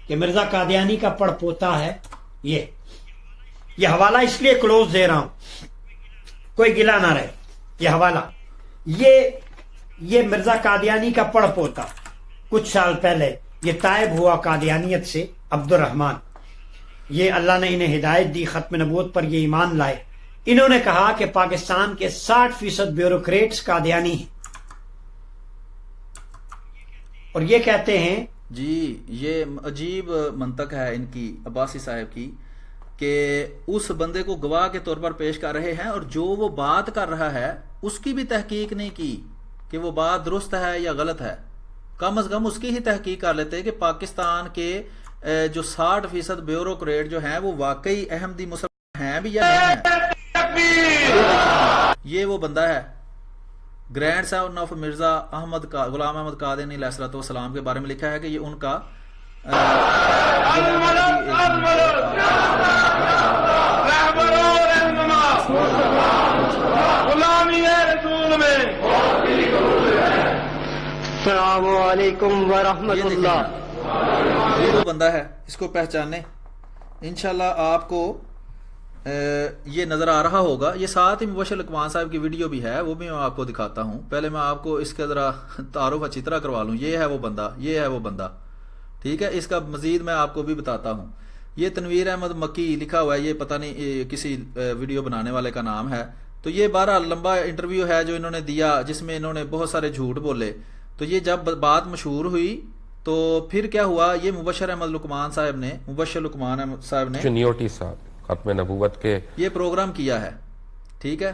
کہ مرزا قادیانی کا پڑ پوتا ہے۔ یہ حوالہ اس لیے کلوز دے رہا ہوں، کوئی گلا نہ رہے۔ یہ حوالہ یہ مرزا قادیانی کا پڑ پوتا کچھ سال پہلے یہ تائب ہوا قادیانیت سے، عبد الرحمان، یہ اللہ نے انہیں ہدایت دی، ختم نبوت پر یہ ایمان لائے۔ انہوں نے کہا کہ پاکستان کے 60% بیوروکریٹس قادیانی ہیں۔ اور یہ کہتے ہیں
جی یہ عجیب منطق ہے ان کی عباسی صاحب کی کہ اس بندے کو گواہ کے طور پر پیش کر رہے ہیں اور جو وہ بات کر رہا ہے اس کی بھی تحقیق نہیں کی کہ وہ بات درست ہے یا غلط ہے. کم از کم اس کی ہی تحقیق کر لیتے کہ پاکستان کے جو 60% بیوروکریٹ جو ہیں وہ واقعی احمدی مسلمان ہیں بھی یا نہیں ہیں. یہ وہ بندہ ہے گرینڈ صاحب آف مرزا غلام احمد قادیانی علیہ الصلوۃ والسلام کے بارے میں لکھا ہے کہ یہ ان کا
السلام علیکم ورحمۃ اللہ.
یہ وہ بندہ ہے, اس کو پہچانے انشاءاللہ آپ کو یہ نظر آ رہا ہوگا. یہ ساتھ ہی مبشر لقمان صاحب کی ویڈیو بھی ہے, وہ بھی میں آپ کو دکھاتا ہوں. پہلے میں آپ کو اس کا ذرا تعارف اچھی طرح کروا لوں. یہ ہے وہ بندہ, یہ ہے وہ بندہ, ٹھیک ہے. اس کا مزید میں آپ کو بھی بتاتا ہوں. یہ تنویر احمد مکی لکھا ہوا ہے, یہ پتہ نہیں کسی ویڈیو بنانے والے کا نام ہے. تو یہ بہرحال لمبا انٹرویو ہے جو انہوں نے دیا جس میں انہوں نے بہت سارے جھوٹ بولے. تو یہ جب بات مشہور ہوئی تو پھر کیا ہوا, یہ مبشر احمد لقمان صاحب نے
چنیوٹی صاحب ختم نبوت کے
یہ پروگرام کیا ہے, ٹھیک ہے.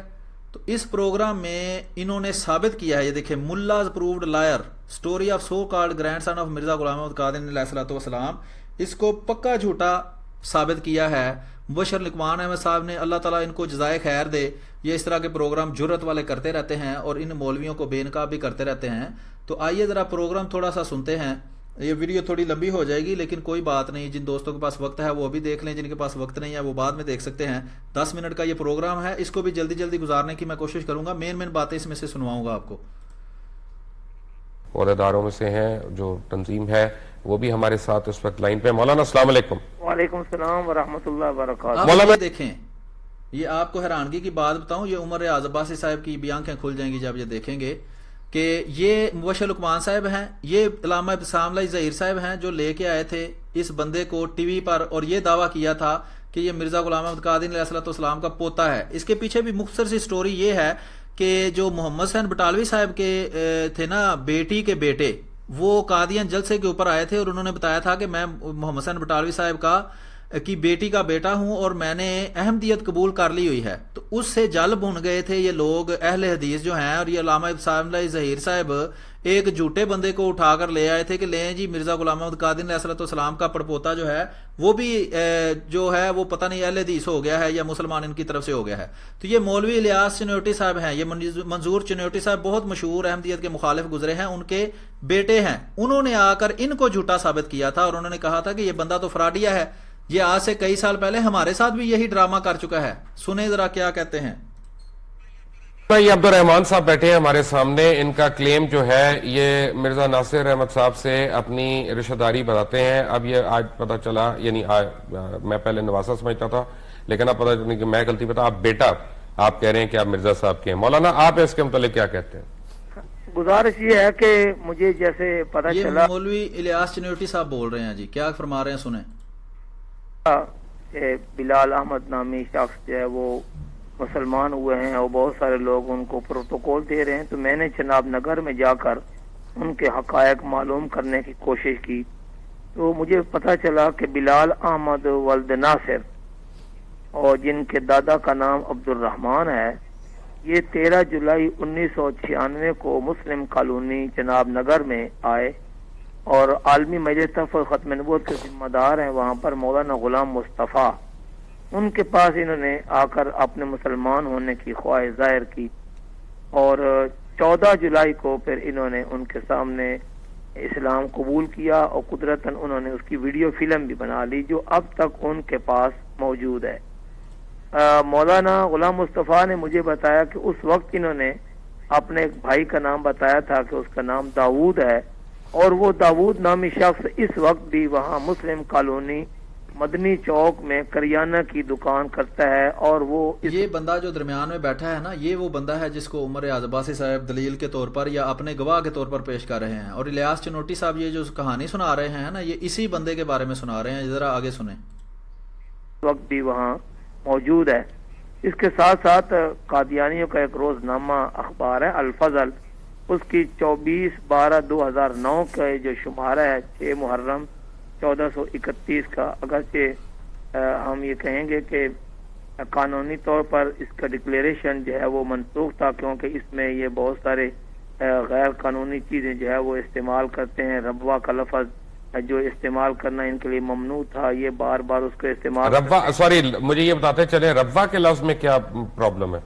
تو اس پروگرام میں انہوں نے ثابت کیا ہے, یہ دیکھیں, ملاز proved liar story of so called grandson of Mirza Ghulam Ahmad Qadiani علیہ الصلوۃ والسلام, اس کو پکا جھوٹا ثابت کیا ہے مبشر لقمان احمد صاحب نے. اللہ تعالیٰ ان کو جزائے خیر دے. یہ اس طرح کے پروگرام جرت والے کرتے رہتے ہیں اور ان مولویوں کو بے نقاب بھی کرتے رہتے ہیں. تو آئیے ذرا پروگرام تھوڑا سا سنتے ہیں. یہ ویڈیو تھوڑی لمبی ہو جائے گی لیکن کوئی بات نہیں, جن دوستوں کے پاس وقت ہے وہ ابھی دیکھ لیں, جن کے پاس وقت نہیں ہے وہ بعد میں دیکھ سکتے ہیں. 10 منٹ کا یہ پروگرام ہے, اس کو بھی جلدی جلدی گزارنے کی میں کوشش کروں گا. مین باتیں اس میں سے سنواؤں گا آپ کو.
عہدیداروں میں سے ہیں جو تنظیم ہے وہ بھی ہمارے ساتھ اس وقت لائن پہ. مولانا السلام علیکم.
وعلیکم السلام ورحمۃ اللہ وبرکاتہ.
مولانا دیکھیں, یہ آپ کو حیرانگی کی بات بتاؤں, یہ عمر ریاض عباسی صاحب کی بھی آنکھیں کھل جائیں گی جب یہ دیکھیں گے کہ یہ مبشر لقمان صاحب ہیں, یہ علامہ ابتسام اللہ ظہیر صاحب ہیں جو لے کے آئے تھے اس بندے کو ٹی وی پر, اور یہ دعویٰ کیا تھا کہ یہ مرزا غلام احمد قادیانی علیہ الصلوۃ والسلام کا پوتا ہے. اس کے پیچھے بھی مختصر سی سٹوری یہ ہے کہ جو محمد حسین بٹالوی صاحب کے تھے نا بیٹی کے بیٹے, وہ قادیان جلسے کے اوپر آئے تھے اور انہوں نے بتایا تھا کہ میں محمد حسین بٹالوی صاحب کی بیٹی کا بیٹا ہوں اور میں نے احمدیت قبول کر لی ہوئی ہے. تو اس سے جل بن گئے تھے یہ لوگ اہل حدیث جو ہیں, اور یہ علامہ ابتسام اللہ ظہیر صاحب ایک جھوٹے بندے کو اٹھا کر لے آئے تھے کہ لیں جی مرزا غلام احمد قادیانی علیہ السلام کا پڑپوتا جو ہے وہ بھی جو ہے وہ پتہ نہیں اہل حدیث ہو گیا ہے یا مسلمان ان کی طرف سے ہو گیا ہے. تو یہ مولوی الیاس چنیوٹی صاحب ہیں, یہ منظور چنیوٹی صاحب بہت مشہور احمدیت کے مخالف گزرے ہیں, ان کے بیٹے ہیں. انہوں نے آ کر ان کو جھوٹا ثابت کیا تھا اور انہوں نے کہا تھا کہ یہ بندہ تو فراڈیا ہے, یہ آج سے کئی سال پہلے ہمارے ساتھ بھی یہی ڈرامہ کر چکا ہے. سنیں ذرا کیا کہتے ہیں.
یہ عبد الرحمان صاحب بیٹھے ہیں ہمارے سامنے. ان کا کلیم جو ہے یہ مرزا ناصر احمد صاحب سے اپنی رشتہ داری بتاتے ہیں. اب یہ آج پتہ چلا, یعنی میں پہلے نواسا سمجھتا تھا لیکن اب پتہ چلا کہ میں غلطی بتا, آپ بیٹا آپ کہہ رہے ہیں کہ آپ مرزا صاحب کے ہیں. مولانا آپ اس کے متعلق کیا کہتے ہیں؟
گزارش یہ ہے کہ مجھے جیسے پتہ چلا,
یہ مولوی الیاس چنیوٹی صاحب بول رہے ہیں جی, کیا فرما رہے ہیں سنیں.
بلال احمد نامی شخص جو ہے وہ مسلمان ہوئے ہیں اور بہت سارے لوگ ان کو پروٹوکول دے رہے ہیں. تو میں نے چناب نگر میں جا کر ان کے حقائق معلوم کرنے کی کوشش کی تو مجھے پتہ چلا کہ بلال احمد ولد ناصر اور جن کے دادا کا نام عبد الرحمان ہے, یہ 13 جولائی 1996 کو مسلم کالونی چناب نگر میں آئے اور عالمی مجلس تحفظ ختم نبوت کے ذمہ دار ہیں وہاں پر مولانا غلام مصطفیٰ. ان کے پاس انہوں نے آ کر اپنے مسلمان ہونے کی خواہش ظاہر کی اور 14 جولائی کو پھر انہوں نے ان کے سامنے اسلام قبول کیا اور قدرتاً انہوں نے اس کی ویڈیو فلم بھی بنا لی جو اب تک ان کے پاس موجود ہے. مولانا غلام مصطفیٰ نے مجھے بتایا کہ اس وقت انہوں نے اپنے ایک بھائی کا نام بتایا تھا کہ اس کا نام داؤد ہے اور وہ داؤد نامی شخص اس وقت بھی وہاں مسلم کالونی مدنی چوک میں کریانہ کی دکان کرتا ہے. اور وہ
یہ بندہ جو درمیان میں بیٹھا ہے نا, یہ وہ بندہ ہے جس کو عمر ریاض عباسی صاحب دلیل کے طور پر یا اپنے گواہ کے طور پر پیش کر رہے ہیں. اور الیاس چنوٹی صاحب یہ جو کہانی سنا رہے ہیں نا, یہ اسی بندے کے بارے میں سنا رہے ہیں. ذرا آگے سنیں.
وقت بھی وہاں موجود ہے. اس کے ساتھ ساتھ قادیانیوں کا ایک روزنامہ اخبار ہے الفضل, اس کی 24/12/2009 کا جو شمارہ ہے 6 محرم 1431 کا، اگرچہ ہم یہ کہیں گے کہ قانونی طور پر اس کا ڈکلیریشن جو ہے وہ منسوخ تھا، کیونکہ اس میں یہ بہت سارے غیر قانونی چیزیں جو ہے وہ استعمال کرتے ہیں. ربوہ کا لفظ جو استعمال کرنا ان کے لیے ممنوع تھا، یہ بار بار اس کو استعمال
سوری مجھے یہ بتاتے چلے ربوہ کے لفظ میں کیا پرابلم ہے؟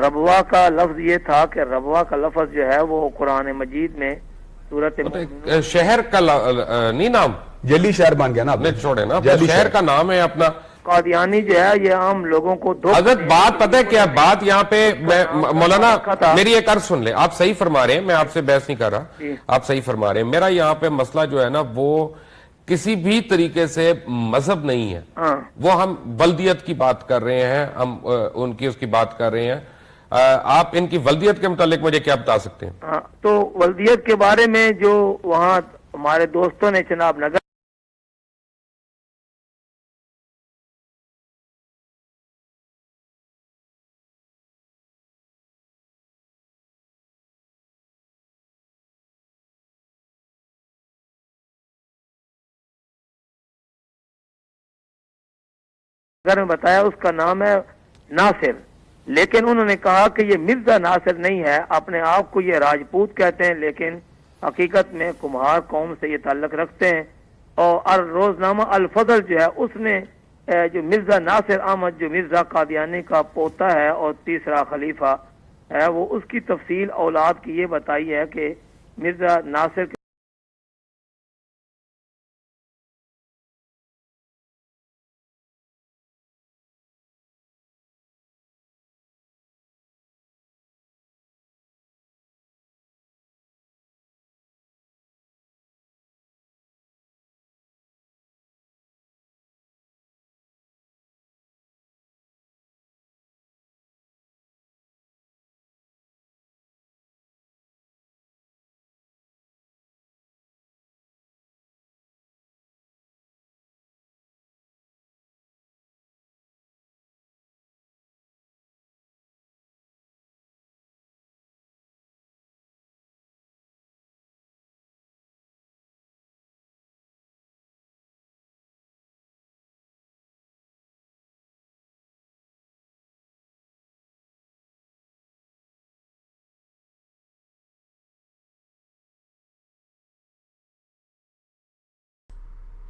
ربوہ کا لفظ یہ تھا کہ ربوہ کا لفظ جو ہے وہ قرآن مجید میں صورت
شہر کا نہیں نام
جلی شہر بن گیا نا،
چھوڑے نا، شہر کا نام ہے اپنا.
قادیانی جو ہے یہ عام لوگوں کو
حضرت بات پتہ ہے کیا بات یہاں پہ مولانا میری ایک عرض سن لے، آپ صحیح فرما رہے ہیں، میں آپ سے بحث نہیں کر رہا، آپ صحیح فرما رہے ہیں. میرا یہاں پہ مسئلہ جو ہے نا وہ کسی بھی طریقے سے مذہب نہیں ہے، وہ ہم ولدیت کی بات کر رہے ہیں، ہم ان کی اس کی بات کر رہے ہیں. آپ ان کی ولدیت کے متعلق مجھے کیا بتا سکتے ہیں؟
تو ولدیت کے بارے میں جو وہاں ہمارے دوستوں نے چناب نگر میں بتایا اس کا نام ہے ناصر، لیکن انہوں نے کہا کہ یہ مرزا ناصر نہیں ہے، اپنے آپ کو یہ راجپوت کہتے ہیں، لیکن حقیقت میں کمہار قوم سے یہ تعلق رکھتے ہیں. اور روزنامہ الفضل جو ہے اس میں جو مرزا ناصر احمد جو مرزا قادیانی کا پوتا ہے اور تیسرا خلیفہ ہے، وہ اس کی تفصیل اولاد کی یہ بتائی ہے کہ مرزا ناصر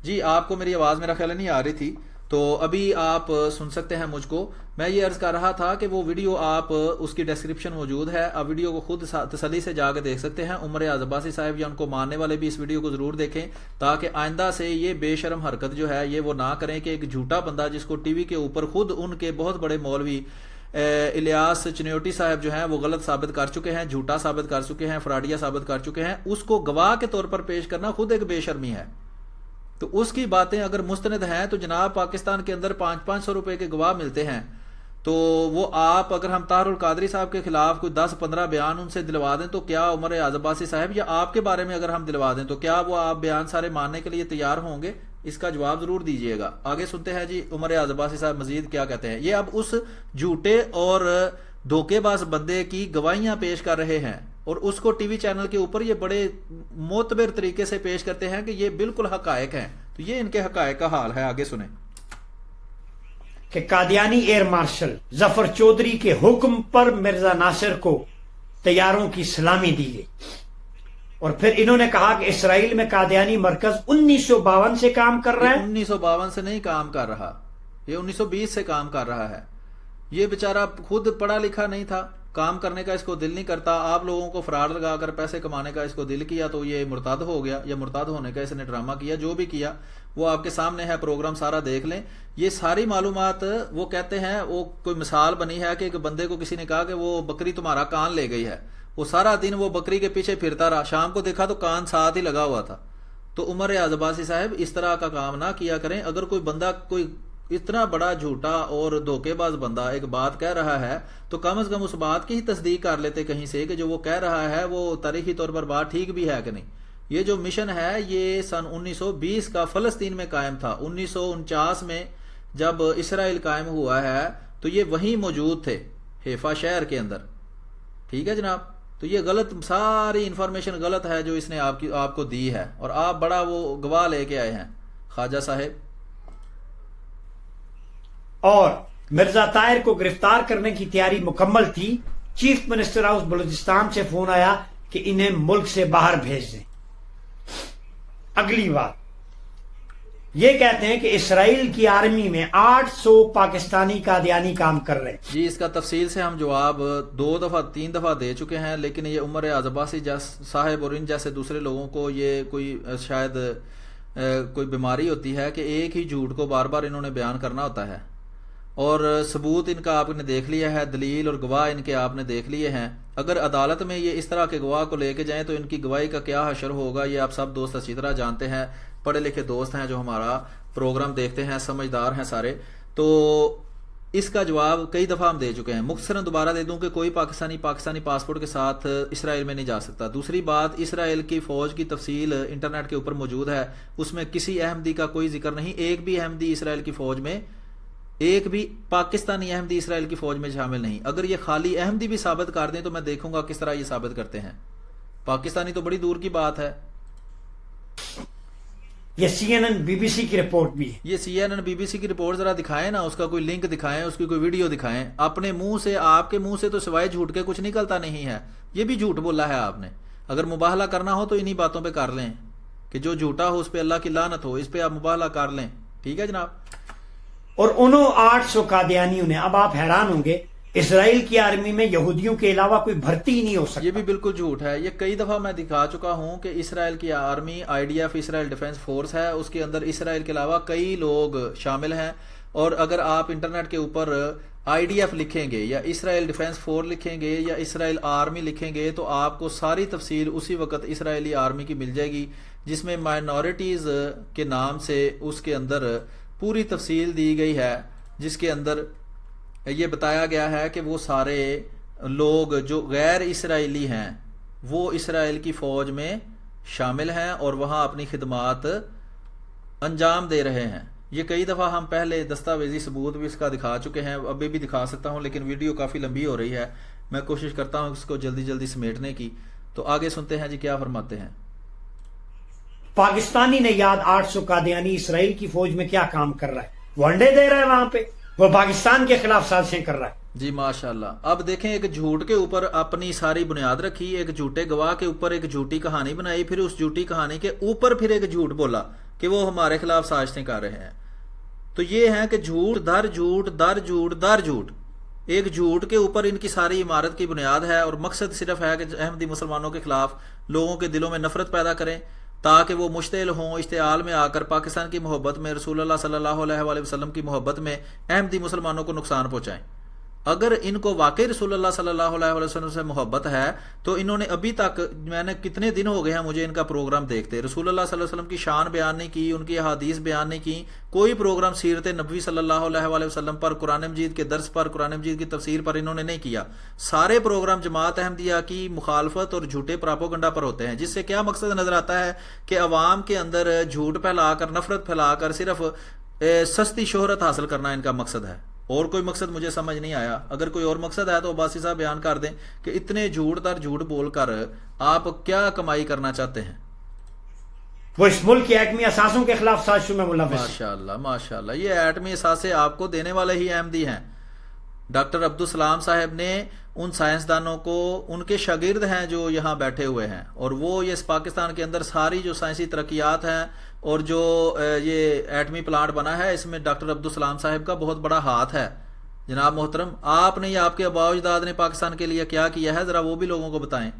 جی آپ کو میری آواز میرا خیال نہیں آ رہی تھی، تو ابھی آپ سن سکتے ہیں مجھ کو. میں یہ عرض کر رہا تھا کہ وہ ویڈیو آپ اس کی ڈسکرپشن موجود ہے، آپ ویڈیو کو خود تسلی سے جا کے دیکھ سکتے ہیں. عمر ریاض عباسی صاحب یا ان کو ماننے والے بھی اس ویڈیو کو ضرور دیکھیں، تاکہ آئندہ سے یہ بے شرم حرکت جو ہے یہ وہ نہ کریں کہ ایک جھوٹا بندہ جس کو ٹی وی کے اوپر خود ان کے بہت بڑے مولوی الیاس چنیوٹی صاحب جو ہیں وہ غلط ثابت کر چکے ہیں، جھوٹا ثابت کر چکے ہیں، فراڈیا ثابت کر چکے ہیں، اس کو گواہ کے طور پر پیش کرنا خود ایک بے شرمی ہے. تو اس کی باتیں اگر مستند ہیں تو جناب پاکستان کے اندر 500-500 روپے کے گواہ ملتے ہیں، تو وہ آپ اگر ہم طاہر القادری صاحب کے خلاف کوئی 10-15 بیان ان سے دلوا دیں تو کیا عمر ریاض عباسی صاحب یا آپ کے بارے میں اگر ہم دلوا دیں تو کیا وہ آپ بیان سارے ماننے کے لیے تیار ہوں گے؟ اس کا جواب ضرور دیجئے گا. آگے سنتے ہیں جی عمر ریاض عباسی صاحب مزید کیا کہتے ہیں. یہ اب اس جھوٹے اور دھوکے باز بندے کی گواہیاں پیش کر رہے ہیں اور اس کو ٹی وی چینل کے اوپر یہ بڑے معتبر طریقے سے پیش کرتے ہیں کہ یہ بالکل حقائق ہیں. تو یہ ان کے حقائق کا حال ہے. آگے سنیں
کہ قادیانی ایئر مارشل ظفر چودھری کے حکم پر مرزا ناصر کو طیاروں کی سلامی دی گئی، اور پھر انہوں نے کہا کہ اسرائیل میں قادیانی مرکز 1952 سے کام کر رہا ہے.
1952 سے نہیں کام کر رہا، یہ 1920 سے کام کر رہا ہے. یہ بیچارہ خود پڑھا لکھا نہیں تھا، کام کرنے کا اس کو دل نہیں کرتا، آپ لوگوں کو فراڈ لگا کر پیسے کمانے کا اس کو دل کیا تو یہ مرتد ہو گیا، یا مرتد ہونے کا اس نے ڈرامہ کیا. جو بھی کیا وہ آپ کے سامنے ہے، پروگرام سارا دیکھ لیں. یہ ساری معلومات وہ کہتے ہیں، وہ کوئی مثال بنی ہے کہ ایک بندے کو کسی نے کہا کہ وہ بکری تمہارا کان لے گئی ہے، وہ سارا دن وہ بکری کے پیچھے پھرتا رہا، شام کو دیکھا تو کان ساتھ ہی لگا ہوا تھا. تو عمر ریاض عباسی صاحب اس طرح کا کام نہ کیا کریں. اگر کوئی بندہ کوئی اتنا بڑا جھوٹا اور دھوکے باز بندہ ایک بات کہہ رہا ہے تو کم از کم اس بات کی ہی تصدیق کر لیتے کہیں سے کہ جو وہ کہہ رہا ہے وہ تاریخی طور پر بات ٹھیک بھی ہے کہ نہیں. یہ جو مشن ہے یہ سن 1920 کا فلسطین میں قائم تھا. 1949 میں جب اسرائیل قائم ہوا ہے تو یہ وہیں موجود تھے، حیفا شہر کے اندر. ٹھیک ہے جناب. تو تو یہ غلط، ساری انفارمیشن غلط ہے جو اس نے آپ کو دی ہے، اور آپ بڑا وہ گواہ لے کے آئے ہیں خواجہ صاحب.
اور مرزا طاہر کو گرفتار کرنے کی تیاری مکمل تھی. چیف منسٹر ہاؤس بلوچستان سے فون آیا کہ انہیں ملک سے باہر بھیج دیں. اگلی بات یہ کہتے ہیں کہ اسرائیل کی آرمی میں 800 پاکستانی قادیانی کام کر رہے ہیں.
جی اس کا تفصیل سے ہم جواب 2 دفعہ 3 دفعہ دے چکے ہیں، لیکن یہ عمر ریاض عباسی صاحب اور ان جیسے دوسرے لوگوں کو یہ کوئی شاید کوئی بیماری ہوتی ہے کہ ایک ہی جھوٹ کو بار بار انہوں نے بیان کرنا ہوتا ہے، اور ثبوت ان کا آپ نے دیکھ لیا ہے، دلیل اور گواہ ان کے آپ نے دیکھ لیے ہیں. اگر عدالت میں یہ اس طرح کے گواہ کو لے کے جائیں تو ان کی گواہی کا کیا حشر ہوگا، یہ آپ سب دوست اچھی طرح جانتے ہیں، پڑھے لکھے دوست ہیں جو ہمارا پروگرام دیکھتے ہیں، سمجھدار ہیں سارے. تو اس کا جواب کئی دفعہ ہم دے چکے ہیں. مختصراً دوبارہ دے دوں کہ کوئی پاکستانی پاسپورٹ کے ساتھ اسرائیل میں نہیں جا سکتا. دوسری بات، اسرائیل کی فوج کی تفصیل انٹرنیٹ کے اوپر موجود ہے، اس میں کسی احمدی کا کوئی ذکر نہیں. ایک بھی احمدی اسرائیل کی فوج میں، ایک بھی پاکستانی احمدی اسرائیل کی فوج میں شامل نہیں. اگر یہ خالی احمدی بھی ثابت کر دیں تو میں دیکھوں گا کس طرح یہ ثابت کرتے ہیں. پاکستانی تو بڑی دور کی بات ہے.
یہ C N N B B C کی رپورٹ بھی ہے.
یہ C N N B B C کی رپورٹ ذرا دکھائیں نا، اس کا کوئی لنک دکھائیں، اس کی کوئی ویڈیو دکھائیں. اپنے منہ سے، آپ کے منہ سے تو سوائے جھوٹ کے کچھ نکلتا نہیں ہے. یہ بھی جھوٹ بولا ہے آپ نے. اگر مباہلہ کرنا ہو تو انہی باتوں پہ کر لیں کہ جو جھوٹا ہو اس پہ اللہ کی لعنت ہو، اس پہ آپ مباہلہ کر لیں. ٹھیک ہے جناب.
اور انہوں 800 قادیانیوں نے، اب آپ حیران ہوں گے، اسرائیل کی آرمی میں یہودیوں کے علاوہ کوئی بھرتی ہی نہیں ہو سکتا.
یہ بھی بالکل جھوٹ ہے. یہ کئی دفعہ میں دکھا چکا ہوں کہ اسرائیل کی آرمی IDF اسرائیل ڈیفنس فورس ہے، اس کے اندر اسرائیل کے علاوہ کئی لوگ شامل ہیں. اور اگر آپ انٹرنیٹ کے اوپر IDF لکھیں گے یا اسرائیل ڈیفنس فورس لکھیں گے یا اسرائیل آرمی لکھیں گے تو آپ کو ساری تفصیل اسی وقت اسرائیلی آرمی کی مل جائے گی، جس میں مائنورٹیز کے نام سے اس کے اندر پوری تفصیل دی گئی ہے، جس کے اندر یہ بتایا گیا ہے کہ وہ سارے لوگ جو غیر اسرائیلی ہیں وہ اسرائیل کی فوج میں شامل ہیں اور وہاں اپنی خدمات انجام دے رہے ہیں. یہ کئی دفعہ ہم پہلے دستاویزی ثبوت بھی اس کا دکھا چکے ہیں، ابھی بھی دکھا سکتا ہوں، لیکن ویڈیو کافی لمبی ہو رہی ہے، میں کوشش کرتا ہوں اس کو جلدی جلدی سمیٹنے کی. تو آگے سنتے ہیں جی کیا فرماتے ہیں.
پاکستانی نے یاد 800 قادیانی اسرائیل کی فوج میں کیا کام کر رہا ہے؟ وہ انڈے دے رہا ہے وہاں پہ، وہ پاکستان کے خلاف سازشیں کر رہا ہے.
جی ماشاءاللہ. اب دیکھیں، ایک جھوٹ کے اوپر اپنی ساری بنیاد رکھی، ایک جھوٹے گواہ کے اوپر ایک جھوٹی کہانی بنائی، پھر اس جھوٹی کہانی کے اوپر پھر ایک جھوٹ بولا کہ وہ ہمارے خلاف سازشیں کر رہے ہیں. تو یہ ہے کہ جھوٹ در جھوٹ در جھوٹ در جھوٹ. ایک جھوٹ کے اوپر ان کی ساری عمارت کی بنیاد ہے، اور مقصد صرف ہے کہ احمدی مسلمانوں کے خلاف لوگوں کے دلوں میں نفرت پیدا کریں تاکہ وہ مشتعل ہوں، اشتعال میں آ کر پاکستان کی محبت میں، رسول اللہ صلی اللہ علیہ وآلہ وسلم کی محبت میں احمدی مسلمانوں کو نقصان پہنچائیں. اگر ان کو واقعی رسول اللہ صلی اللہ علیہ وآلہ وسلم سے محبت ہے تو انہوں نے ابھی تک، میں نے کتنے دن ہو گئے ہیں مجھے ان کا پروگرام دیکھتے، رسول اللہ صلی اللہ علیہ وسلم کی شان بیان نہیں کی، ان کی احادیث بیان نہیں کی، کوئی پروگرام سیرت نبوی صلی اللہ علیہ وآلہ وسلم پر، قرآن مجید کے درس پر، قرآن مجید کی تفسیر پر انہوں نے نہیں کیا. سارے پروگرام جماعت احمدیہ کی مخالفت اور جھوٹے پراپوگنڈا پر ہوتے ہیں، جس سے کیا مقصد نظر آتا ہے کہ عوام کے اندر جھوٹ پھیلا کر، نفرت پھیلا کر صرف سستی شہرت حاصل کرنا ان کا مقصد ہے. اور کوئی مقصد مجھے سمجھ نہیں آیا. اگر کوئی اور مقصد ہے تو عباسی صاحب بیان کر دیں کہ اتنے جھوٹ در جھوٹ بول کر آپ کیا کمائی کرنا چاہتے ہیں.
وہ اس ملک کے ایٹمی اثاثوں کے خلاف سازشوں میں ملوث.
ماشاءاللہ ماشاءاللہ. یہ ایٹمی اثاثے آپ کو دینے والے ہی احمدی ہیں. ڈاکٹر عبدالسلام صاحب نے ان سائنسدانوں کو، ان کے شاگرد ہیں جو یہاں بیٹھے ہوئے ہیں، اور وہ یہ اس پاکستان کے اندر ساری جو سائنسی ترقیات ہیں اور جو یہ ایٹمی پلانٹ بنا ہے، اس میں ڈاکٹر عبدالسلام صاحب کا بہت بڑا ہاتھ ہے. جناب محترم، آپ نے یا آپ کے آباء و اجداد نے پاکستان کے لیے کیا کیا ہے، ذرا وہ بھی لوگوں کو بتائیں.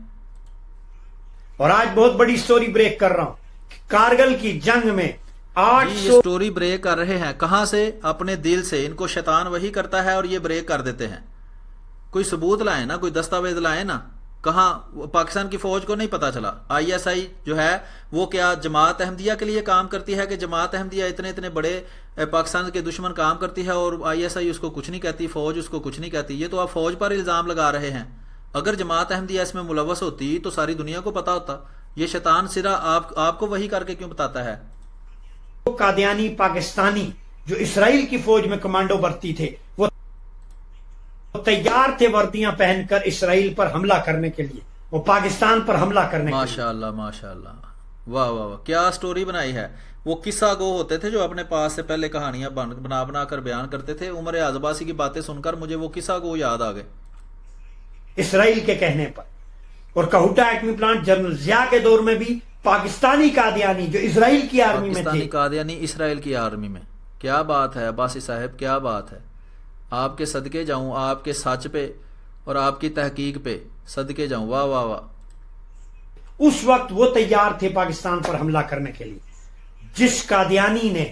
اور آج بہت بڑی سٹوری بریک کر رہا ہوں. کارگل کی جنگ میں 800
سٹوری بریک کر رہے ہیں. کہاں سے؟ اپنے دل سے. ان کو شیطان وہی کرتا ہے اور یہ بریک کر دیتے ہیں. کوئی ثبوت لائیں نا، کوئی دستاویز لائیں نا. کہاں؟ پاکستان کی فوج کو نہیں پتا چلا. ISI جو ہے وہ کیا جماعت احمدیہ کے لیے کام کرتی ہے کہ جماعت احمدیہ اتنے بڑے پاکستان کے دشمن کام کرتی ہے اور ISI اس کو کچھ نہیں کہتی، فوج اس کو کچھ نہیں کہتی. یہ تو آپ فوج پر الزام لگا رہے ہیں. اگر جماعت احمدیہ اس میں ملوث ہوتی تو ساری دنیا کو پتا ہوتا. یہ شیطان سرا آپ کو وہی کر کے کیوں بتاتا ہے؟
قادیانی پاکستانی جو اسرائیل کی فوج میں کمانڈو بھرتی تھے، وہ تیار تھے وردیاں پہن کر اسرائیل پر حملہ کرنے کے لیے. وہ پاکستان پر حملہ کرنے کے لیے۔
ماشاءاللہ ماشاءاللہ، واہ واہ واہ، کیا سٹوری بنائی ہے۔ وہ قصہ گو ہوتے تھے جو اپنے پاس سے پہلے کہانیاں بنا بنا کر بیان کرتے تھے۔ عمر ریاض عباسی کی باتیں سن کر مجھے وہ قصہ گو یاد آ گئے۔
اسرائیل کے کہنے پر، اور کہوٹہ ایٹمی پلانٹ جنرل ضیاء کے دور میں بھی پاکستانی قادیانی جو اسرائیل کی آرمی میں
پاکستانی
تھے،
قادیانی اسرائیل کی آرمی میں، کیا بات ہے عباسی صاحب، کیا بات ہے۔ آپ کے صدقے جاؤں، آپ کے سچ پہ اور آپ کی تحقیق پہ صدقے جاؤں، واہ واہ واہ۔
اس وقت وہ تیار تھے پاکستان پر حملہ کرنے کے لیے۔ جس قادیانی نے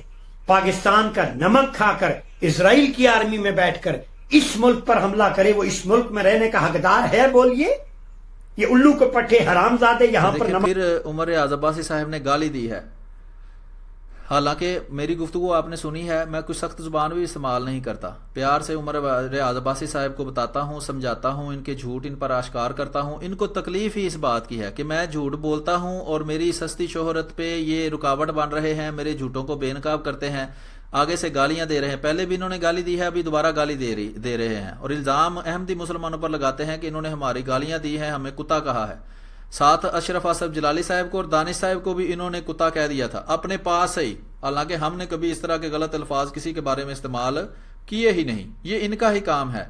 پاکستان کا نمک کھا کر اسرائیل کی آرمی میں بیٹھ کر اس ملک پر حملہ کرے، وہ اس ملک میں رہنے کا حقدار ہے؟ بولیے، یہ الو کے پٹھے حرام زادے یہاں پر نمک۔
پھر عمر ریاض عباسی صاحب نے گالی دی ہے۔ حالانکہ میری گفتگو آپ نے سنی ہے، میں کوئی سخت زبان بھی استعمال نہیں کرتا، پیار سے عمر ریاض عباسی صاحب کو بتاتا ہوں، سمجھاتا ہوں، ان کے جھوٹ ان پر آشکار کرتا ہوں۔ ان کو تکلیف ہی اس بات کی ہے کہ میں جھوٹ بولتا ہوں اور میری سستی شہرت پہ یہ رکاوٹ بن رہے ہیں، میرے جھوٹوں کو بے نقاب کرتے ہیں، آگے سے گالیاں دے رہے ہیں۔ پہلے بھی انہوں نے گالی دی ہے، ابھی دوبارہ گالی دے رہے ہیں، اور الزام احمدی مسلمانوں پر لگاتے ہیں کہ انہوں نے ہماری گالیاں دی ہیں، ہمیں کتا کہا ہے۔ ساتھ اشرف آصف جلالی صاحب کو اور دانش صاحب کو بھی انہوں نے کتا کہہ دیا تھا اپنے پاس سے ہی، حالانکہ ہم نے کبھی اس طرح کے غلط الفاظ کسی کے بارے میں استعمال کیے ہی نہیں۔ یہ ان کا ہی کام ہے۔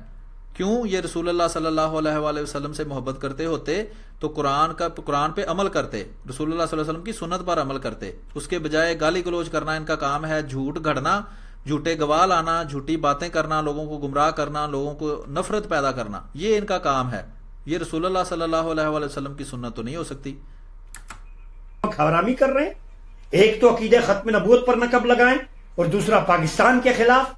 کیوں؟ یہ رسول اللہ صلی اللہ علیہ وآلہ وسلم سے محبت کرتے ہوتے تو قرآن پہ عمل کرتے، رسول اللہ صلی اللہ علیہ وسلم کی سنت پر عمل کرتے، اس کے بجائے گالی گلوچ کرنا ان کا کام ہے، جھوٹ گھڑنا، جھوٹے گواہ لانا، جھوٹی باتیں کرنا، لوگوں کو گمراہ کرنا، لوگوں کو نفرت پیدا کرنا، یہ ان کا کام ہے۔ یہ رسول اللہ صلی اللہ علیہ وآلہ وسلم کی سنت تو نہیں ہو سکتی۔
حرامی کر رہے ہیں، ایک تو عقیدہ ختم نبوت پر نقب لگائیں اور دوسرا پاکستان کے خلاف۔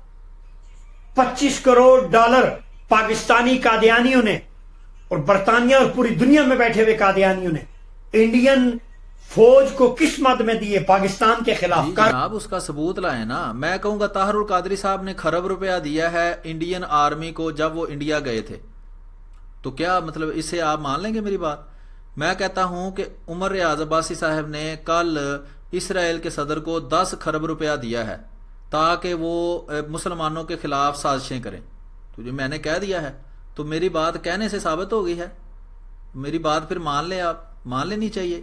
25 کروڑ ڈالر پاکستانی قادیانیوں نے اور برطانیہ اور پوری دنیا میں بیٹھے ہوئے قادیانیوں نے انڈین فوج کو کس مد میں دیے پاکستان کے خلاف؟
جناب اس کا ثبوت لائیں نا۔ میں کہوں گا طاہر القادری صاحب نے خرب روپیہ دیا ہے انڈین آرمی کو جب وہ انڈیا گئے تھے، تو کیا مطلب اس سے آپ مان لیں گے میری بات؟ میں کہتا ہوں کہ عمر ریاض عباسی صاحب نے کل اسرائیل کے صدر کو 10 خرب روپیہ دیا ہے تاکہ وہ مسلمانوں کے خلاف سازشیں کریں، تو جو میں نے کہہ دیا ہے تو میری بات کہنے سے ثابت ہو گئی ہے۔ میری بات پھر مان لیں، آپ مان لینی چاہیے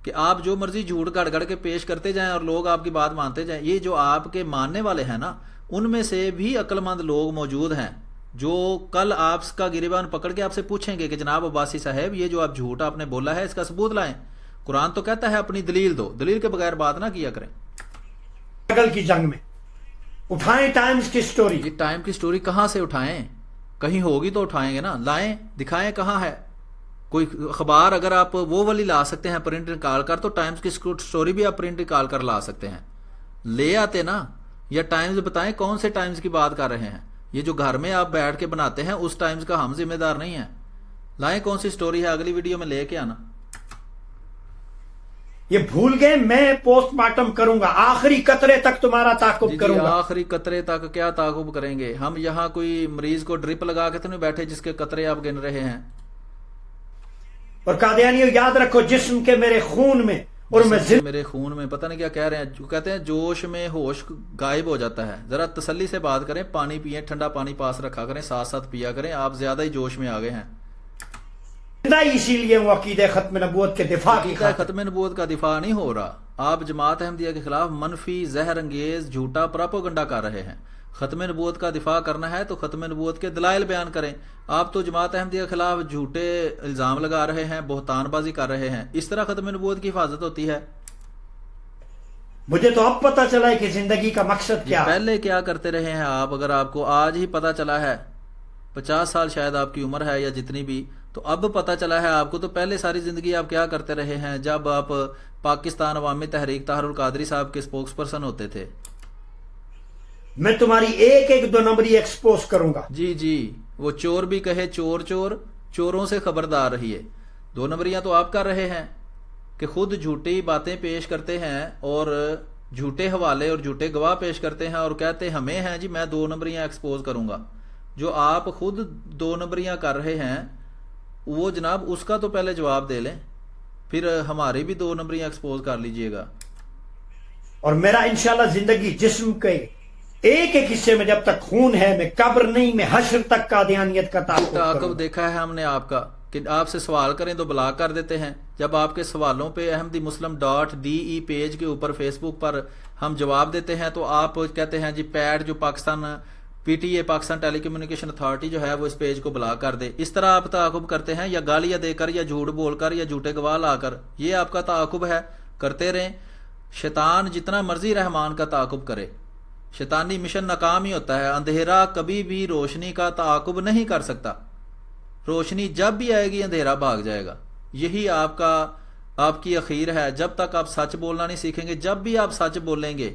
کہ آپ جو مرضی جھوٹ گڑ گڑ کے پیش کرتے جائیں اور لوگ آپ کی بات مانتے جائیں۔ یہ جو آپ کے ماننے والے ہیں نا، ان میں سے بھی عقل مند لوگ موجود ہیں جو کل آپ کا گریبان پکڑ کے آپ سے پوچھیں گے کہ جناب عباسی صاحب یہ جو آپ جھوٹ آپ نے بولا ہے اس کا ثبوت لائیں۔ قرآن تو کہتا ہے اپنی دلیل دو، دلیل کے بغیر بات نہ کیا کریں۔
پاگل کی جنگ میں اٹھائیں ٹائمز کی سٹوری۔
یہ ٹائم کی سٹوری کہاں سے اٹھائیں؟ کہیں ہوگی تو اٹھائیں گے نا، لائیں، دکھائیں کہاں ہے۔ کوئی اخبار اگر آپ وہ والی لا سکتے ہیں پرنٹ نکال کر، تو ٹائمز کی سٹوری بھی آپ پرنٹ نکال کر لا سکتے ہیں، لے آتے نا۔ یا ٹائمز بتائیں کون سے ٹائمز کی بات کر رہے ہیں؟ یہ جو گھر میں آپ بیٹھ کے بناتے ہیں اس ٹائمز کا ہم ذمہ دار نہیں ہیں۔ لائیں کون سی سٹوری ہے، اگلی ویڈیو میں لے کے آنا۔
یہ بھول گئے میں پوسٹ مارٹم کروں گا، آخری قطرے تک تمہارا تعاقب کروں گا۔
آخری قطرے تک کیا تعاقب کریں گے؟ ہم یہاں کوئی مریض کو ڈرپ لگا کے تو نہیں بیٹھے جس کے قطرے آپ گن رہے ہیں۔
اور قادیانیوں یاد رکھو، جسم کے میرے خون میں اور میں
میرے خون میں، پتہ نہیں کیا کہہ رہے ہیں، جو کہتے ہیں جوش میں ہوش غائب ہو جاتا ہے۔ ذرا تسلی سے بات کریں، پانی پئیں، ٹھنڈا پانی پاس رکھا کریں، ساتھ ساتھ پیا کریں، آپ زیادہ ہی جوش میں آ گئے ہیں۔
اسی لیے وہ عقیدہ ختم نبوت کے دفاع کی خاطر۔
ختم نبوت کا دفاع نہیں ہو رہا، آپ جماعت احمدیہ کے خلاف منفی، زہر انگیز، جھوٹا پراپوگنڈا کر رہے ہیں۔ ختم نبوت کا دفاع کرنا ہے تو ختم نبوت کے دلائل بیان کریں۔ آپ تو جماعت احمدیہ کے خلاف جھوٹے الزام لگا رہے ہیں، بہتان بازی کر رہے ہیں۔ اس طرح ختم نبوت کی حفاظت ہوتی ہے؟
مجھے تو اب پتا چلا ہے کہ زندگی کا مقصد کیا ہے۔
پہلے کیا کرتے رہے ہیں آپ؟ اگر آپ کو آج ہی پتا چلا ہے، 50 سال شاید آپ کی عمر ہے یا جتنی بھی، تو اب پتا چلا ہے آپ کو، تو پہلے ساری زندگی آپ کیا کرتے رہے ہیں جب آپ پاکستان عوامی تحریک طاہر القادری صاحب کے سپوکس پرسن ہوتے تھے؟
میں تمہاری ایک ایک دو نمبری ایکسپوز کروں گا۔
جی، وہ چور بھی کہے چور چور، چوروں سے خبردار رہیے۔ 2 نمبریاں تو آپ کر رہے ہیں کہ خود جھوٹی باتیں پیش کرتے ہیں اور جھوٹے حوالے اور جھوٹے گواہ پیش کرتے ہیں اور کہتے ہمیں ہیں جی میں 2 نمبریاں ایکسپوز کروں گا۔ جو آپ خود 2 نمبریاں کر رہے ہیں وہ جناب اس کا تو پہلے جواب دے لیں، پھر ہماری بھی 2 نمبریاں ایکسپوز کر لیجئے گا۔
اور میرا انشاءاللہ زندگی جسم کے ایک ایک حصے میں جب تک خون ہے، میں قبر نہیں، میں حشر تک قادیانیت کا تعاقب
دیکھا ہے ہم نے آپ کا، کہ آپ سے سوال کریں تو بلاک کر دیتے ہیں. جب آپ کے سوالوں پہ ahmadimuslim.de پیج کے اوپر فیس بک پر ہم جواب دیتے ہیں تو آپ کہتے ہیں جی پیڈ جو پاکستان PTA پاکستان ٹیلی کمیونیکیشن اتھارٹی جو ہے وہ اس پیج کو بلاک کر دے. اس طرح آپ تعاقب کرتے ہیں یا گالیاں دے کر یا جھوٹ بول کر یا جھوٹے گواہ لا کر. یہ آپ کا تعاقب ہے, کرتے رہیں. شیطان جتنا مرضی رحمان کا تعاقب کرے, شیطانی مشن ناکام ہی ہوتا ہے. اندھیرا کبھی بھی روشنی کا تعاقب نہیں کر سکتا. روشنی جب بھی آئے گی اندھیرا بھاگ جائے گا. یہی آپ کی اخیر ہے. جب تک آپ سچ بولنا نہیں سیکھیں گے, جب بھی آپ سچ بولیں گے,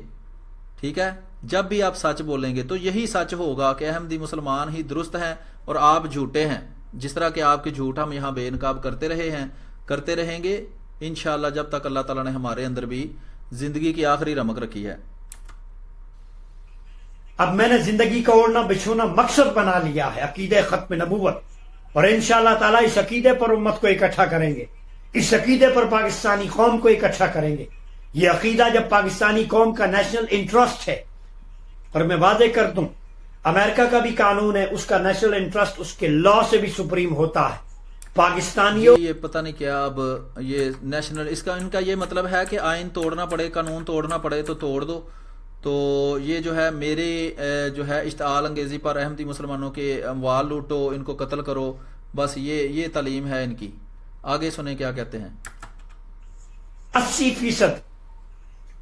ٹھیک ہے, جب بھی آپ سچ بولیں گے تو یہی سچ ہوگا کہ احمدی مسلمان ہی درست ہیں اور آپ جھوٹے ہیں. جس طرح کہ آپ کے جھوٹ ہم یہاں بے نقاب کرتے رہے ہیں, کرتے رہیں گے انشاءاللہ جب تک اللہ تعالیٰ نے ہمارے اندر بھی زندگی کی آخری رمق رکھی ہے.
اب میں نے زندگی کا اوڑھنا بچھونا مقصد بنا لیا ہے, عقیدہ ختم نبوت, اور انشاءاللہ تعالیٰ اس عقیدے پر امت کو اکٹھا کریں گے. اس عقیدے پر پاکستانی قوم کو اکٹھا کریں گے. یہ عقیدہ جب پاکستانی قوم کا نیشنل انٹرسٹ ہے, اور میں واضح کر دوں امریکہ کا بھی قانون ہے, اس کا نیشنل انٹرسٹ اس کے لا سے بھی سپریم ہوتا ہے. پاکستانیوں
یہ پتہ نہیں کیا اب یہ نیشنل ان کا یہ مطلب ہے کہ آئین توڑنا پڑے, قانون توڑنا پڑے تو توڑ دو. تو یہ جو ہے میرے جو ہے اشتعال انگیزی پر احمدی مسلمانوں کے اموال لوٹو, ان کو قتل کرو, بس یہ تعلیم ہے ان کی. آگے سنیں کیا کہتے ہیں.
80%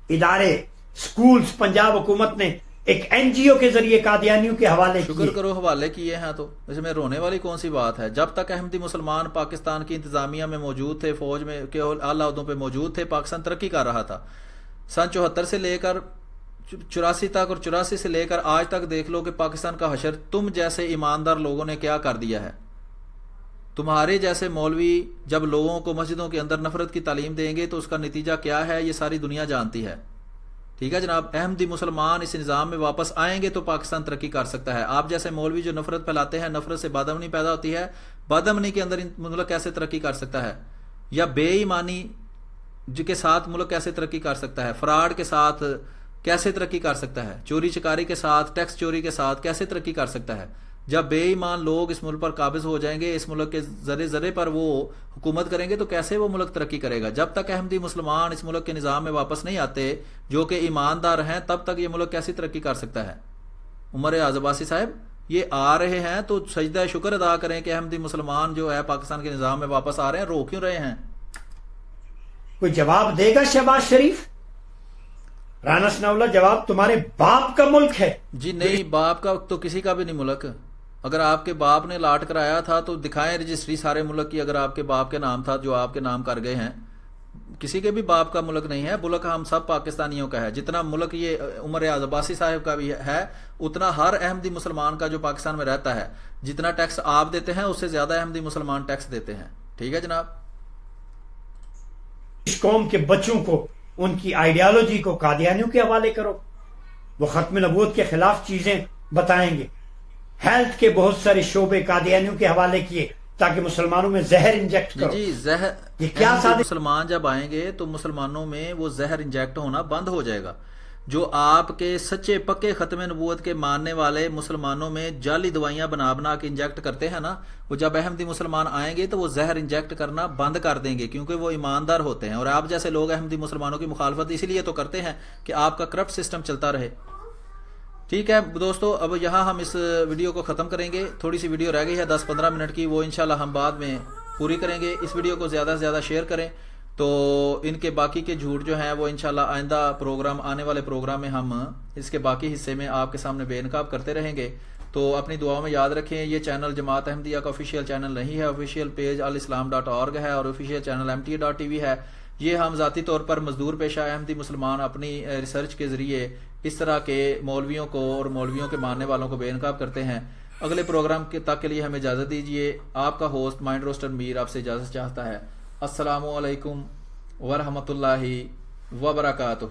ادارے سکولز پنجاب حکومت نے ایک NGO کے ذریعے قادیانیوں کے حوالے
شکر کرو حوالے کیے ہیں, تو اس میں رونے والی کون سی بات ہے. جب تک احمدی مسلمان پاکستان کی انتظامیہ میں موجود تھے, فوج میں کے اعلیٰ عہدوں پہ موجود تھے, پاکستان ترقی کر رہا تھا. سن 74 سے لے کر 84 تک اور 84 سے لے کر آج تک دیکھ لو کہ پاکستان کا حشر تم جیسے ایماندار لوگوں نے کیا کر دیا ہے. تمہارے جیسے مولوی جب لوگوں کو مسجدوں کے اندر نفرت کی تعلیم دیں گے تو اس کا نتیجہ کیا ہے یہ ساری دنیا جانتی ہے. ٹھیک ہے جناب, احمدی مسلمان اس نظام میں واپس آئیں گے تو پاکستان ترقی کر سکتا ہے. آپ جیسے مولوی جو نفرت پھیلاتے ہیں, نفرت سے بادامنی پیدا ہوتی ہے, بادامنی کے اندر ملک کیسے ترقی کر سکتا ہے, یا بے ایمانی کے ساتھ ملک کیسے ترقی کر سکتا ہے, فراڈ کے ساتھ کیسے ترقی کر سکتا ہے, چوری چکاری کے ساتھ, ٹیکس چوری کے ساتھ کیسے ترقی کر سکتا ہے. جب بے ایمان لوگ اس ملک پر قابض ہو جائیں گے, اس ملک کے ذرے ذرے پر وہ حکومت کریں گے, تو کیسے وہ ملک ترقی کرے گا. جب تک احمدی مسلمان اس ملک کے نظام میں واپس نہیں آتے جو کہ ایماندار ہیں, تب تک یہ ملک کیسی ترقی کر سکتا ہے. عمر ریاض عباسی صاحب یہ آ رہے ہیں تو سجدہ شکر ادا کریں کہ احمدی مسلمان جو ہے پاکستان کے نظام میں واپس آ رہے ہیں. رو کیوں رہے ہیں؟
کوئی جواب دے گا شہباز شریف؟ رانا ثناءاللہ جواب تمہارے باپ کا ملک ہے.
جی نہیں, باپ کا تو کسی کا بھی نہیں ملک. اگر آپ کے باپ نے لاٹ کرایا تھا تو دکھائیں رجسٹری سارے ملک کی. اگر آپ کے باپ کے نام تھا جو آپ کے نام کر گئے ہیں, کسی کے بھی باپ کا ملک نہیں ہے. ملک ہم سب پاکستانیوں کا ہے. جتنا ملک یہ عمر ریاض عباسی صاحب کا بھی ہے, اتنا ہر احمدی مسلمان کا جو پاکستان میں رہتا ہے. جتنا ٹیکس آپ دیتے ہیں اس سے زیادہ احمدی مسلمان ٹیکس دیتے ہیں. ٹھیک ہے جناب.
اس قوم کے بچوں کو ان کی آئیڈیالوجی کو قادیانیوں کے حوالے کرو, وہ ختم نبوت کے خلاف چیزیں بتائیں گے. ہیلتھ کے بہت سارے شعبے قادیانیوں کے حوالے کیے تاکہ مسلمانوں میں زہر انجیکٹ کرو.
جی زہر,
یہ کیا
مسلمان جب آئیں گے تو مسلمانوں میں وہ زہر انجیکٹ ہونا بند ہو جائے گا. جو آپ کے سچے پکے ختم نبوت کے ماننے والے مسلمانوں میں جعلی دوائیاں بنا بنا کے انجیکٹ کرتے ہیں نا, وہ جب احمدی مسلمان آئیں گے تو وہ زہر انجیکٹ کرنا بند کر دیں گے, کیونکہ وہ ایماندار ہوتے ہیں. اور آپ جیسے لوگ احمدی مسلمانوں کی مخالفت اسی لیے تو کرتے ہیں کہ آپ کا کرپٹ سسٹم چلتا رہے. ٹھیک ہے دوستو, اب یہاں ہم اس ویڈیو کو ختم کریں گے. تھوڑی سی ویڈیو رہ گئی ہے 10-15 منٹ کی, وہ انشاءاللہ ہم بعد میں پوری کریں گے. اس ویڈیو کو زیادہ سے زیادہ شیئر کریں تو ان کے باقی کے جھوٹ جو ہیں وہ انشاءاللہ آئندہ پروگرام, آنے والے پروگرام میں ہم اس کے باقی حصے میں آپ کے سامنے بے نقاب کرتے رہیں گے. تو اپنی دعاؤں میں یاد رکھیں, یہ چینل جماعت احمدیہ کا آفیشیل چینل نہیں ہے. آفیشیل پیج alislam.org ہے اور آفیشیل چینل mta.tv ہے. یہ ہم ذاتی طور پر مزدور پیشہ احمدی مسلمان اپنی ریسرچ کے ذریعے اس طرح کے مولویوں کو اور مولویوں کے ماننے والوں کو بے نقاب کرتے ہیں. اگلے پروگرام تک کے لیے ہمیں اجازت دیجیے. آپ کا ہوسٹ مائنڈ روسٹر میر آپ سے اجازت چاہتا ہے. السلام علیکم ورحمۃ اللہ وبرکاتہ.